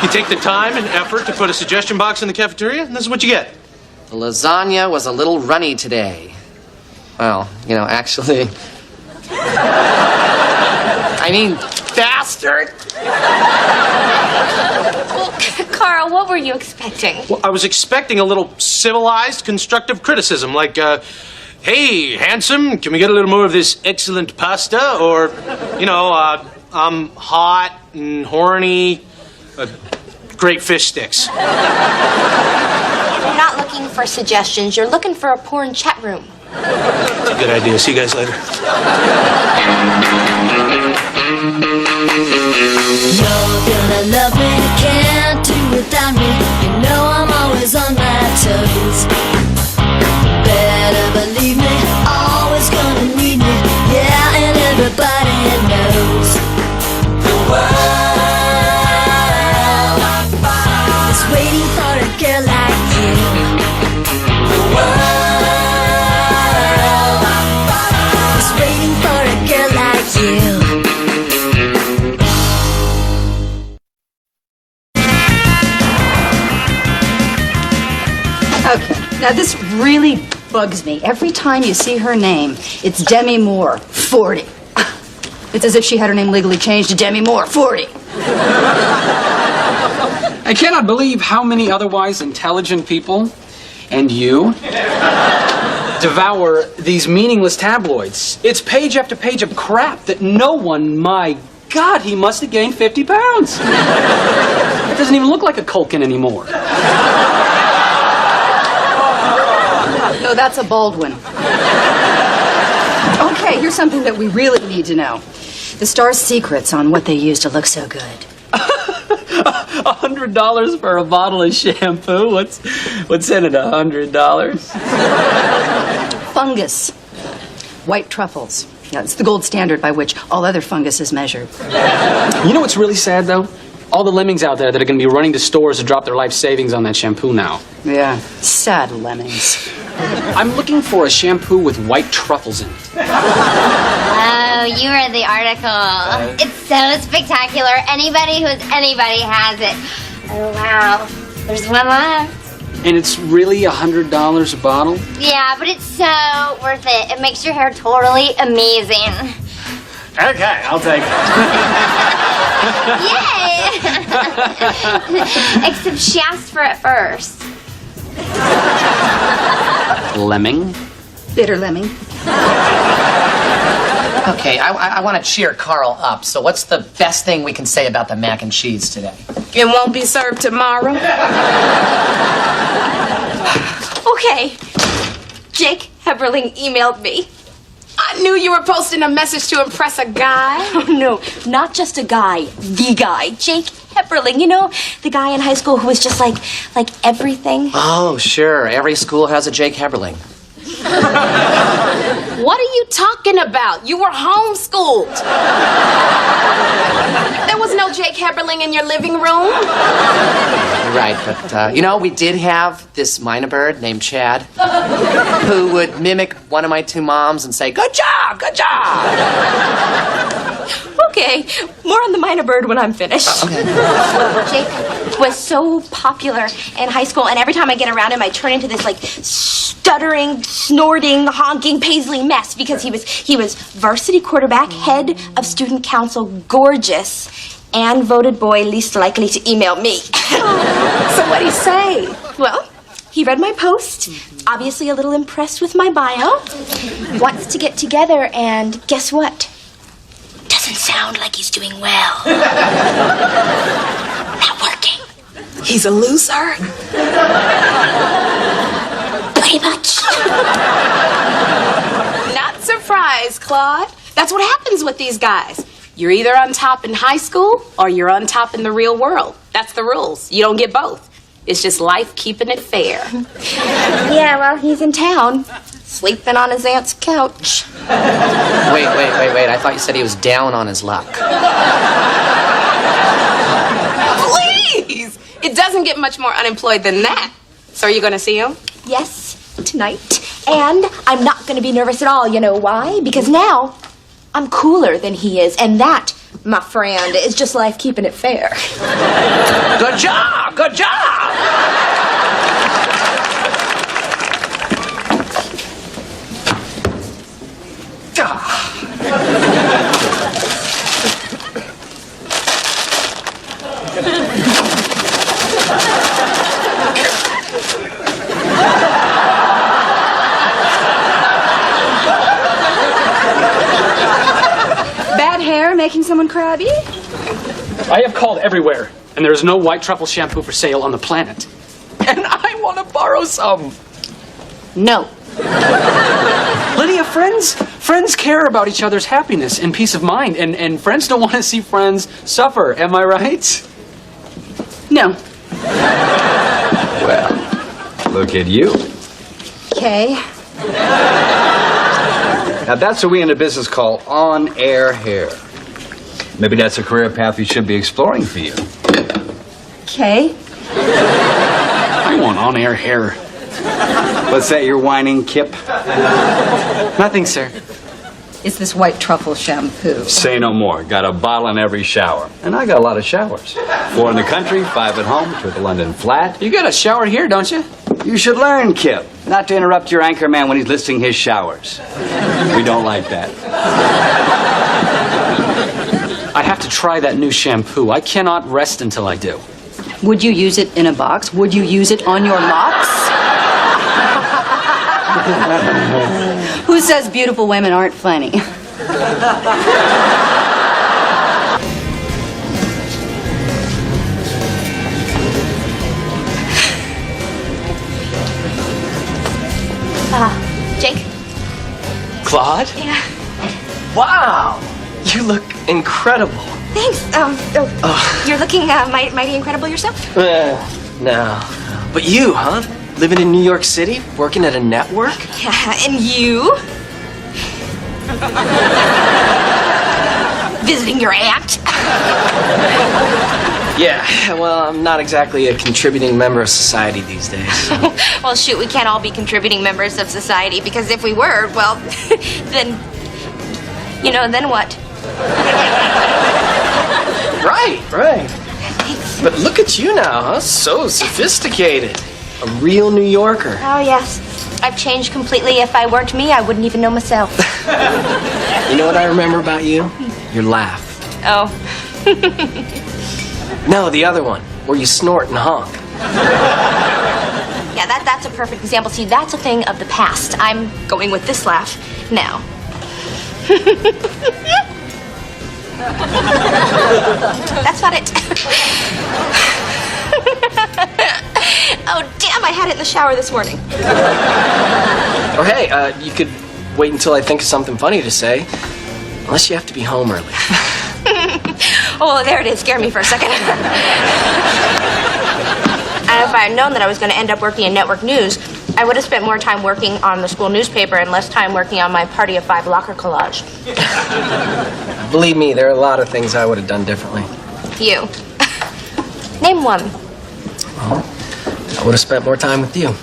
You take the time and effort to put a suggestion box in the cafeteria, and this is what you get. The lasagna was a little runny today. Well, actually... I mean, bastard! Well, Carl, what were you expecting? Well, I was expecting a little civilized, constructive criticism, like, hey, handsome, can we get a little more of this excellent pasta? Or, I'm hot and horny, great fish sticks. You're not looking for suggestions. You're looking for a porn chat room. That's a good idea. See you guys later. You're gonna love me, can't do without me. You know I'm always on my toes. Better believe me, Now, this really bugs me. Every time you see her name, it's Demi Moore, 40. It's as if she had her name legally changed to Demi Moore, 40. I cannot believe how many otherwise intelligent people, and you, devour these meaningless tabloids. It's page after page of crap that no one, my God, he must have gained 50 pounds. It doesn't even look like a Culkin anymore. No, that's a Baldwin. Okay, here's something that we really need to know. The star's secrets on what they use to look so good. $100 for a bottle of shampoo? What's in it, $100? Fungus. White truffles. Yeah, it's the gold standard by which all other fungus is measured. You know what's really sad, though? All the lemmings out there that are going to be running to stores to drop their life savings on that shampoo now. Yeah, sad lemmings. I'm looking for a shampoo with white truffles in it. Oh, you read the article. It's so spectacular. Anybody who's anybody has it. Oh, wow. There's one left. And it's really $100 a bottle? Yeah, but it's so worth it. It makes your hair totally amazing. Okay, I'll take it. Yay! Except she asked for it first. Lemming? Bitter lemming. Okay, I want to cheer Carl up. So what's the best thing we can say about the mac and cheese today? It won't be served tomorrow. Okay. Jake Heberling emailed me. I knew you were posting a message to impress a guy. Oh, no, not just a guy. The guy. Jake Heberling. You know, the guy in high school who was just like everything? Oh, sure. Every school has a Jake Heberling. What are you talking about? You were homeschooled. There was no Jake Heberling in your living room. Right, but, we did have this minor bird named Chad who would mimic one of my two moms and say, "Good job, good job." Okay, more on the minor bird when I'm finished. Okay. Jake was so popular in high school, and every time I get around him, I turn into this, stuttering, snorting, honking Paisley mess because he was varsity quarterback, head of student council, gorgeous, and voted boy least likely to email me. So what'd he say? Well, he read my post, obviously a little impressed with my bio, wants to get together, and guess what? Doesn't sound like he's doing well. Not working. He's a loser? Pretty much. Not surprised, Claude. That's what happens with these guys. You're either on top in high school or you're on top in the real world. That's the rules. You don't get both. It's just life keeping it fair. Yeah, well, he's in town, sleeping on his aunt's couch. Wait. I thought you said he was down on his luck. Please! It doesn't get much more unemployed than that. So are you going to see him? Yes, tonight. And I'm not going to be nervous at all. You know why? Because now I'm cooler than he is. And that, my friend, is just life keeping it fair. Good job! Good job! Bad hair making someone crabby? I have called everywhere, and there is no white truffle shampoo for sale on the planet. And I want to borrow some. No. Lydia, friends care about each other's happiness and peace of mind, and friends don't want to see friends suffer. Am I right? No. Well, look at you. Okay. Now, that's what we in the business call on-air hair. Maybe that's a career path we should be exploring for you. Okay. I want on-air hair. What's that you're whining, Kip? Nothing, sir. It's this white truffle shampoo. Say no more. Got a bottle in every shower. And I got a lot of showers. 4 in the country, 5 at home, 2 at the London flat. You got a shower here, don't you? You should learn, Kip. Not to interrupt your anchor man when he's listing his showers. We don't like that. I have to try that new shampoo. I cannot rest until I do. Would you use it in a box? Would you use it on your locks? Who says beautiful women aren't funny? Jake? Claude? Yeah. Wow! You look incredible. Thanks. You're looking mighty incredible yourself. No. But you, huh? Living in New York City? Working at a network? Yeah, and you? Visiting your aunt? Yeah, well, I'm not exactly a contributing member of society these days. Well, shoot, we can't all be contributing members of society because if we were, well, then, then what? Right. But look at you now, huh? So sophisticated. A real New Yorker. Oh, yes. I've changed completely. If I weren't me, I wouldn't even know myself. You know what I remember about you? Your laugh. Oh. No, the other one, where you snort and honk. Yeah, that's a perfect example. See, that's a thing of the past. I'm going with this laugh now. That's not it. Oh, damn, I had it in the shower this morning. Or hey, you could wait until I think of something funny to say. Unless you have to be home early. Oh, there it is. Scared me for a second. And if I had known that I was going to end up working in network news, I would have spent more time working on the school newspaper and less time working on my Party of Five locker collage. Believe me, there are a lot of things I would have done differently. You. Name one. Well, I would have spent more time with you.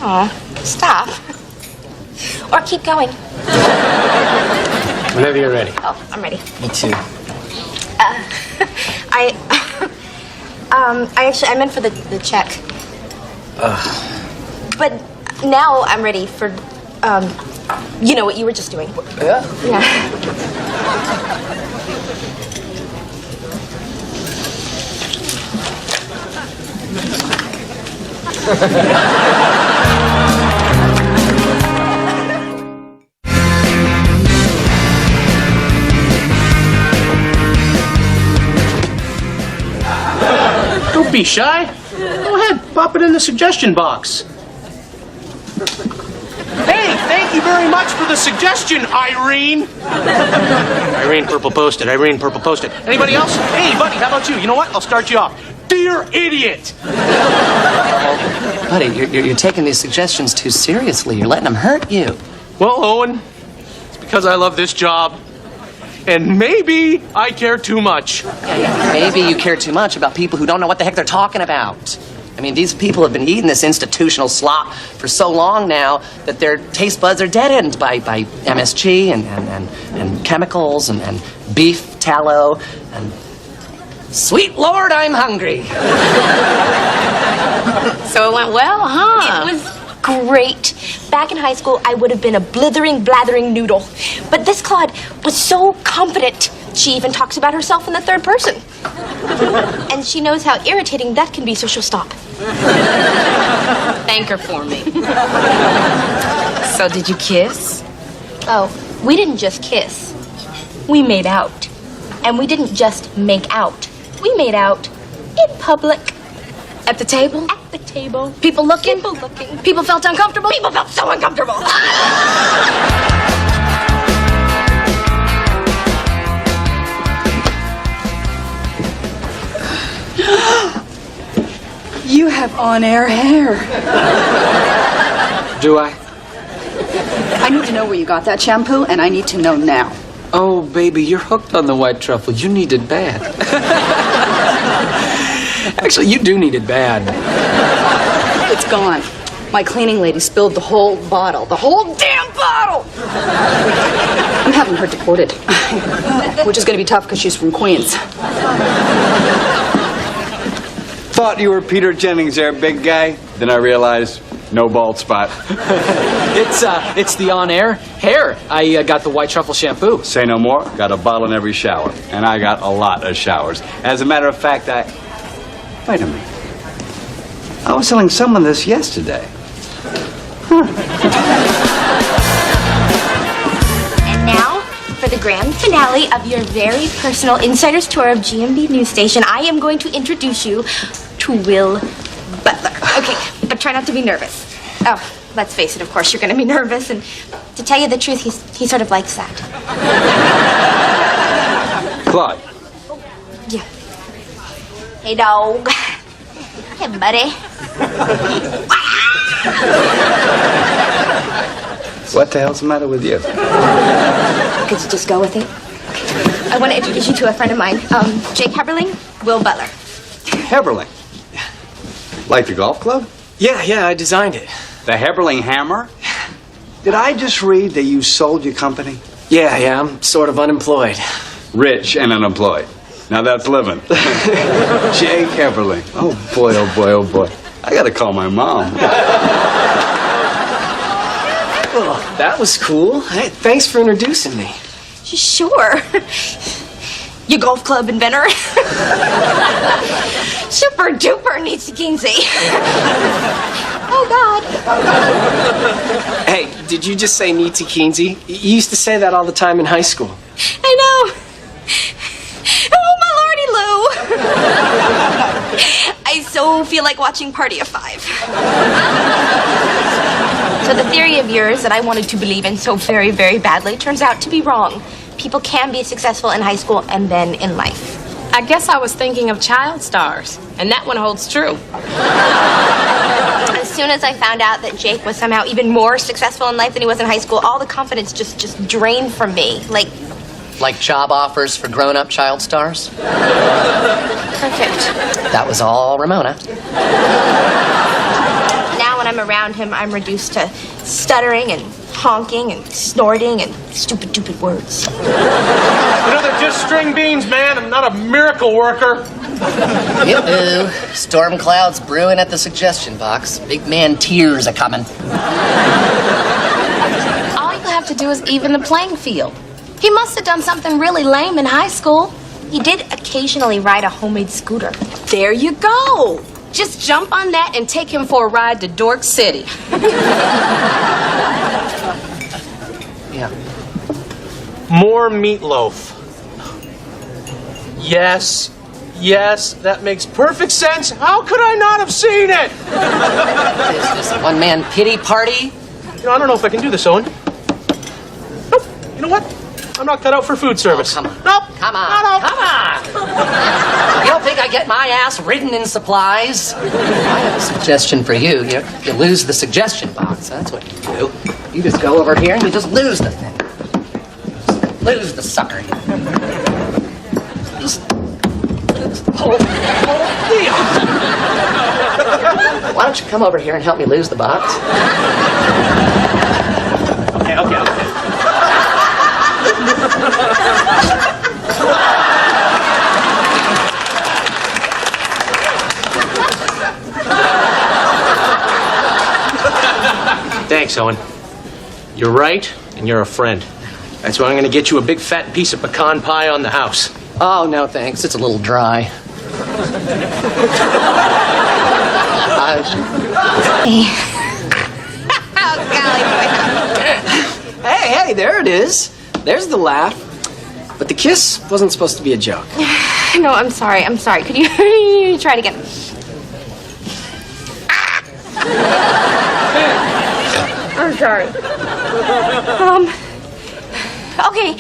Aw, stop. Or keep going. Whenever you're ready. Oh, I'm ready. Me too. I meant for the check. But now I'm ready for, what you were just doing. Yeah? Yeah. Don't be shy. Go ahead, pop it in the suggestion box. Hey, thank you very much for the suggestion, Irene. Irene Purple Posted. Irene Purple Posted. Anybody else? Hey, buddy, how about you? You know what? I'll start you off. Dear idiot. Buddy, you're taking these suggestions too seriously. You're letting them hurt you. Well, Owen, it's because I love this job. And maybe I care too much. Maybe you care too much about people who don't know what the heck they're talking about. I mean, these people have been eating this institutional slop for so long now that their taste buds are deadened by MSG and chemicals and beef tallow and... Sweet Lord, I'm hungry. So it went well, huh? It was great. Back in high school, I would have been a blithering, blathering noodle. But this Claude was so confident. She even talks about herself in the third person. And she knows how irritating that can be, so she'll stop. Thank her for me. So did you kiss? Oh, we didn't just kiss. We made out. And we didn't just make out. We made out in public. At the table? At the table. People looking? People looking. People felt uncomfortable? People felt so uncomfortable. You have on-air hair. Do I? I need to know where you got that shampoo, and I need to know now. Oh, baby, you're hooked on the white truffle. You need it bad. Actually, you do need it bad. It's gone. My cleaning lady spilled the whole bottle. The whole damn bottle! I'm having her deported. Which is going to be tough because she's from Queens. Thought you were Peter Jennings there, big guy. Then I realized No bald spot. It's the on-air hair. I got the white truffle shampoo. Say no more. Got a bottle in every shower. And I got a lot of showers. As a matter of fact, Wait a minute. I was telling someone this yesterday. And now, for the grand finale of your very personal insider's tour of GMB News Station, I am going to introduce you to Will Butler. Okay, but try not to be nervous. Oh, let's face it, of course you're going to be nervous, and to tell you the truth, he sort of likes that. Claude. Yeah. Hey, dog. Hey, buddy. What the hell's the matter with you? Could you just go with it? Okay. I want to introduce you to a friend of mine, Jake Heberling, Will Butler. Heberling. Like the golf club? Yeah, I designed it. The Heberling Hammer? Did I just read that you sold your company? Yeah, I'm sort of unemployed. Rich and unemployed. Now that's living. Jake Heberling. Oh boy, oh boy, oh boy. I gotta call my mom. Well, that was cool. Hey, thanks for introducing me. Sure. Your golf club inventor. Super duper Nietzsche Kinsey. Oh, God. Hey, did you just say Nietzsche Kinsey? You used to say that all the time in high school. I know. Oh, my lordy, Lou. I so feel like watching Party of Five. So the theory of yours that I wanted to believe in so very, very badly turns out to be wrong. People can be successful in high school and then in life. I guess I was thinking of child stars, and that one holds true. As soon as I found out that Jake was somehow even more successful in life than he was in high school, all the confidence just drained from me. Like job offers for grown-up child stars? Perfect. That was all Ramona. Now when I'm around him, I'm reduced to stuttering and honking and snorting and stupid words. They're just string beans, man. I'm not a miracle worker. Yoo-hoo. Storm clouds brewing at the suggestion box. Big man tears are coming. All you have to do is even the playing field. He must have done something really lame in high school. He did occasionally ride a homemade scooter. There you go. Just jump on that and take him for a ride to Dork City. Yeah. More meatloaf. Yes, that makes perfect sense. How could I not have seen it? Is this a one-man pity party? I don't know if I can do this, Owen. Nope. You know what? I'm not cut out for food service. Oh, come on. Nope. Come on. No. Come on. You don't think I get my ass ridden in supplies? I have a suggestion for you. You lose the suggestion box. That's what you do. You just go over here and you just lose the thing. Just lose the sucker. Just lose. Why don't you come over here and help me lose the box? Okay. Thanks, Owen. You're right, and you're a friend. That's why I'm going to get you a big fat piece of pecan pie on the house. Oh, no, thanks. It's a little dry. Hey, there it is. There's the laugh. But the kiss wasn't supposed to be a joke. No, I'm sorry. Could you try it again? I'm sorry. Okay.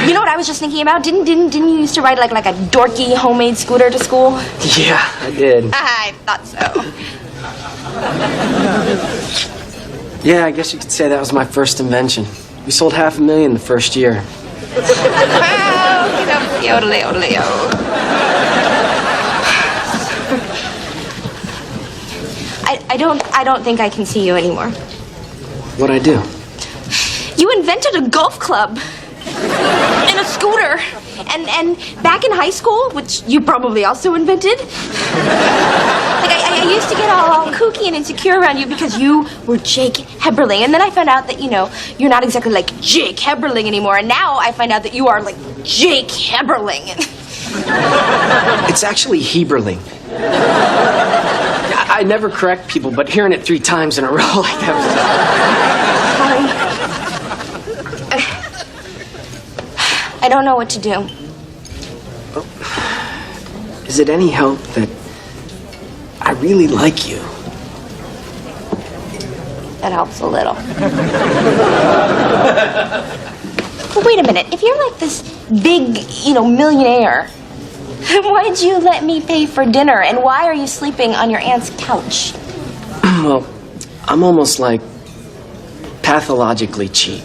You know what I was just thinking about? Didn't you used to ride like a dorky homemade scooter to school? Yeah, I did. I thought so. Yeah, I guess you could say that was my first invention. We sold $500,000 the first year. I don't think I can see you anymore. What'd I do? You invented a golf club and a scooter, and back in high school, which you probably also invented. Like, I used to get all kooky and insecure around you because you were Jake Heberling. And then I found out that, you know, you're not exactly like Jake Heberling anymore. And now I find out that you are like Jake Heberling. It's actually Heberling. I never correct people, but hearing it 3 times in a row like that Sorry. I don't know what to do. Is it any help that I really like you? That helps a little. But wait a minute. If you're like this big, you know, millionaire, why'd you let me pay for dinner? And why are you sleeping on your aunt's couch? Well, I'm almost like pathologically cheap.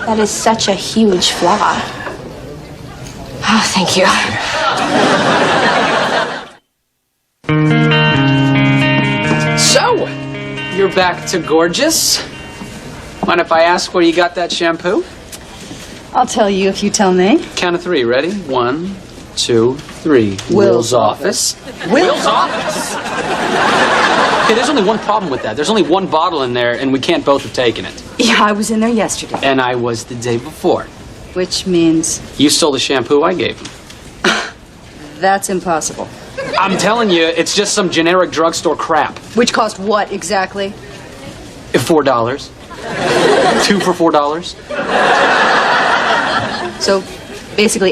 That is such a huge flaw. Oh, thank you. So, you're back to gorgeous. Mind if I ask where you got that shampoo? I'll tell you if you tell me. Count of 3, ready? 1, 2, 3. Will's office. Will's office? Okay, there's only one problem with that. There's only one bottle in there, and we can't both have taken it. Yeah, I was in there yesterday. And I was the day before. Which means You stole the shampoo I gave him. that's impossible. I'm telling you, it's just some generic drugstore crap. Which cost what exactly? $4. 2 for $4. So, basically,